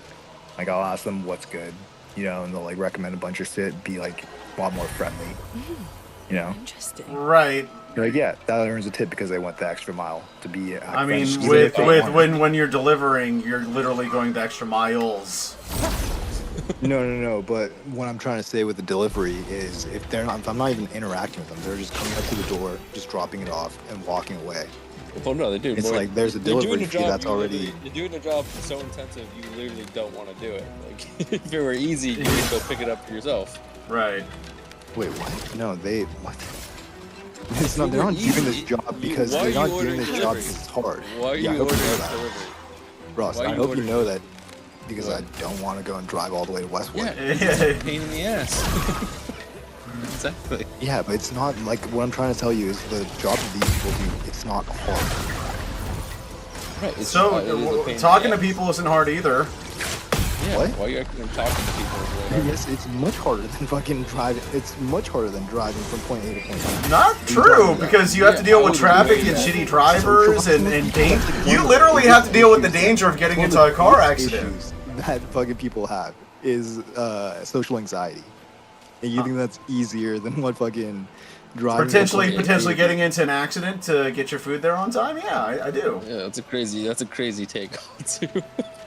like, I'll ask them what's good, and they'll, like, recommend a bunch of shit, be, like, a lot more friendly, Interesting. Right. You're like, yeah, that earns a tip because they went the extra mile to be. I mean, even with if they weren't. when you're delivering, you're literally going the extra miles. No. But what I'm trying to say with the delivery is, if I'm not even interacting with them, they're just coming up to the door, just dropping it off, and walking away. Well, no, they're doing It's more. like there's a delivery fee that's already. You're doing a job so intensive, you literally don't want to do it. Like, if it were easy, you would go pick it up yourself. Right. Wait, what? No, what? It's not. They're not doing this job because they're not doing this job because it's hard. Why are you I hope you know ordering that. delivery? Ross, I hope you know that because I don't want to go and drive all the way to Westwood. Yeah, it's a pain in the ass. Exactly. Yeah, but it's not like what I'm trying to tell you is the job that these people do. It's not hard. Right. It's So talking to people isn't hard either. Yeah. What? Why are you acting talking to people? Yes, it's much harder than fucking driving. It's much harder than driving from point A to point B. Not true, because you have to deal with traffic and shitty drivers and you literally have to deal with the danger of getting into a car accident. Issues that fucking people have is social anxiety. And you think that's easier than what fucking driving? Potentially getting into an accident to get your food there on time? Yeah, I do. Yeah, that's a crazy take too.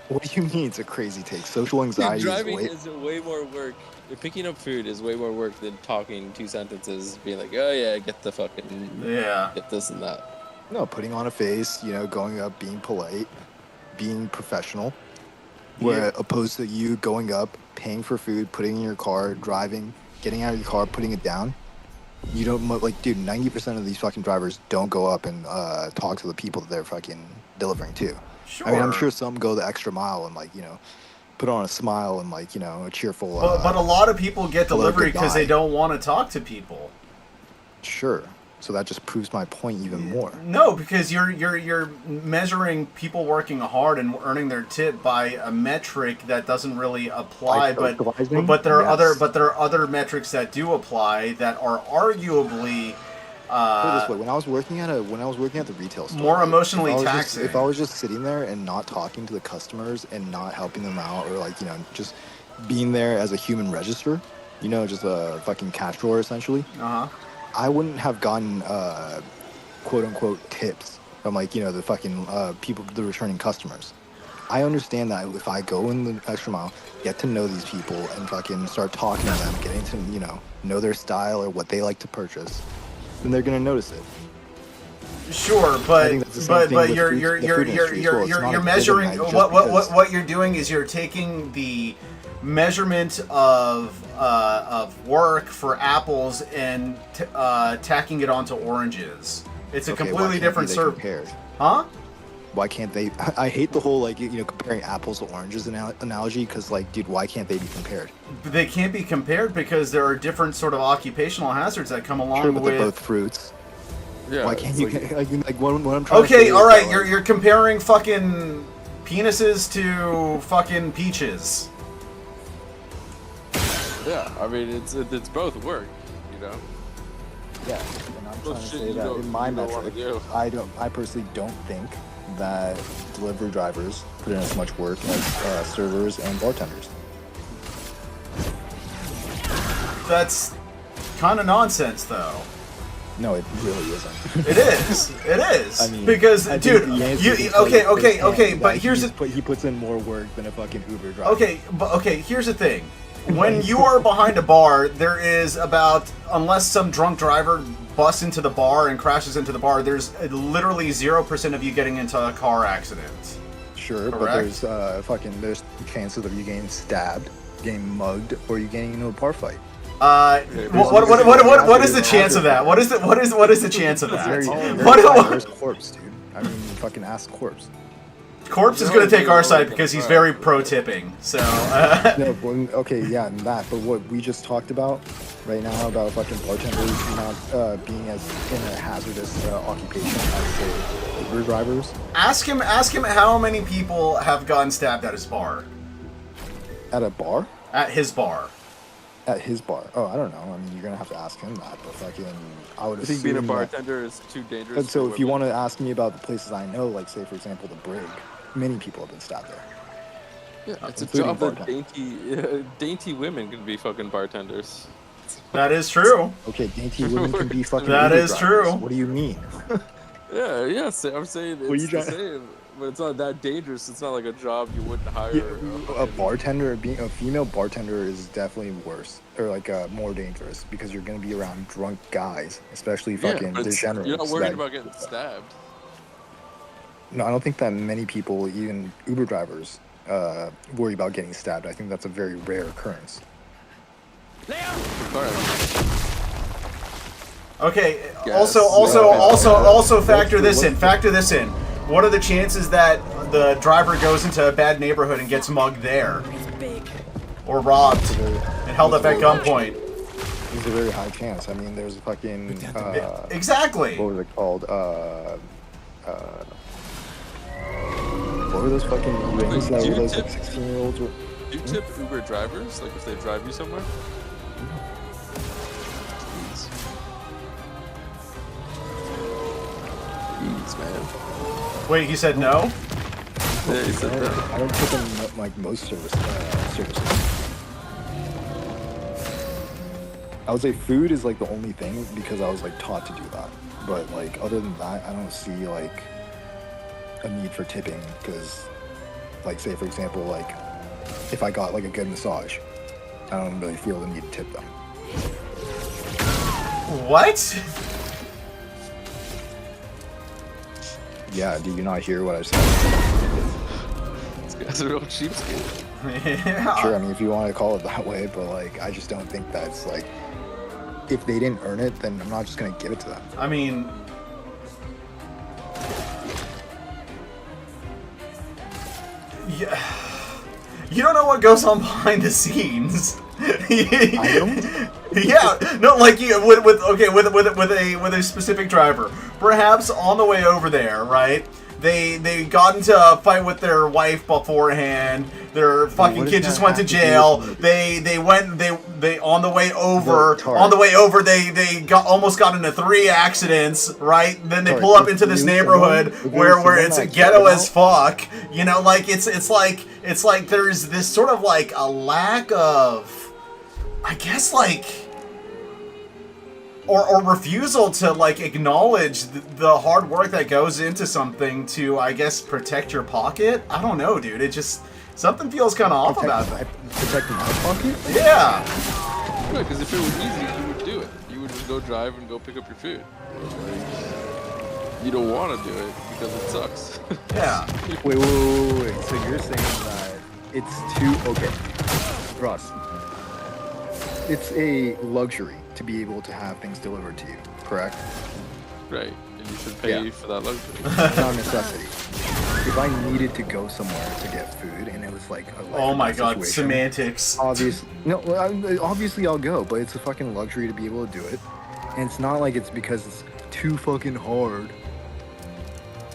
What do you mean it's a crazy take? Social anxiety Driving is way more work. Picking up food is way more work than talking 2 sentences, being like, oh yeah, get the fucking get this and that. No, putting on a face, going up, being polite, being professional. Where opposed to you going up, paying for food, putting it in your car, driving, getting out of your car, putting it down. You don't dude. 90% of these fucking drivers don't go up and talk to the people that they're fucking delivering to. Sure. I mean, I'm sure some go the extra mile and put on a smile and a cheerful. But a lot of people get delivery because they don't want to talk to people. Sure. So that just proves my point even more. No, because you're measuring people working hard and earning their tip by a metric that doesn't really apply, but there are other metrics that do apply that are arguably Put it this way: when I was working at the retail store, more emotionally taxing. If I was just sitting there and not talking to the customers and not helping them out, or just being there as a human register, just a fucking cash drawer essentially. I wouldn't have gotten quote unquote tips from the fucking people, the returning customers. I understand that if I go in the extra mile, get to know these people and fucking start talking to them, getting to know their style or what they like to purchase, then they're gonna notice it. Sure, but you're measuring what you're doing is you're taking the measurement of work for apples and tacking it onto oranges. It's a completely different service. Huh? Why can't they? I hate the whole comparing apples to oranges analogy because dude, why can't they be compared? They can't be compared because there are different sort of occupational hazards that come along with. They're both fruits. Yeah. Why can't you? What I'm trying to say. Okay, all right. You're comparing fucking penises to fucking peaches. Yeah, I mean it's both work, Yeah, and I'm trying to say that in my metric, I personally don't think that delivery drivers put in as much work as servers and bartenders. That's kind of nonsense, though. No, it really isn't. It is. It is. I mean, because, dude, okay. But here's he puts in more work than a fucking Uber driver. Okay. Here's the thing. When you are behind a bar, there is unless some drunk driver busts into the bar and crashes into the bar, there's literally 0% of you getting into a car accident. Sure, correct? But there's chances of you getting stabbed, getting mugged, or you getting into a bar fight. What is the chance of that? What is the chance of that? There's a corpse, dude. I mean, fucking ask corpse. Corpse is going to take our side because he's very pro-tipping, so... No, okay, yeah, and that, but what we just talked about right now about fucking bartenders not being as in a hazardous occupation as, say, Uber drivers. Ask him how many people have gotten stabbed at his bar. At a bar? At his bar. At his bar? Oh, I don't know. I mean, you're going to have to ask him that, but fucking... I would assume being a bartender is too dangerous. And so if you want to ask me about the places I know, like, say, for example, the Brig, many people have been stabbed there. Yeah, it's a job that dainty women can be fucking bartenders. That is true. Okay, dainty women can be fucking That Uber is drivers. true. What do you mean? Yeah, I'm saying What are you it's the trying- same, but it's not that dangerous. It's not like a job you wouldn't hire. Yeah, a bartender, being a female bartender is definitely worse, or like more dangerous, because you're gonna be around drunk guys, especially fucking but degenerates. you're not worried that- about getting stabbed. No, I don't think that many people, even Uber drivers, worry about getting stabbed. I think that's a very rare occurrence. Okay. Yes. Also factor this in. Factor this in. What are the chances that the driver goes into a bad neighborhood and gets mugged there, or robbed and held up at gunpoint? There's a very high chance. I mean, there's a fucking exactly. What was it called? What were those fucking rings that were those like 16-year-olds? Do you tip Uber drivers, like if they drive you somewhere? Jeez, man. Wait, he said no? Yeah, he said no. I don't tip them like most services. I would say food is like the only thing because I was like taught to do that. But like other than that, I don't see like a need for tipping because, like, say for example, like if I got like a good massage, I don't really feel the need to tip them. What? Yeah, did you not hear what I said? This guy's a real cheapskate. Yeah. Sure, I mean if you want to call it that way, but like I just don't think that's like, if they didn't earn it, then I'm not just gonna give it to them. I mean, yeah, you don't know what goes on behind the scenes. I don't. Yeah, no, like with a specific driver. Perhaps on the way over there, right? They got into a fight with their wife beforehand. Their fucking kid just went to jail. They on the way over they almost got into 3 accidents, right? Then they pull up into this neighborhood where it's ghetto as fuck. You know, like it's like there's this sort of like a lack of, I guess, like, or refusal to like acknowledge the hard work that goes into something to, I guess, protect your pocket. I don't know, dude. It just, something feels kind of off about that. Protecting my pocket? Yeah. Right, because if it was easy, you would do it. You would just go drive and go pick up your food. You don't want to do it because it sucks. Yeah. Wait. So you're saying that it's too, okay, Ross, it's a luxury to be able to have things delivered to you, correct? Right, and you should pay for that luxury. It's not a necessity. If I needed to go somewhere to get food and it was like a Oh my god, situation, semantics. Obviously I'll go, but it's a fucking luxury to be able to do it. And it's not like it's because it's too fucking hard.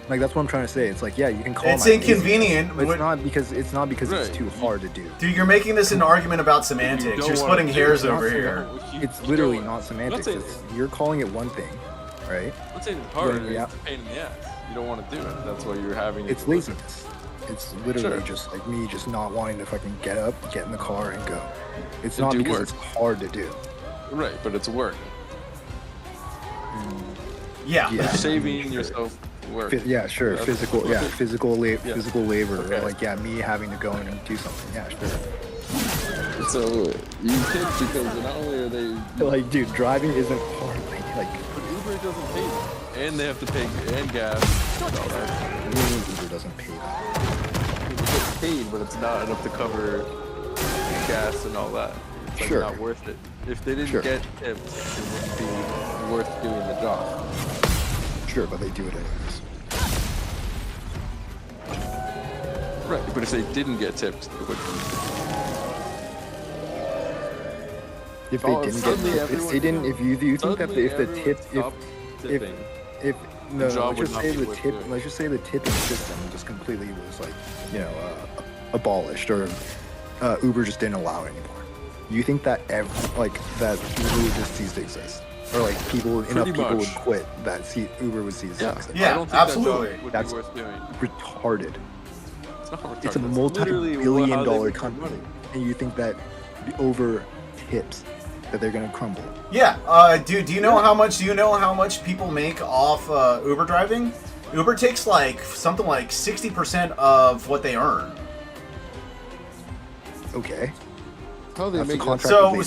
Like, that's what I'm trying to say. It's like, yeah, you can call It's my inconvenient. laziness, but it's not because it's too hard to do. Dude, you're making this an argument about semantics. You're splitting hairs over here. It's literally not semantics. You're calling it one thing, right? I'm saying it's hard. Yeah. It's a pain in the ass. You don't want to do it. That's why you're having it. It's laziness. It's literally just like me just not wanting to fucking get up, get in the car, and go. It's And not do because work. it's hard to do. Right, but it's work. Yeah. You're saving yourself work. Yeah, sure. That's- Physical labor. Okay. Or like, yeah, me having to go in and do something. Yeah, sure. So you tip because not only are they Like, dude, driving isn't hard. Like, but Uber doesn't pay them, and they have to pay and gas. And all that. what do you mean Uber doesn't pay them? They get paid, but it's not enough to cover gas and all that. It's like Sure. not worth it. If they didn't Sure. get tips, it wouldn't be worth doing the job. Sure, but they do it anyways. Right, but if they didn't get tipped, it would. If they didn't get tipped, if they didn't, if you think that if the tip, if no, job let's just would say not be the worth tip, doing. let's just say the tipping system just completely was like, abolished, or Uber just didn't allow it anymore. You think that that Uber would just cease to exist, or like enough people would quit that Uber would cease to exist? Yeah, I don't think absolutely. That job would That's be worth doing. retarded. It's not retarded. It's a That's literally how they multi-billion-dollar make their company, money. and you think that over tips that they're gonna crumble. Yeah. Do you know how much? Do you know how much people make off Uber driving? Uber takes like something like 60% of what they earn. Okay. How they make so they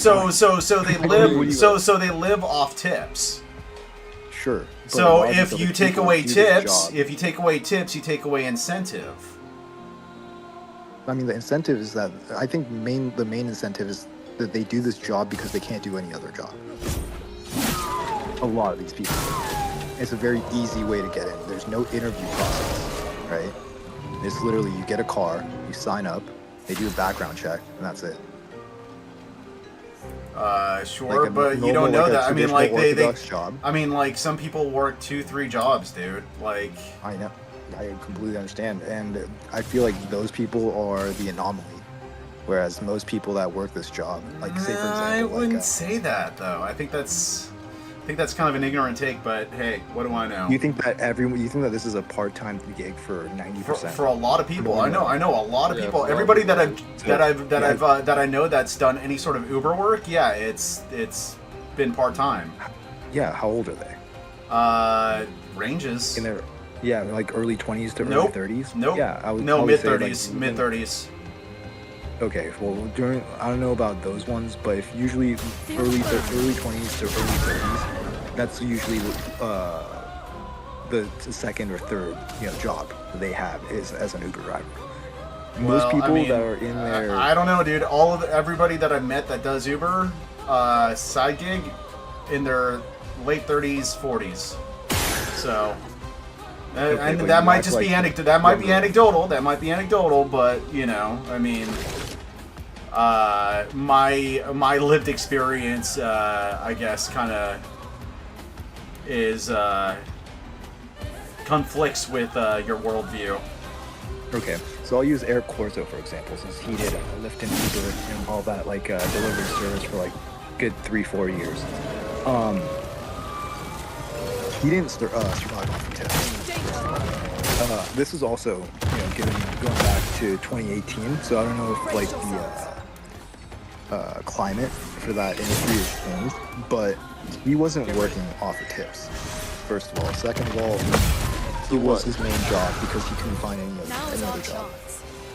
live so they live off tips. Sure. So if you take away tips, you take away incentive. I mean, the incentive is that I think the main incentive is that they do this job because they can't do any other job. A lot of these people. It's a very easy way to get in. There's no interview process, right? It's literally you get a car, you sign up, they do a background check, and that's it. Sure, like but you don't know like that. I mean, like they job. I mean, like some people work 2-3 jobs, dude. Like I know, I completely understand, and I feel like those people are the anomaly, whereas most people that work this job, like say for example, I wouldn't say that though. I think that's kind of an ignorant take, but hey, what do I know? You think that this is a part-time gig for 90%? For a lot of people, I know a lot of people. Everybody that I know that's done any sort of Uber work, yeah, it's been part-time. Yeah, how old are they? Ranges. In their like early 20s to early 30s. Nope. Yeah, I would mid-30s, like, mid-30s. Okay, well, I don't know about those ones, but if usually early 20s to early 30s, that's usually the second or third job that they have is as an Uber driver. Most people that are in there, I don't know, dude. Everybody that I've met that does Uber, side gig, in their late 30s, 40s. So. And that might just be anecdotal. That might be anecdotal. That might be anecdotal, but I mean, my lived experience, I guess, kind of is conflicts with your worldview. Okay, so I'll use Eric Corso for example, since he did Lyft and Uber and all that delivery service for like good 3-4 years. He didn't survive off the tips. This is also, going back to 2018, so I don't know if like the climate for that industry has changed, but he wasn't working off the tips. First of all, second of all, he was his main job because he couldn't find any other job,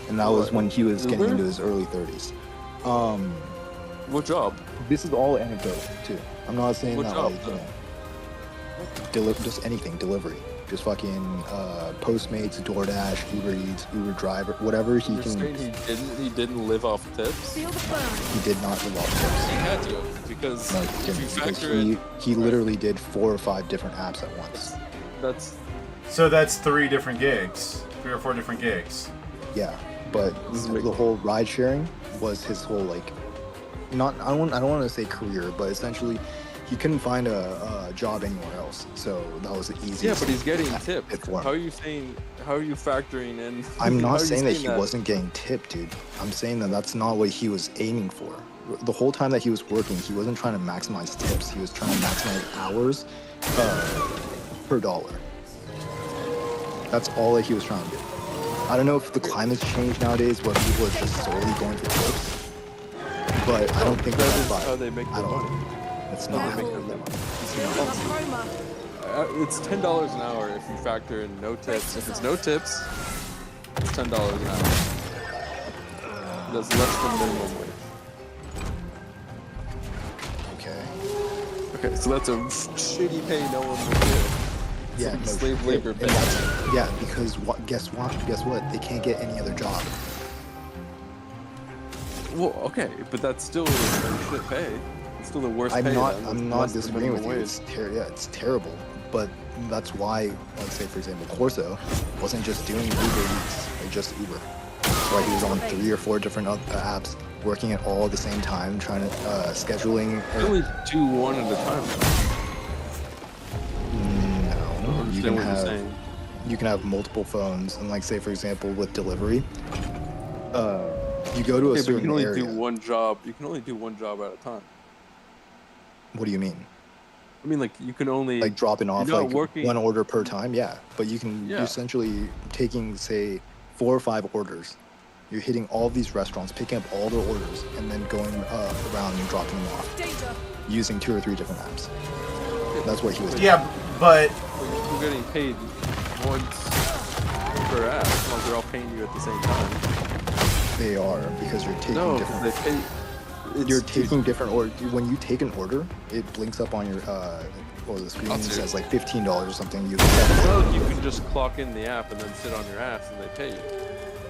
and that was when he was getting into his early 30s. What job? This is all anecdotal too. I'm not saying what that job, just anything, delivery. Just fucking Postmates, DoorDash, Uber Eats, Uber Driver, whatever he You're can. saying he didn't live off tips? He did not live off tips. He had to, because if you factor he literally did 4 or 5 different apps at once. That's 3 different gigs, 3 or 4 different gigs. Yeah, but the whole ride sharing was his whole I don't want to say career, but essentially he couldn't find a job anywhere else, so that was the easiest. Yeah, but he's getting tipped. How are you factoring in? I'm not saying that he wasn't getting tipped, dude. I'm saying that that's not what he was aiming for. The whole time that he was working, he wasn't trying to maximize tips. He was trying to maximize hours per dollar. That's all that he was trying to do. I don't know if the climate's changed nowadays, where people are just solely going for tips, but I don't think that's how they make their money. It's not how they make their money. It's $10 an hour if you factor in no tips. If it's no tips, it's $10 an hour. That's less than minimum wage. Okay, so that's a shitty pay no one will do. Yeah, no, slave labor pay. Yeah, because guess what? They can't get any other job. Well, okay, but that's still shit pay. It's still the worst pay. I'm not disagreeing with you. It's terrible. But that's why, like say for example, Corso wasn't just doing Uber Eats, like just Uber. That's why he was on 3 or 4 different apps, working at all at the same time, trying to scheduling. You only do one at a time. No, you can have multiple phones, and like say for example with delivery, you go to a certain area. But you can only do one job. You can only do one job at a time. What do you mean? I mean, like you can only like dropping off one order per time. Yeah, but you can essentially taking say 4 or 5 orders, You're hitting all of these restaurants, picking up all their orders, and then going around and dropping them off using 2 or 3 different apps. That's what he was doing. Yeah, but you're getting paid once per app. As long as they're all paying you at the same time. They are, because you're taking different. They pay. You're taking different orders. When you take an order, it blinks up on your the screen and says like $15 or something. You can just clock in the app and then sit on your ass and they pay you.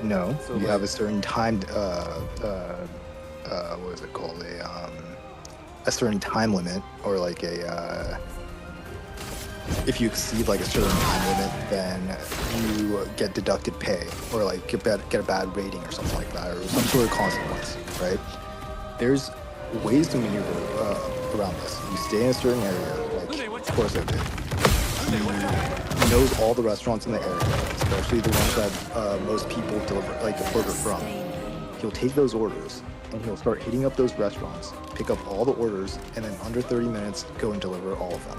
No, So you like, have a certain timed what is it called? A certain time limit, or like if you exceed like a certain time limit, then you get deducted pay, or like get a bad rating or something like that, or some sort of consequence, right? There's ways to maneuver around this. You stay in a certain area, like of course I did. He knows all the restaurants in the area, especially the ones that most people deliver like a burger from. He'll take those orders and he'll start hitting up those restaurants, pick up all the orders, and then under 30 minutes go and deliver all of them.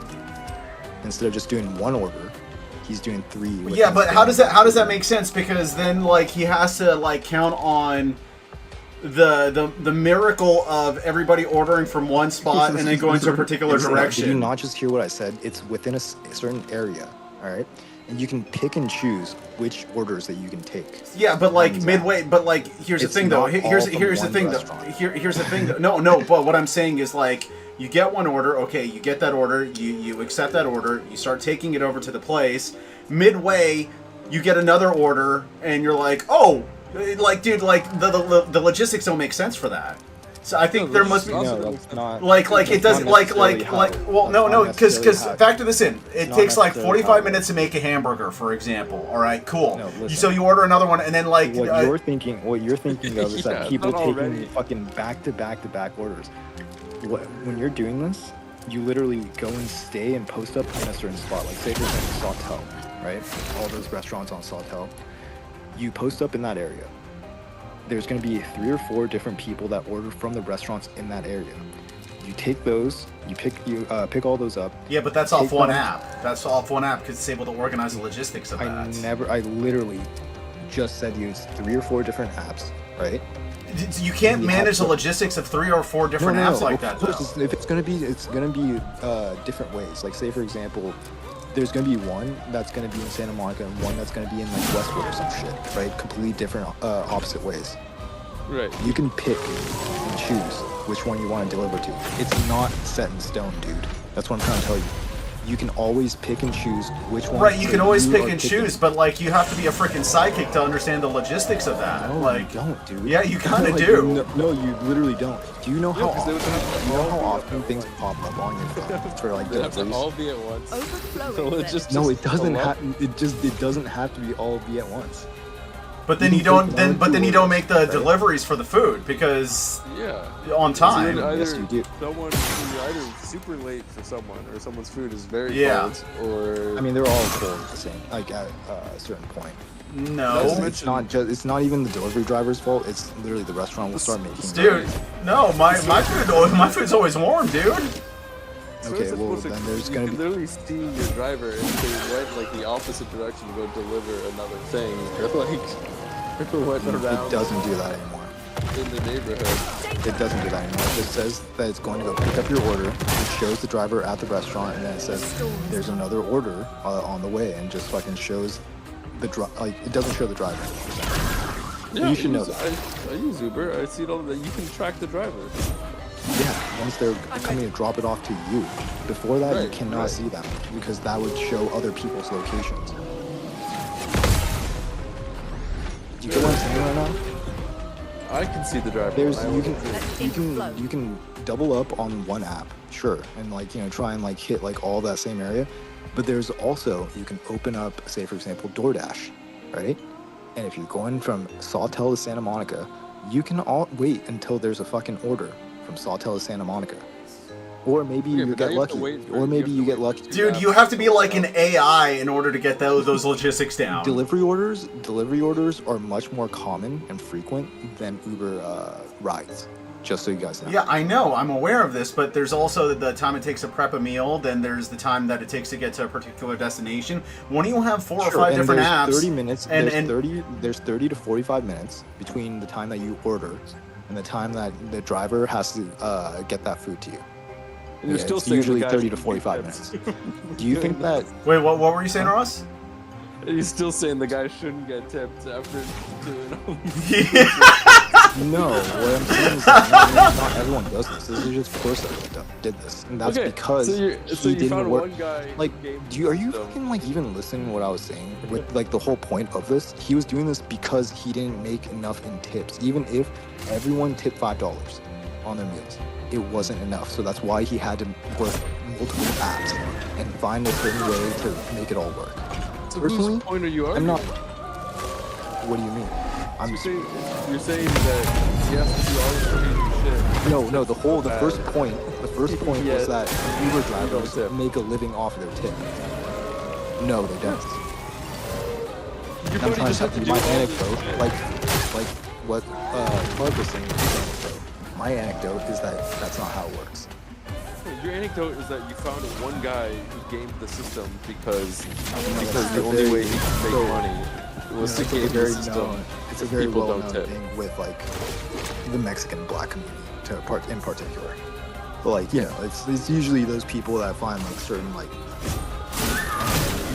Instead of just doing 1 order, he's doing 3. Yeah, but how does that make sense? Because then like he has to like count on the miracle of everybody ordering from one spot and then going to a particular direction. Did you not just hear what I said? It's within a certain area, all right? And you can pick and choose which orders that you can take. Yeah, but like midway. But like, here's the thing though. Here's the thing though. Here's the thing though. No. But what I'm saying is like, you get one order. Okay, you get that order. You accept that order. You start taking it over to the place. Midway, you get another order, and you're like, oh, like dude, like the logistics don't make sense for that. So I think there must be like it doesn't because factor this in. It takes like 45 minutes to make a hamburger, for example. All right, cool. So you order another one, and then like what you're thinking of is that people taking fucking back to back orders. When you're doing this, you literally go and stay and post up in a certain spot. Like say for example Sawtell, right? All those restaurants on Sawtell. You post up in that area. There's going to be 3 or 4 different people that order from the restaurants in that area. You take those, you pick all those up. Yeah, but that's off one app. That's off one app because it's able to organize the logistics of that. I literally just said use 3 or 4 different apps, right? You can't manage the logistics of 3 or 4 different apps like that, though. If it's gonna be different ways. Like say for example, there's gonna be one that's gonna be in Santa Monica and one that's gonna be in like Westwood or some shit, right? Completely different, opposite ways. Right. You can pick and choose which one you want to deliver to. It's not set in stone, dude. That's what I'm trying to tell you. You can always pick and choose which one. Right, you can always pick and choose, but like you have to be a freaking psychic to understand the logistics of that. No, like, you don't, dude. Yeah, you kind of do. No, you literally don't. Do you know how often things pop up on your phone for like deliveries? They have to all be at once. No, it doesn't have. It doesn't have to be all be at once. But then you don't. Then you don't make the deliveries for the food because on time. Yes, you do. Someone either super late for someone, or someone's food is very cold, or I mean they're all cold at the same, like at a certain point. No, it's not just. It's not even the delivery driver's fault. It's literally the restaurant will start making. Dude, no, my food's always warm, dude. Okay, well then there's gonna be. You can literally see your driver if they went like the opposite direction to go deliver another thing, or like went around. It doesn't do that anymore. In the neighborhood. It doesn't do that anymore. It just says that it's going to go pick up your order. It shows the driver at the restaurant, and then it says there's another order on the way, and just fucking shows the it doesn't show the driver. Yeah, you should know that. I use Uber. I see it all that. You can track the driver. Yeah, once they're coming to drop it off to you. Before that, you cannot see them because that would show other people's locations. Do you get what I'm saying right now? I can see the driver. You can double up on one app, sure, and like try and like hit like all that same area. But there's also you can open up, say for example, DoorDash, right? And if you're going from Sawtell to Santa Monica, you can wait until there's a fucking order from Sawtell to Santa Monica. Or maybe you get lucky. Dude, you have to be like an AI in order to get those logistics down. Delivery orders are much more common and frequent than Uber rides. Just so you guys know. Yeah, I know. I'm aware of this, but there's also the time it takes to prep a meal. Then there's the time that it takes to get to a particular destination. When you have 4 or 5 different apps, 30 minutes. There's 30 to 45 minutes between the time that you order and the time that the driver has to get that food to you. And you're still it's saying usually the guy 30 to shouldn't 45 get minutes. tips. Do you think that? Wait, what were you saying, Ross? He's still saying the guy shouldn't get tipped after doing all No, what I'm saying is that not everyone does this. This is just person that did this, and that's Okay, because so you he didn't found work. one guy Like, who are you fucking like even listening to what I was saying? With like the whole point of this, he was doing this because he didn't make enough in tips. Even if everyone tipped $5 on their meals, it wasn't enough. So that's why he had to work multiple apps and find a certain way to make it all work. So Personally, whose point are you I'm arguing? not. What do you mean? You're saying that he has to do all this crazy shit. No. The first point Yeah. was that Uber drivers make a living off their tip. No, they don't. Your I'm buddy trying just to had to have do my all anecdote, this shit. like what Clark was saying. My anecdote is that that's not how it works. Your anecdote is that you found one guy who gamed the system because that's the a only very- way he could make so- money was to it's a game the very system. known, it's a if very people well don't known tip. thing with like the Mexican black community in particular. But like, you know, it's usually those people that find like certain like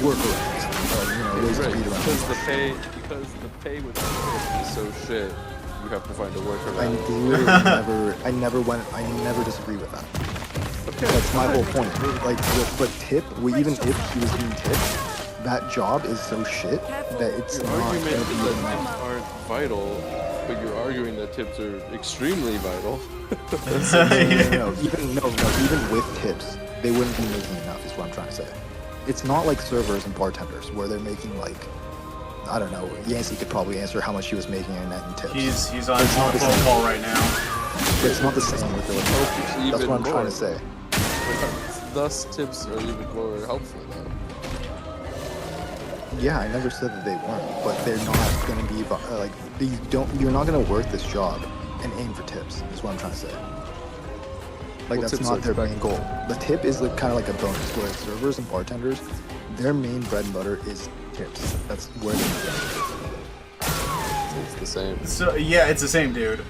workarounds, ways to Right, beat around. because the pay with the tip is so shit. You have to find a workaround. I never disagree with that. That's my whole point. Like, but tip, even if he was being tipped, that job is so shit that it's Your not argument gonna be is that enough. tips aren't vital, but you're arguing that tips are extremely vital. Even with tips, they wouldn't be making enough, is what I'm trying to say. It's not like servers and bartenders where they're making like, I don't know, Yancey could probably answer how much he was making in net in tips. He's on a phone call right now. It's not the same with the That's what I'm trying to say. Thus, tips are even more helpful, though. Yeah, I never said that they weren't, but they're not going to be like you're not going to work this job and aim for tips. Is what I'm trying to say. Like, Well, that's tips not are their main expected. goal. The tip is like, kind of like a bonus. Where servers and bartenders, their main bread and butter is tips. That's where they get it. It's the same. So yeah, it's the same, dude.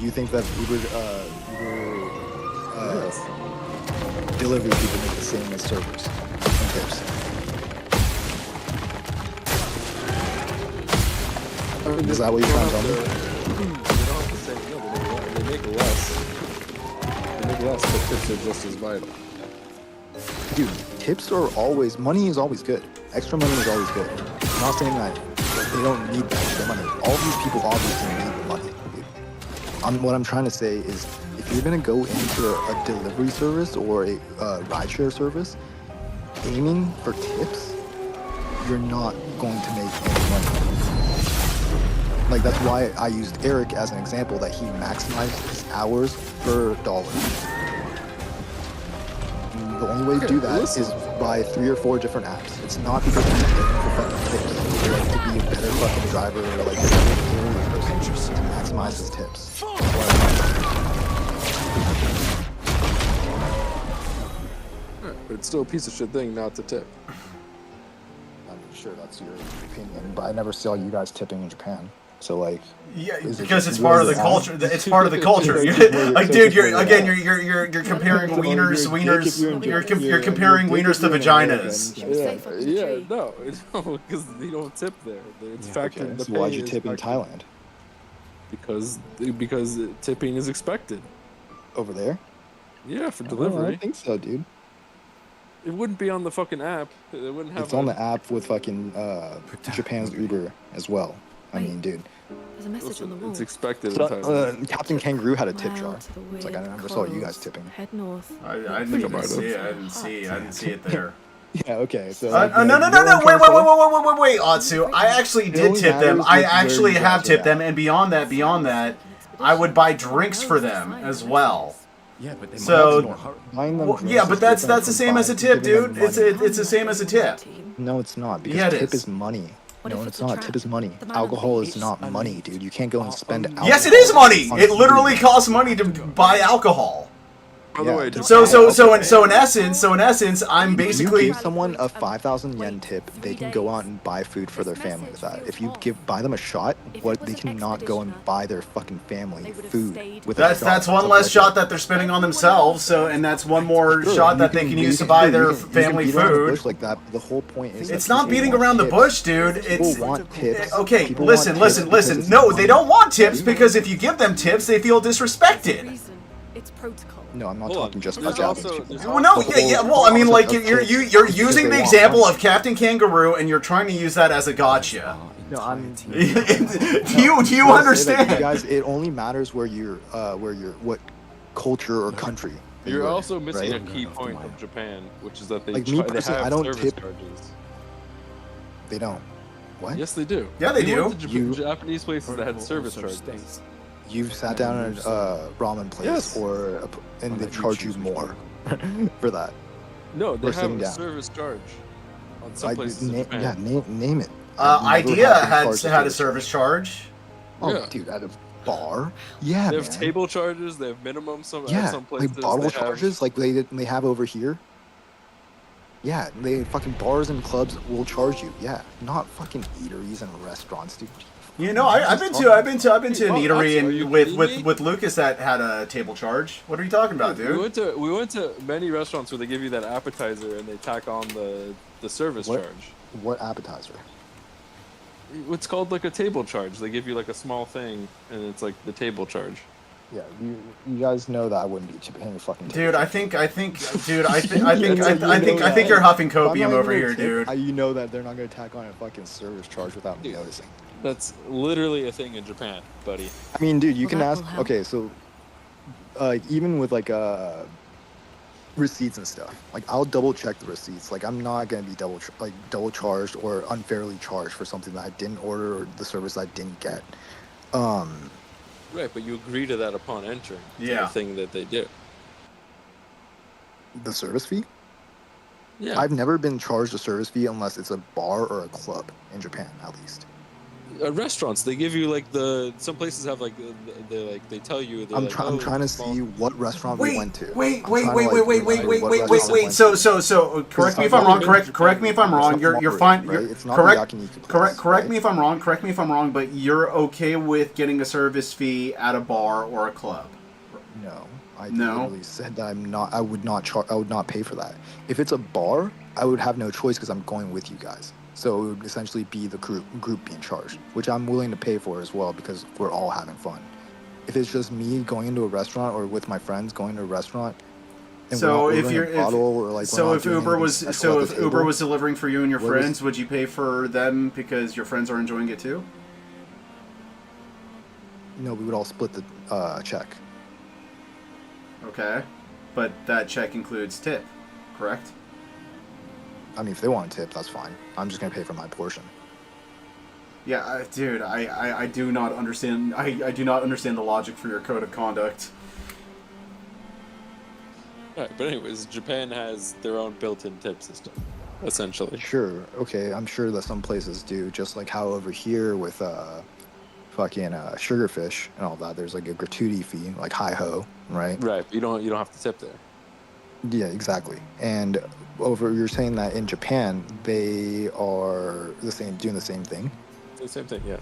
You think that Uber delivery people make the same as servers and tips? Is that what you're trying to tell me? They don't have the same. No, they make less. They make less, but tips are just as vital. Dude, tips are always, money is always good. Extra money is always good. I'm not saying that they don't need the extra money. All these people obviously need the money, dude. What I'm trying to say is, if you're gonna go into a delivery service or a rideshare service, aiming for tips, you're not going to make any money. Like, that's why I used Eric as an example, that he maximized his hours per dollar. And the only way to do that is by 3 or 4 different apps. It's not because he's looking for fucking tips, or like to be a better fucking driver, or like a better delivery person, just to maximize his tips. But it's still a piece of shit thing not to tip. I'm sure that's your opinion, but I never saw you guys tipping in Japan. So like, Yeah, is it because just it's part of word the of culture. mouth? It's part of the culture. Like, dude, you're comparing wieners. You're comparing wieners to vaginas. Yeah, no, because they don't tip there. It's factored in the So why'd pay you is tip in factored- Thailand? Because tipping is expected. Over there? Yeah, for I delivery. don't think so, dude. It wouldn't be on the fucking app. It wouldn't have. It's on the app with fucking Japan's Uber as well. I mean, dude. There's a message on the wall. It's expected. So, in Thailand. Captain Kangaroo had a tip Wow, jar. to the It's like I weird never saw you guys corals. tipping. Head north. I didn't even see it. I didn't see it there. Yeah, okay. So No, wait, Atsu. I actually did only tip them. matters I with where actually you have guys are tipped them, and beyond that, I would buy drinks for them as well. Yeah, but they So, buying them yeah, but drinks is that's different the from same as a buying- tip, giving them dude. It's money. the same as a tip. No, it's not, because Yeah, it tip is. is money. What No, if it's a not. trap? Tip is money. The man on the Alcohol beach. is not money, dude. You can't go and spend alcohol. Yes, it is money. on It literally food. costs money to buy alcohol. By the way, So in essence, I'm If you basically. give someone a 5,000 yen tip, they can go out and buy food for their family with that. If you buy them a shot, what they cannot go and buy their fucking family food with a shot. That's one less shot that they're spending on themselves. So, and that's one more Sure, shot you that they can use to buy their family you can beat around the food. bush like that. But the whole point is It's that not people beating want around the tips. bush, dude. People It's want tips. okay. People Listen. want tips because it's No, money. they don't want tips because if you give them tips, they feel disrespected. It's protocol. No, I'm not Hold on. talking just There's about also- Japanese there's people. Well, no, The yeah. whole Well, I mean, like concept of you're tips you're is because using they the want example money. of Captain Kangaroo, and you're trying to use that as a gotcha. No, I'm. do you understand? You guys, it only matters where you're, what culture or country. You're in, also missing right? a key point of Japan, which is that they, Like me they personally, have I don't service tip- charges. They don't. What? Yes, they do. Yeah, they We do. went to Japanese places that had service charges. You've sat down at a ramen place, Yes. and they charge you more for that. No, they Or have sitting a down. service charge on some places in Japan. Yeah, name it. I've never Idea them had charge a service charge. Oh, Yeah. dude, at a bar? Yeah, They have man. table charges. They have minimum at Yeah, some places. like bottle they have- charges, like they have over here. Yeah, they fucking bars and clubs will charge you. Yeah, not fucking eateries and restaurants, dude. You know, I've been to an eatery Are you and kidding me? with Lucas that had a table charge. What are you talking about, dude? We went to many restaurants where they give you that appetizer and they tack on the service charge. What appetizer? It's called like a table charge. They give you like a small thing and it's like the table charge. Yeah, you guys know that I wouldn't be paying a fucking. Dude, I think you're huffing copium over here, dude. You know that they're not gonna tack on a fucking service charge without me noticing. That's literally a thing in Japan, buddy. I mean, dude, you Well, can that ask. will help. Okay, so even with like receipts and stuff, like I'll double check the receipts. Like I'm not gonna be double charged or unfairly charged for something that I didn't order or the service I didn't get. Right, but you agree to that upon entering. Yeah. The thing that they do. The service fee? Yeah. I've never been charged a service fee unless it's a bar or a club in Japan, at least. Restaurants, they give you like some places have like they tell you. I'm trying to see what restaurant we went to. Wait. So So correct me if I'm wrong. Correct me if I'm wrong. You're fine. Right? It's not Correct. the yakiniku place, Correct me if I'm wrong. Correct me if I'm wrong. But you're okay with getting a service fee at a bar or a club? No, I No? literally said that I'm not. I would not pay for that. If it's a bar, I would have no choice because I'm going with you guys. So it would essentially be the group being charged, which I'm willing to pay for as well because we're all having fun. If it's just me going into a restaurant or with my friends going to a restaurant, and So we're not if ordering you're a bottle or like so we're not if doing Uber anything was special at the Uber table, was delivering for you and your what was- friends, would you pay for them because your friends are enjoying it too? no, we would all split the check. Okay, but that check includes tip, correct? I mean, if they want a tip, that's fine. I'm just gonna pay for my portion. Yeah, dude, I do not understand. I do not understand the logic for your code of conduct. Alright, but anyways, Japan has their own built-in tip system, essentially. Sure, okay, I'm sure that some places do, just like how over here with fucking sugarfish and all that, there's like a gratuity fee, like hi-ho, right? Right, but you don't have to tip there. Yeah, exactly. And you're saying that in Japan they are doing the same thing. The same thing, yeah.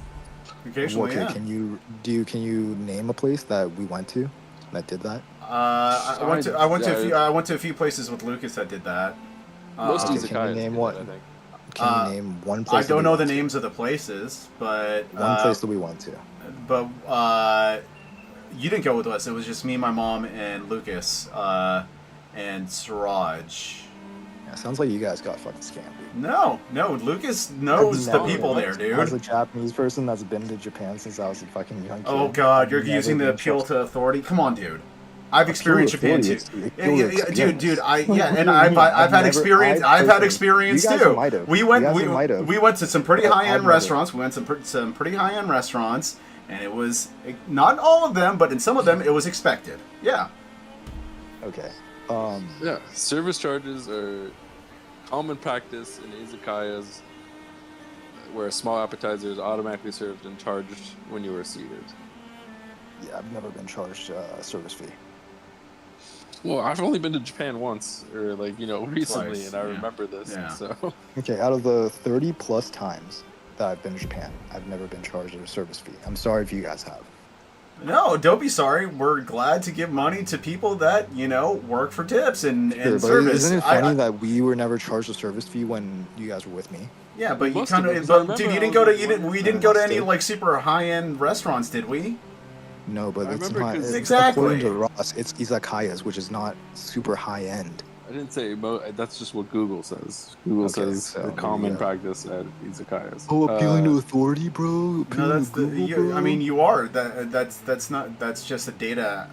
Occasionally, Okay, yeah. can you name a place that we went to that did that? I went to a few places with Lucas that did that. Most Okay, can you name what? I think. Can you name one place? I don't know the names of the places, but One place that we went to. But you didn't go with us. It was just me, my mom, and Lucas, and Siraj. Yeah, sounds like you guys got fucking scammed, dude. No, Lucas knows the people there, As a dude. Japanese person that's been to Japan since I was a fucking young kid. Oh God, you're I've never using the been appeal trusted. to authority. Come on, dude. I've experienced Japan too. authority, Dude, and I've had experience. I've had experience You guys too. might have. We You went guys might have. we went to some pretty But high I've end never. restaurants. We went to some pretty high end restaurants, and it was not all of them, but in some of them it was expected. Yeah. Okay. Yeah, service charges are common practice in izakayas. where a small appetizer is automatically served and charged when you are seated. Yeah, I've never been charged a service fee. Well, I've only been to Japan once, or like, you know, recently, Twice, and I yeah. remember this. Yeah. So Okay, out of the 30 plus times that I've been to Japan, I've never been charged a service fee. I'm sorry if you guys have. No, don't be sorry. We're glad to give money to people that, you know, work for tips and Sure, but service. isn't it funny that we were never charged a service fee when you guys were with me? Yeah, but you Must have kind been, of, 'cause I but dude, remember you I didn't was go to, like, you didn't, what we is didn't that? go to any like super high-end restaurants, did we? No, but I it's remember not. 'cause- Exactly. According to Ross, it's izakayas, which is not super high end. I didn't say that's just what Google says. Google Okay, says so the there common you go. practice at izakayas. Oh, appealing to authority, bro. No, that's the. I mean, you are. That's not. That's just a data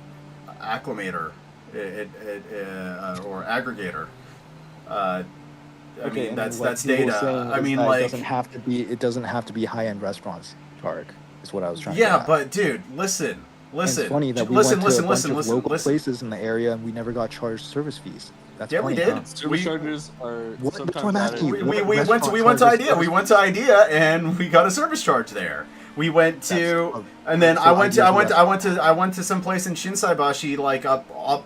acclimator, or aggregator. I Okay, mean, and that's what Google was data. saying I is mean, that like, it doesn't have to be high end restaurants. Tarek is what I was trying to yeah, get at. but dude, listen. And it's funny that we went to a bunch of local listen. places in the area and we never got charged service fees. That's Yeah, funny, we did. huh? Service charges are What? sometimes That's what I'm asking you. We What went to restaurant Idea. charges We went to Idea, and we got a service charge there. We went to, and then so I went Idea's to some place in Shinsaibashi, like up,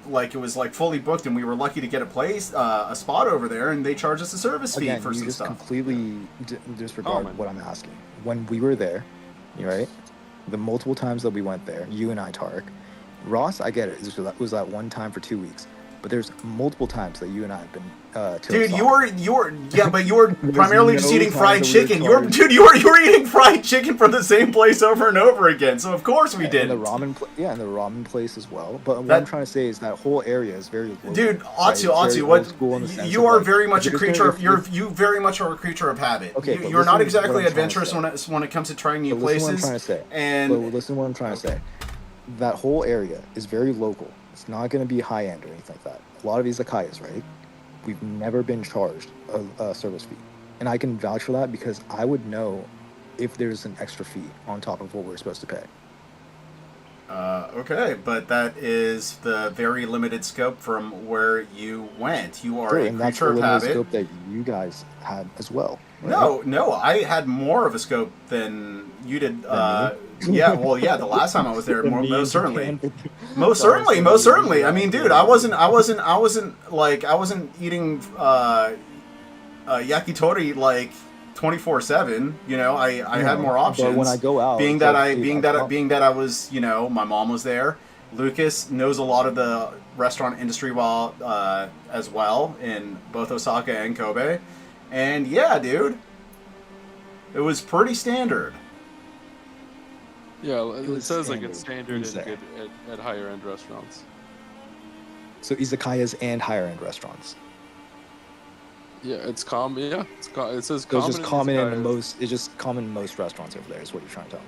like it was like fully booked, and we were lucky to get a spot over there, and they charged us a service fee Again, for you some just stuff. completely disregard man. what I'm asking. When we were there, right? The multiple times that we went there, you and I, Tarek, Ross, I get it. It was that one time for 2 weeks. But there's multiple times that you and I have been to Dude, Osaka. you were yeah, but you were primarily just no eating time fried that we were chicken. charged. You were eating fried chicken from the same place over and over again. So of course we did. And the ramen, and the ramen place as well. But what That- I'm trying to say is that whole area is very local. Dude, right? It's very Atsu, old what school in the sense you of, are like, very much a if you're creature. gonna- You very much are a creature of habit. Okay, you, but you're not listen exactly what I'm trying to adventurous say. when it comes to trying new But listen places. what I'm trying to say. And But listen to what I'm trying to say. That whole area is very local. It's not going to be high end or anything like that. A lot of izakayas, right? We've never been charged a service fee, and I can vouch for that because I would know if there's an extra fee on top of what we're supposed to pay. Okay, but that is the very limited scope from where you went. You are Sure, a and that's the creature of limited habit. scope that you guys had as well. Right? No, I had more of a scope than you did. Yeah, well, yeah, the last time I was there, most certainly. Most certainly. I mean, dude, I wasn't eating yakitori like 24/7. You know, I had more options. But when I go out, being that I was, you know, my mom was there. Lucas knows a lot of the restaurant industry as well in both Osaka and Kobe. And yeah, dude, it was pretty standard. Yeah, it was says like it's standard. standard and good at higher end restaurants. So izakayas and higher end restaurants. Yeah, it's common. Yeah, it says So common. it's just common in izakayas. most. It's just common in most restaurants over there. Is what you're trying to tell me.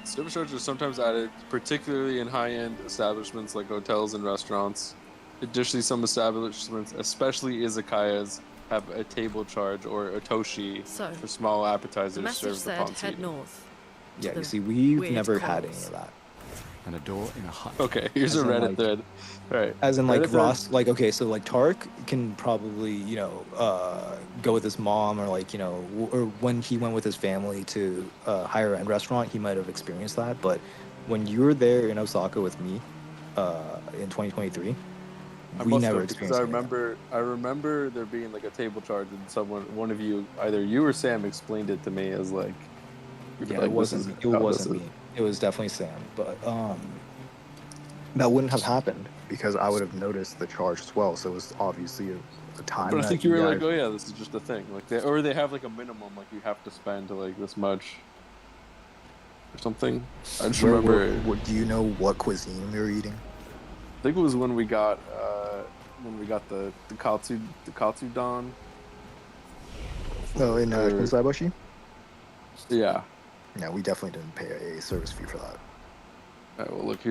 Service charges are sometimes added, particularly in high-end establishments like hotels and restaurants. Additionally, some establishments, especially izakayas, have a table charge or a toshi So, for small appetizers The message served said upon head seating. north. to Yeah, the you see, we've weird never had corners. any of that. And a door in a hut. Okay, here's As a in, Reddit like- thread. Right. As in, like, Reddit thread- Ross, like, okay, so, like, Tarek can probably, go with his mom or, like, or when he went with his family to a higher end restaurant, he might have experienced that. But when you were there in Osaka with me in 2023, I we must never have, because experienced any of that. I remember there being like a table charge, and one of you, either you or Sam, explained it to me as like, Yeah, like, it wasn't. It wasn't me. It was definitely Sam. But that wouldn't have happened because I would have noticed the charge as well. So it was obviously a time. But I that think you were like, guys- oh yeah, this is just a thing. Like they have like a minimum, like you have to spend like this much or something. I just remember. Do you know what cuisine we were eating? I think it was when we got the katsudon. Oh, in Shinsaibashi? Yeah. No, we definitely didn't pay a service fee for that. All right, well, look,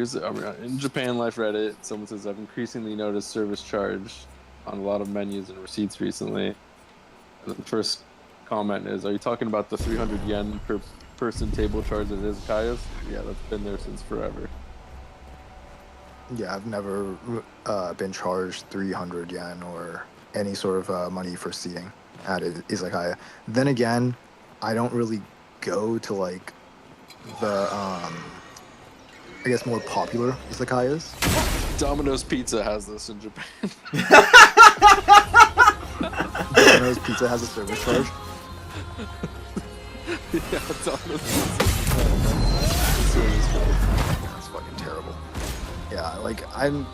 in Japan Life Reddit, someone says, I've increasingly noticed service charge on a lot of menus and receipts recently. And the first comment is, are you talking about the 300 yen per person table charge at izakayas? Yeah, that's been there since forever. Yeah, I've never been charged 300 yen or any sort of money for seating at izakaya. Then again, I don't really go to like the I guess more popular izakayas. Domino's Pizza has this in Japan. Domino's Pizza has a service charge. Yeah, Domino's Pizza. That's fucking terrible. Yeah, like I've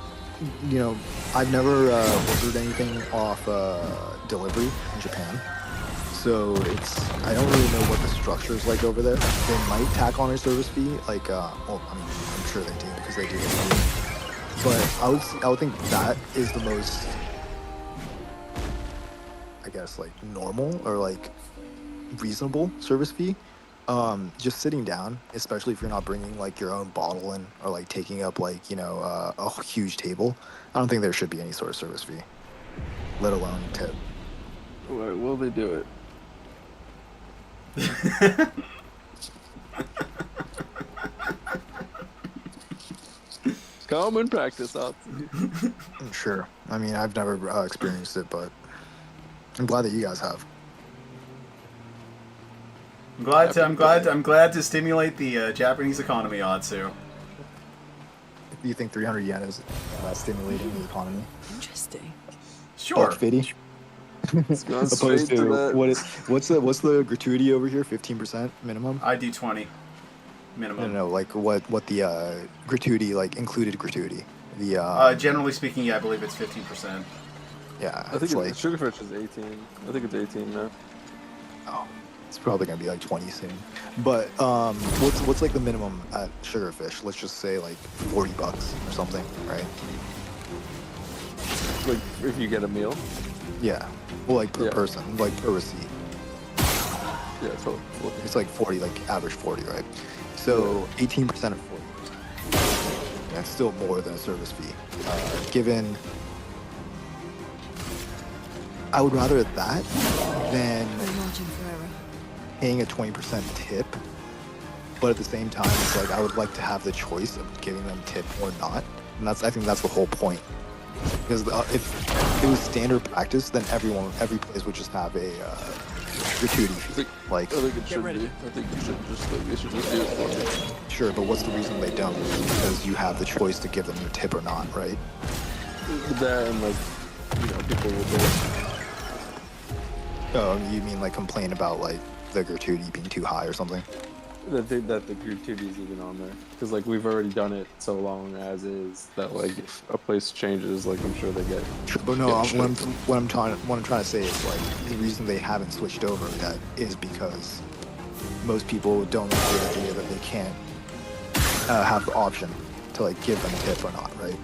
never ordered anything off delivery in Japan, so I don't really know what the structure is like over there. They might tack on a service fee, like well, I'm sure they do because they do. But I would think that is the most, I guess, like normal or like reasonable service fee. Just sitting down, especially if you're not bringing like your own bottle in or like taking up like a huge table, I don't think there should be any sort of service fee, let alone tip. Why will they do it? Common practice, Sure. I mean, I've never experienced it, but I'm glad that you guys have. I'm glad to stimulate the Japanese economy, Atsu. Do you think 300 yen is stimulating the economy? Interesting. Sure. $1.50. Opposed to what's the gratuity over here? 15% minimum. I do 20 minimum. No, like what the gratuity, like included gratuity. The generally speaking, yeah, I believe it's 15%. Yeah, I think like Sugarfish is 18. I think it's 18 now. Oh, it's probably gonna be like 20 soon. But what's like the minimum at Sugarfish? Let's just say like $40 or something, right? Like if you get a meal. Yeah. Well, like per person, like per receipt. Yeah, totally. It's like 40, like average 40, right? So 18% of 40. That's still more than a service fee. Given, I would rather that than paying a 20% tip. But at the same time, it's like I would like to have the choice of giving them tip or not, and I think that's the whole point. Because if it was standard practice, then every place would just have a gratuity fee. I think it should be. I think they should just do it for you. Sure, but what's the reason they don't? Because you have the choice to give them your tip or not, right? That and people will do it. Oh, you mean like complain about like the gratuity being too high or something? That the gratuity is even on there because like we've already done it so long as is that like if a place changes, like I'm sure they get. Sure, but no, what I'm trying to say is like the reason they haven't switched over yet is because most people don't like the idea that they can't have the option to like give them a tip or not, right?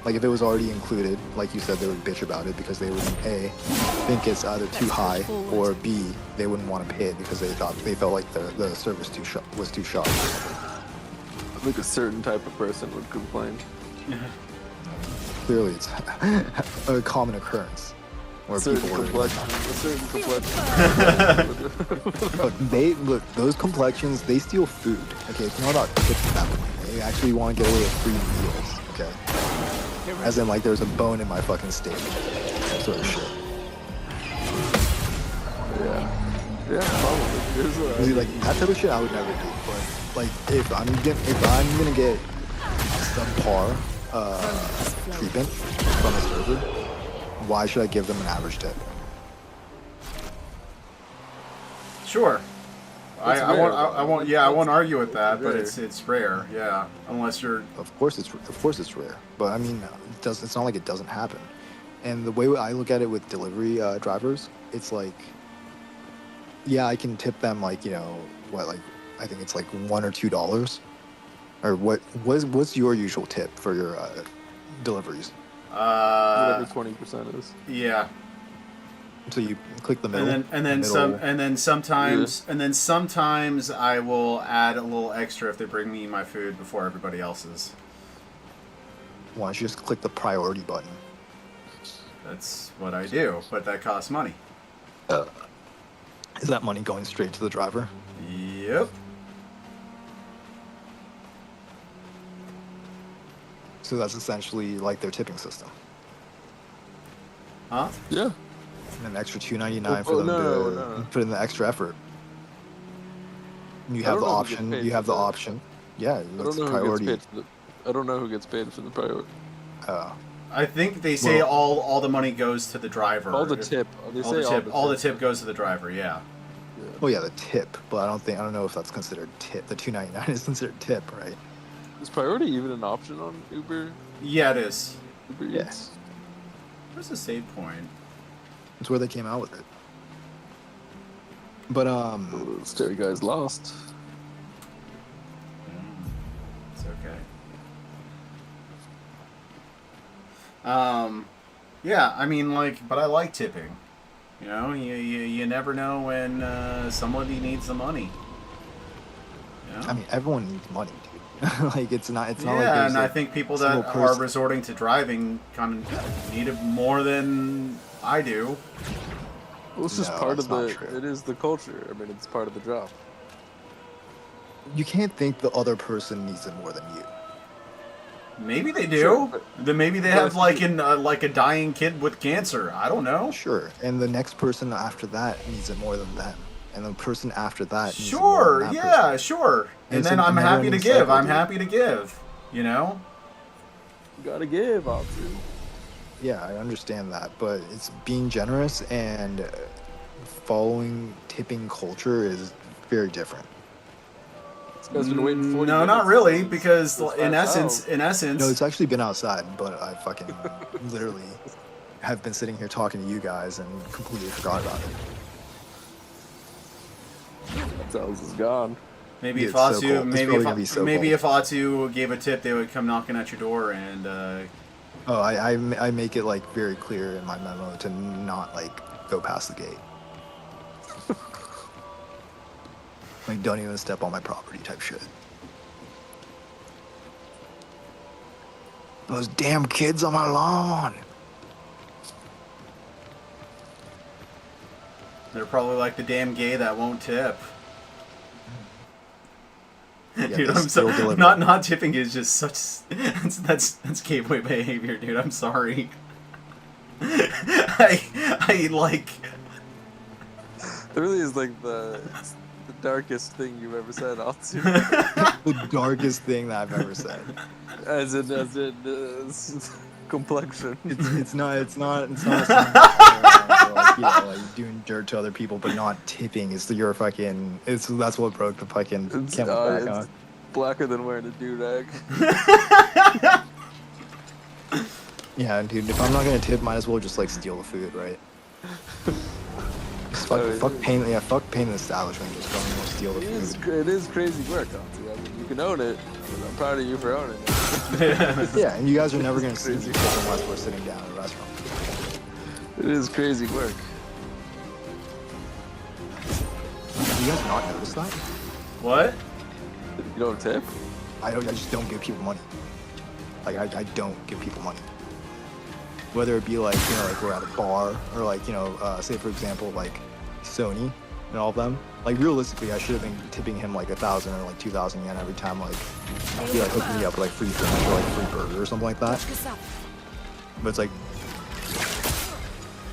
Like if it was already included, like you said, they would bitch about it because they would A, think it's either too high, or B, they wouldn't want to pay it because they felt like the service was too sharp. I think a certain type of person would complain. Clearly, it's a common occurrence where people order. A certain complexion. Look, those complexions, they steal food. Okay, it's not about tips that way. They actually want to get away with free meals. Okay. As in, like, there's a bone in my fucking steak. That sort of shit. Yeah, probably. See, like, that type of shit I would never do. But, like, if I'm gonna get subpar treatment from a server, why should I give them an average tip? Sure. I won't argue with that, but it's rare, yeah. Unless you're. Of course it's rare, but I mean, it's not like it doesn't happen. And the way I look at it with delivery drivers, it's like, yeah, I can tip them like I think it's like $1 or $2, or what's your usual tip for your deliveries? Whatever 20% is. Yeah. So you click the middle, and then sometimes I will add a little extra if they bring me my food before everybody else's. Why don't you just click the priority button? That's what I do, but that costs money. Is that money going straight to the driver? Yep. So that's essentially like their tipping system. Huh? Yeah. And an extra $2.99 for them to put in the extra effort. You I have don't the know who gets option. paid You for have the that. option. Yeah, I that's don't know priority. who gets paid I don't know who gets paid for the priority. I think they say Well- all the money goes to the driver. All the tip. They all say the tip. All the tip goes to the driver. Yeah. Oh yeah, the tip, but I don't know if that's considered tip. The $2.99 is considered tip, right? Is priority even an option on Uber? Yeah, it is. Uber Yeah. Eats? Where's the save point? That's where they came out with it. But Scary guy's lost. It's okay. Yeah, I mean, like, but I like tipping. You know, you never know when somebody needs the money. You know? I mean, everyone needs money, dude. Like it's not like Yeah, there's and I a think people single that are person- resorting to driving kind of need it more than I do. Well, it's just No, part that's of not the. true. It is the culture. I mean, it's part of the job. You can't think the other person needs it more than you. Maybe they do. Sure, but- Then maybe they but I have think like a dying kid with cancer. I don't know. Sure, and the next person after that needs it more than them, and the person after that needs it more Sure, than that yeah, person. sure. And It's then a I'm happy to never-ending give. cycle, I'm dude. happy to give. You know? You gotta give, option. Yeah, I understand that, but it's being generous and following tipping culture is very different. This guy's been waiting 40 No, minutes. not really, because It's in fast essence, No, it's actually been outside, but I fucking literally have been sitting here talking to you guys and completely forgot about it. That house is gone. maybe Yeah, if it's so Atsu, cold. It's maybe probably if gonna be so maybe cold. if Atsu gave a tip, they would come knocking at your door and. Oh, I make it like very clear in my memo to not like go past the gate. Like, don't even step on my property type shit. Those damn kids on my lawn. They're probably like the damn gay that won't tip. Yeah, Dude, they I'm still sorry. deliver. Not tipping is just such that's gateway behavior, dude. I'm sorry. I like. It really is like it's the darkest thing you've ever said, Atsu. The darkest thing that I've ever said. as in complexion. It's not a sign of, like, like doing dirt to other people, but not tipping. It's your fucking. That's what broke the fucking camel's back on. Blacker than wearing a do-rag. Yeah, dude. If I'm not gonna tip, might as well just like steal the food, right? Just fuck paying. Yeah, fuck paying the establishment. Just go and steal the food. It is crazy work, Atsu. I mean, you can own it. And I'm proud of you for owning it. Yeah, and you guys are never gonna see me tip unless we're sitting down at a restaurant. It is crazy work. You guys not notice that? What? You don't tip? I just don't give people money. Like I don't give people money. Whether it be like, you know, like we're at a bar or like, you know, say for example like Sony and all of them. Like realistically, I should have been tipping him like 1,000 or like 2,000 yen every time like he like hooked me up with like free drink or like free burger or something like that. But it's like,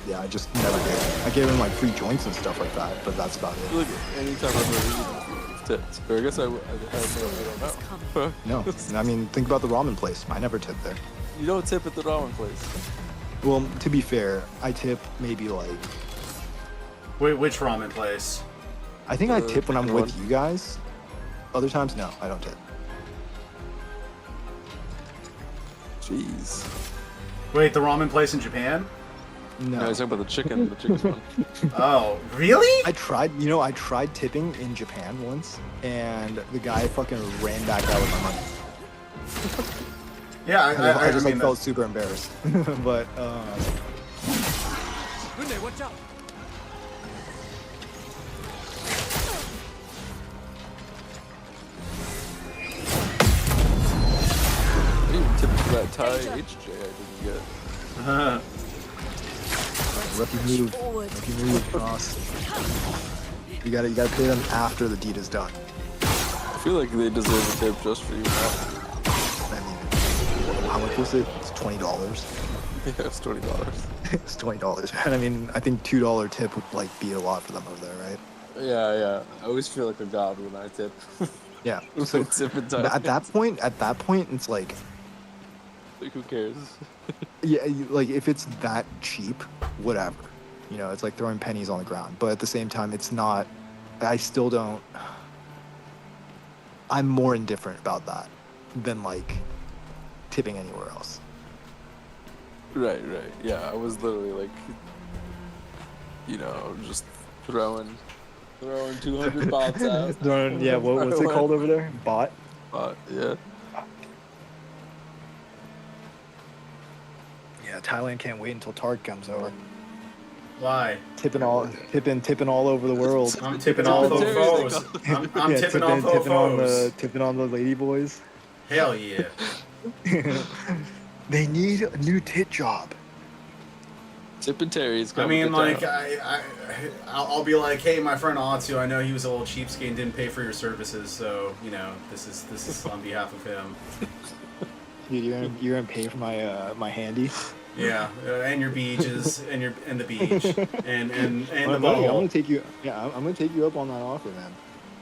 yeah, I just never did. I gave him like free joints and stuff like that, but that's about I feel it. like anytime I've ever eaten, tipped. Or I guess I don't know. No, I mean, think about the ramen place. I never tip there. You don't tip at the ramen place. Well, to be fair, I tip maybe like, Wait, which ramen place? I think I tip when I'm chicken with you guys. Other times, no, I don't tip. Jeez. Wait, the ramen place in Japan? No. No, he's talking about the chicken one. Oh, really? I tried tipping in Japan once, and the guy fucking ran back out with my money. Yeah, I just mean, like felt super embarrassed. But watch out! I didn't even tip for that Thai HJ I didn't get. rookie move, Ross. You gotta pay them after the deed is done. I feel like they deserve a tip just for you now. I mean, how much was it? It's $20. Yeah, it's $20. It's $20. And I mean, I think $2 tip would like be a lot for them over there, right? Yeah. I always feel like a god when I tip. Yeah. With So tip and at that point, it's like who cares? yeah, like if it's that cheap, whatever. You know, it's like throwing pennies on the ground. But at the same time, it's not. I still don't. I'm more indifferent about that than like tipping anywhere else. Right. Yeah, I was literally like, just throwing 200 bots out. Yeah, what's it called over there? Bot? Yeah. Yeah, Thailand can't wait until Tark comes over. Why? Tipping all over the world. I'm tipping all the foes. I'm Yeah, tipping all the foes. tipping on the lady boys. Hell yeah. They need a new tit job. Tip and Terry's I coming. mean, like, I'll be like, hey, my friend Atsu, I know he was a little cheapskate and didn't pay for your services, so this is on behalf of him. You're gonna pay for my handy. Yeah, and your beaches, and the beach, and the Buddy, ball. I'm gonna take you. Yeah, I'm gonna take you up on that offer, man.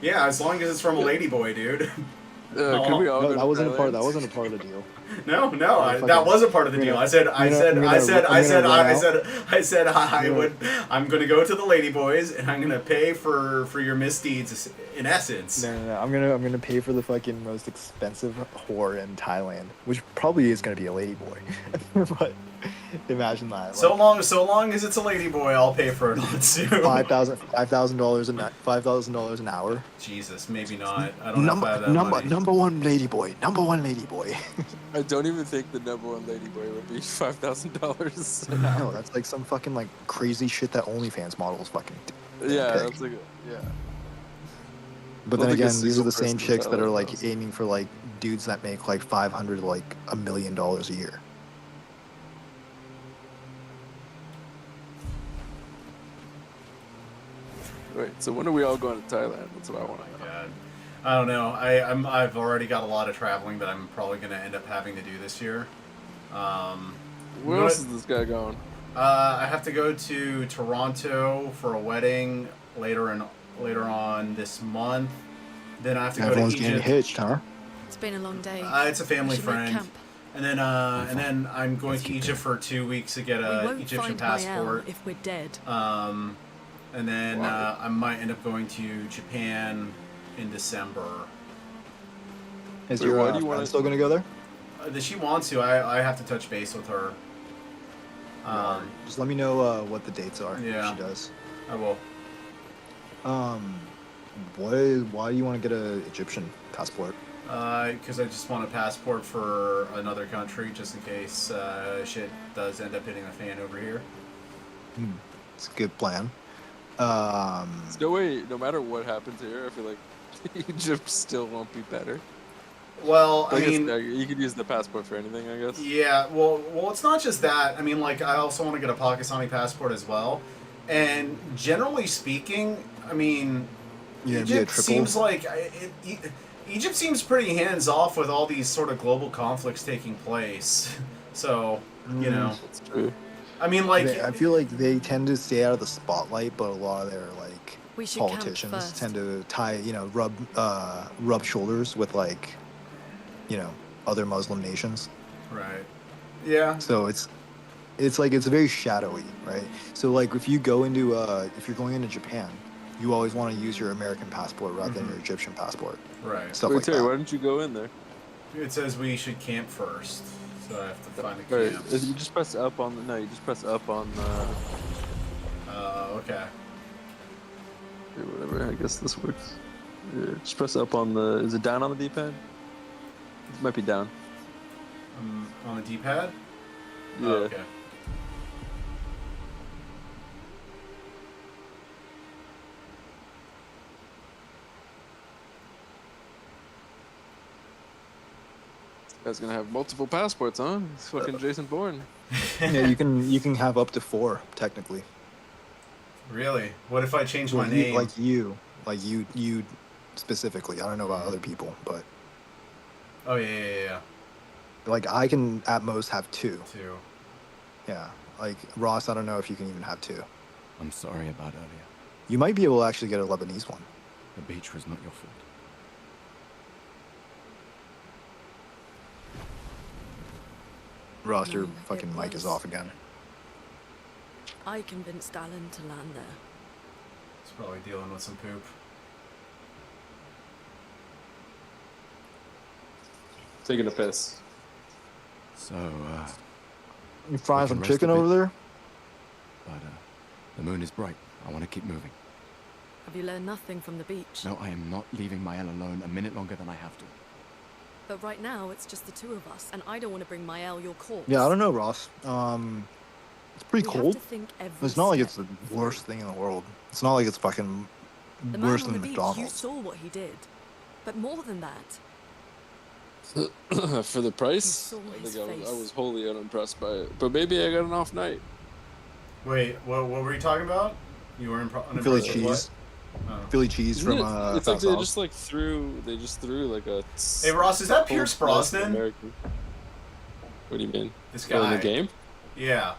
Yeah, as long as it's from a ladyboy, dude. Could we all go that wasn't to a part. Thailand? That wasn't a part of the deal. No, that wasn't part of the deal. I said I'm gonna go to the ladyboys and I'm gonna pay for your misdeeds in essence. No. I'm gonna pay for the fucking most expensive whore in Thailand, which probably is gonna be a ladyboy. But imagine that. So long as it's a ladyboy, I'll pay for it on too. $5,000 an hour. Jesus, maybe not. I don't know if I have that money. Number one ladyboy. I don't even think the number one ladyboy would be $5,000. No, that's like some fucking like crazy shit that OnlyFans models fucking. Yeah, pick. that's like yeah. But I then don't think a again, these are the single same person chicks that are sells like those. aiming for like dudes that make like $500 to like $1 million a year. Wait, so when are we all going to Thailand? That's what I want to know. God. I don't know. I've already got a lot of traveling that I'm probably going to end up having to do this year. Where else is this guy going? I have to go to Toronto for a wedding later on this month. Then I have to Everyone's go to getting Egypt. hitched, huh? It's been a long day. It's a family We should make friend. camp. And then I'm going to Egypt for 2 weeks to get We a won't Egyptian find passport. Mael if we're dead. And then I might end up going to Japan in December. Is your friend still gonna go there? Does she want to? I have to touch base with her. Just let me know what the dates are. Yeah. If she does. I will. Why do you want to get a Egyptian passport? Because I just want a passport for another country, just in case shit does end up hitting the fan over here. It's a good plan. No way, no matter what happens here, I feel like Egypt still won't be better. Well, I guess, mean, you could use the passport for anything, I guess. yeah. Well, it's not just that. I mean, like, I also want to get a Pakistani passport as well. And generally speaking, I mean, Egypt seems like Egypt seems pretty hands off with all these sort of global conflicts taking place. So, you know, That's true. I mean, like, I feel like they tend to stay out of the spotlight, but a lot of their like We should camp politicians first. tend to rub shoulders with like, other Muslim nations. right? Yeah. So it's very shadowy, right? So like if you're going into Japan, you always want to use your American passport rather than your Egyptian passport. Right. Stuff Wait, like Terry, that. why don't you go in there? It says we should camp first, so I have to find a Right, camp. you just press up on the. No, you just press up on the. Okay. Whatever. I guess this works. Yeah, just press up on the. Is it down on the D-pad? It might be down. On the D-pad? Yeah. Oh, okay. This guy's gonna have multiple passports, huh? It's fucking Jason Bourne. Yeah, you can have up to 4 technically. Really? What if I change my Well, name? Like you specifically. I don't know about other people, but Oh yeah. like I can at most have 2. 2. Yeah. Like Ross, I don't know if you can even have 2. I'm sorry about earlier. You might be able to actually get a Lebanese one. The beach was not your fault. Ross, your No, fucking it mic is was. off again. I convinced Alan to land there. He's probably dealing with some poop. Taking a piss. So, You frying we can some rest chicken a bit, over there? But, the moon is bright. I want to keep moving. Have you learned nothing from the beach? No, I am not leaving Mael alone a minute longer than I have to. But right now, it's just the two of us, and I don't want to bring Mael your corpse. Yeah, I don't know, Ross. It's pretty We have cold. to think every It's not like step it's the worst thing in the world. It's not like it's fucking The man worse on than the beach, you McDonald's. saw what he did. But more than that, For the price, saw I his think I face. was wholly unimpressed by it. But maybe I got an off night. Wait, what were you talking about? You were unimpressed Philly with cheese. what? Oh. Philly cheese Isn't from it, it's like Fast they House. just like threw like a. Hey Ross, is that Pierce full-fledged Brosnan? American. What do you mean? This Oh, in guy. the game? Yeah.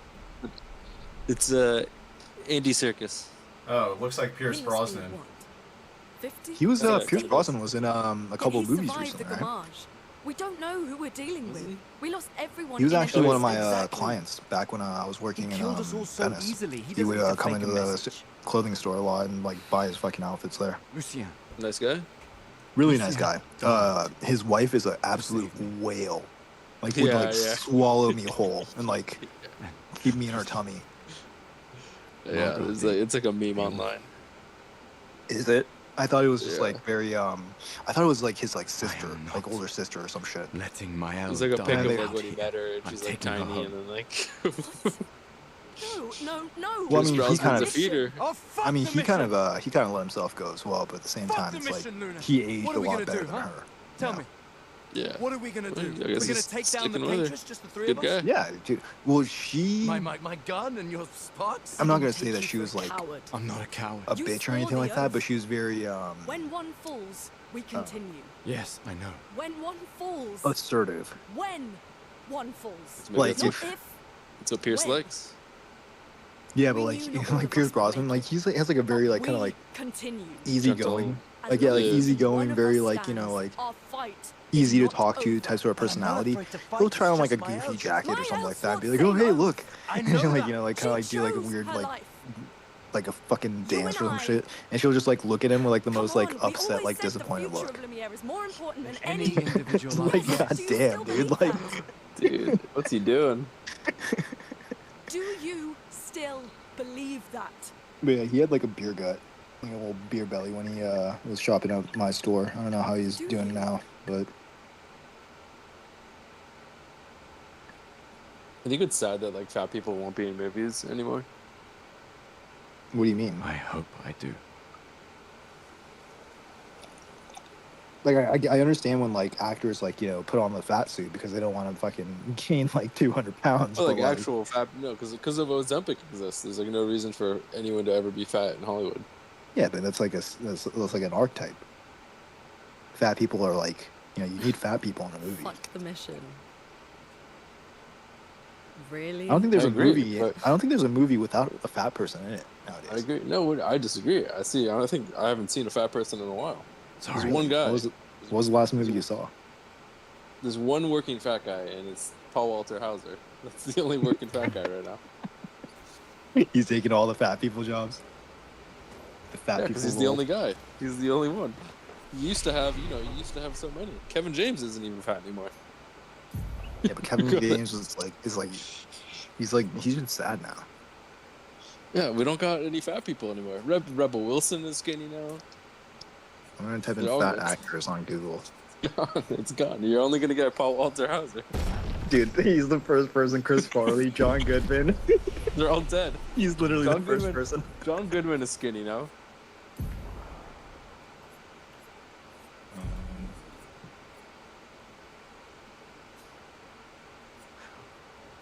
It's Andy Serkis. Oh, looks like Pierce he must be, Brosnan. what, 50? He was Yeah, Pierce it Brosnan was in a couple he of movies survived recently, the right? Gamage. We don't know who we're dealing with. We lost everyone. He was in actually it. one of my Exactly. clients back when I was working in killed us all so Venice. easily. He He would doesn't need to come fake into a the message. clothing store a lot and like buy his fucking outfits there. Lucien. Nice guy. Really nice guy. His wife is an absolute whale. Like would Yeah, like yeah. swallow me whole and like keep me in her tummy. Yeah, it's like a meme online. Is it? I thought it was just Yeah. like very I thought it was like his like sister, like older sister or some shit. Letting Mael It's like a die pic of they- like when he met her, and I'm she's like taking her tiny, home. and then like. No. Well, I Pierce mean, he Brosnan's kind a of feeder. Oh, fuck I mean, the he kind mission. of let himself go as well, but at the same Fuck time, the it's like mission, Luna. he aged What a are we lot gonna better do, than huh? her. Tell Yeah. me, Yeah. what are we gonna Well, do? I We're guess gonna he's take down the sticking with her. Patriots, just the three Good of us? guy. Yeah, dude. Well, she. My gun and your sparks? I'm not gonna say that she was like Coward. I'm not a coward. a You bitch or swore anything the like that, oath. but she was very When one falls, we continue. Yes, I know. When one falls, assertive. when one falls. Maybe Like that's Not if if. It's what Pierce When? likes. yeah, but We like knew not all like of Pierce us would Brosnan, make like he's like has like a very like kind of we like continue. easygoing, As like yeah, long like as easygoing, one of very us like you know stands, like our fight is easy to not talk to over. type sort of But I'm not personality. afraid to fight, He'll try it's on like a just my goofy oath. jacket or My something like elf that, and be wants like, oh same hey oath. look, I and know she'll like that. you know like kind of like She do like a chose weird her like life. like a fucking You dance and or some I- shit, and she'll just like look at him with like the Come most on, like we upset, always like said the disappointed future look. of Lumiere is more important than Any anything. individual Like life. god Do you damn, still dude, believe like that? Dude, what's he doing? Do you still believe that? but yeah, he had like a beer gut, like a little beer belly when he was shopping at my store. I don't know how he's doing now, but I think it's sad that like fat people won't be in movies anymore. what do you mean? I hope I do. Like I understand when like actors like you know put on the fat suit because they don't want to fucking gain like 200 pounds. Oh, like but, actual fat? No, because of Ozempic exists. There's like no reason for anyone to ever be fat in Hollywood. yeah, but that's like that's like an archetype. Fat people are like you know you need fat people in a movie. Fuck the mission. Really? I don't think there's I a agree, movie. but- I don't think there's a movie without a fat person in it nowadays. I agree. No, I disagree. I haven't seen a fat person in a while. Sorry. There's one guy. What was the last movie you saw? There's one working fat guy, and it's Paul Walter Hauser. That's the only working fat guy right now. He's taking all the fat people jobs. The fat Yeah, people. because he's the role. only guy. He's the only one. You used to have so many. Kevin James isn't even fat anymore. Yeah, but Kevin James he's been sad now. Yeah, we don't got any fat people anymore. Rebel Wilson is skinny now. I'm gonna type in They're all fat good. actors on Google. It's gone. You're only gonna get Paul Walter Hauser. Dude, he's the first person. Chris Farley, John Goodman. They're all dead. He's literally John the first Goodman- person. John Goodman is skinny now.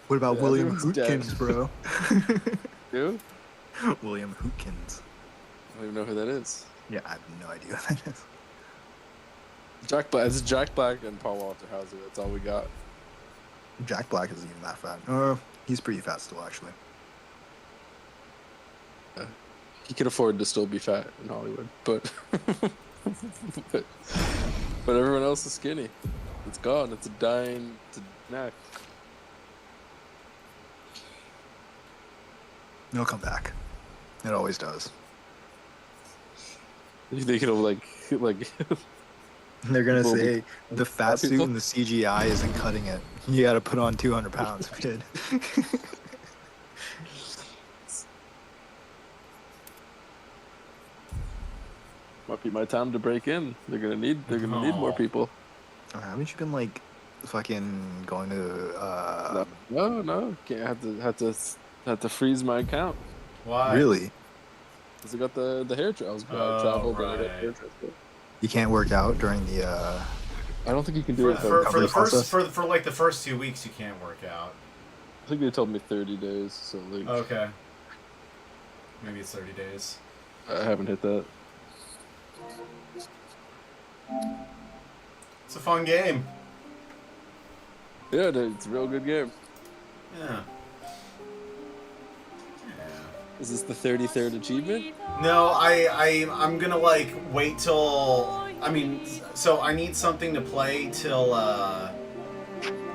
What about Yeah, William everyone's dead. Hootkins, bro? Who? William Hootkins. I don't even know who that is. Yeah, I have no idea who that is. Jack Black. It's Jack Black and Paul Walter Hauser. That's all we got. Jack Black isn't even that fat. He's pretty fat still, actually. he can afford to still be fat in Hollywood, but but everyone else is skinny. It's gone. It's a dying neck. It'll come back. It always does. You think it'll like They're gonna Will be- say the fat suit people- and the CGI isn't cutting it. You got to put on 200 pounds, kid. might be my time to break in. They're gonna need more people. Haven't you been like fucking going to? No. Can't have to freeze my account. Why? Really? Because I got the hair travels. Travel, but I got right. hair transport. You can't work out during the. I don't think you can do it For the process? for like the first 2 weeks, you can't work out. I think they told me 30 days, so like Okay. Maybe it's 30 days. I haven't hit that. It's a fun game. Yeah, dude, it's a real good game. Yeah. Is this the 33rd achievement? No, I'm gonna like wait till. I mean, so I need something to play till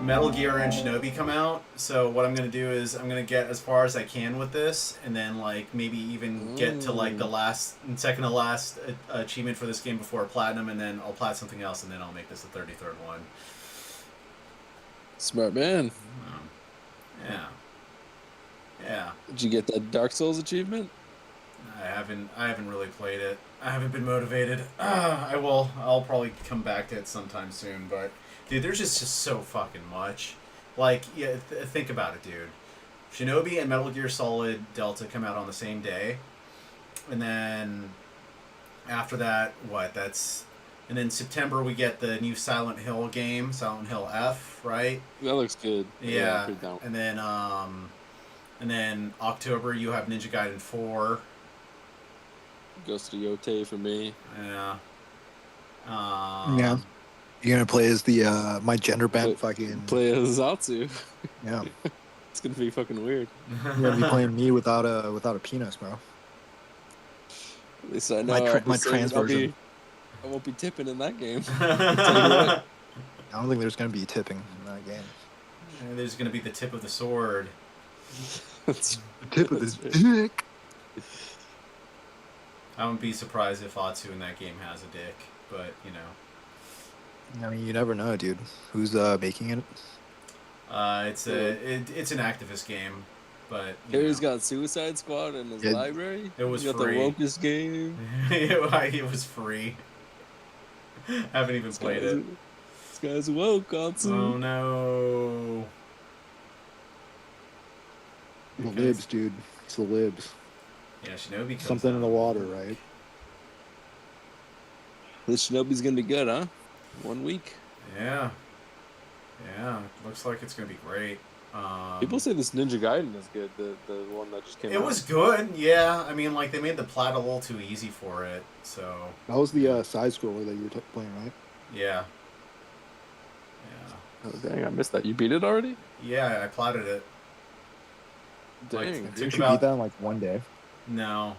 Metal Gear and Shinobi come out. So what I'm gonna do is I'm gonna get as far as I can with this, and then like maybe even get to like the second to last achievement for this game before platinum, and then I'll plat something else, and then I'll make this the 33rd one. Smart man. Yeah. Yeah. Did you get that Dark Souls achievement? I haven't really played it. I haven't been motivated. I'll probably come back to it sometime soon, but dude, there's just so fucking much. Like, yeah, think about it, dude. Shinobi and Metal Gear Solid Delta come out on the same day. And then after that, and then September we get the new Silent Hill game, Silent Hill F, right? That looks good. Yeah. pretty down. And then October you have Ninja Gaiden 4. Ghost of Yote for me. Yeah. Yeah. You're gonna play as the my gender bent fucking. Play as Zatsu. Yeah. It's gonna be fucking weird. You're gonna be playing me without a penis, bro. At least I know. My trans version. I won't be tipping in that game. I don't think there's gonna be tipping in that game. And there's gonna be the tip of the sword. The tip of his dick. I wouldn't be surprised if Atsu in that game has a dick, but you know. I mean, you never know, dude. Who's making it? It's an activist game, but Harry's got Suicide Squad in his library. It was He's got free. the Wokest game. It was free. Haven't even played it. This guy's woke, Atsu. Oh no. The libs, dude. It's the libs. Yeah, Shinobi comes Something in the water, right? This Shinobi's gonna be good, huh? 1 week. Yeah. Yeah, looks like it's gonna be great. People say this Ninja Gaiden is good, the one that just came out. It was good, yeah. I mean, like, they made the plat a little too easy for it, so... That was the side scroller that you were playing, right? Yeah. Oh, dang, I missed that. You beat it already? Yeah, I platted it. Dang. Like, Didn't you beat that in like one day? No.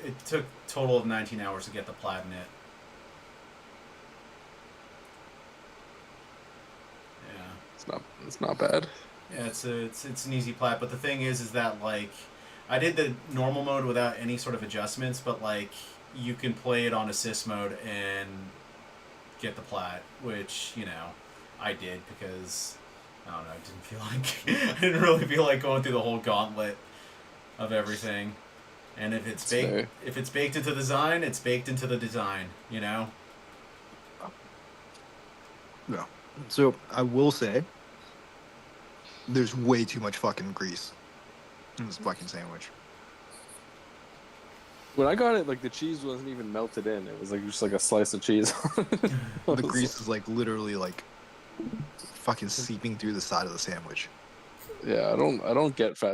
It took a total of 19 hours to get the plat in it. Yeah. It's not bad. Yeah, it's an easy plat, but the thing is that, like, I did the normal mode without any sort of adjustments, but, like, you can play it on assist mode and get the plat, which, you know, I did because, I don't know, I didn't really feel like going through the whole gauntlet of everything. And if it's baked into the design, it's baked into the design, you know? Yeah. So I will say, there's way too much fucking grease in this fucking sandwich. When I got it, like, the cheese wasn't even melted in. It was like just like a slice of cheese. The grease is like literally like fucking seeping through the side of the sandwich. Yeah, I don't get fat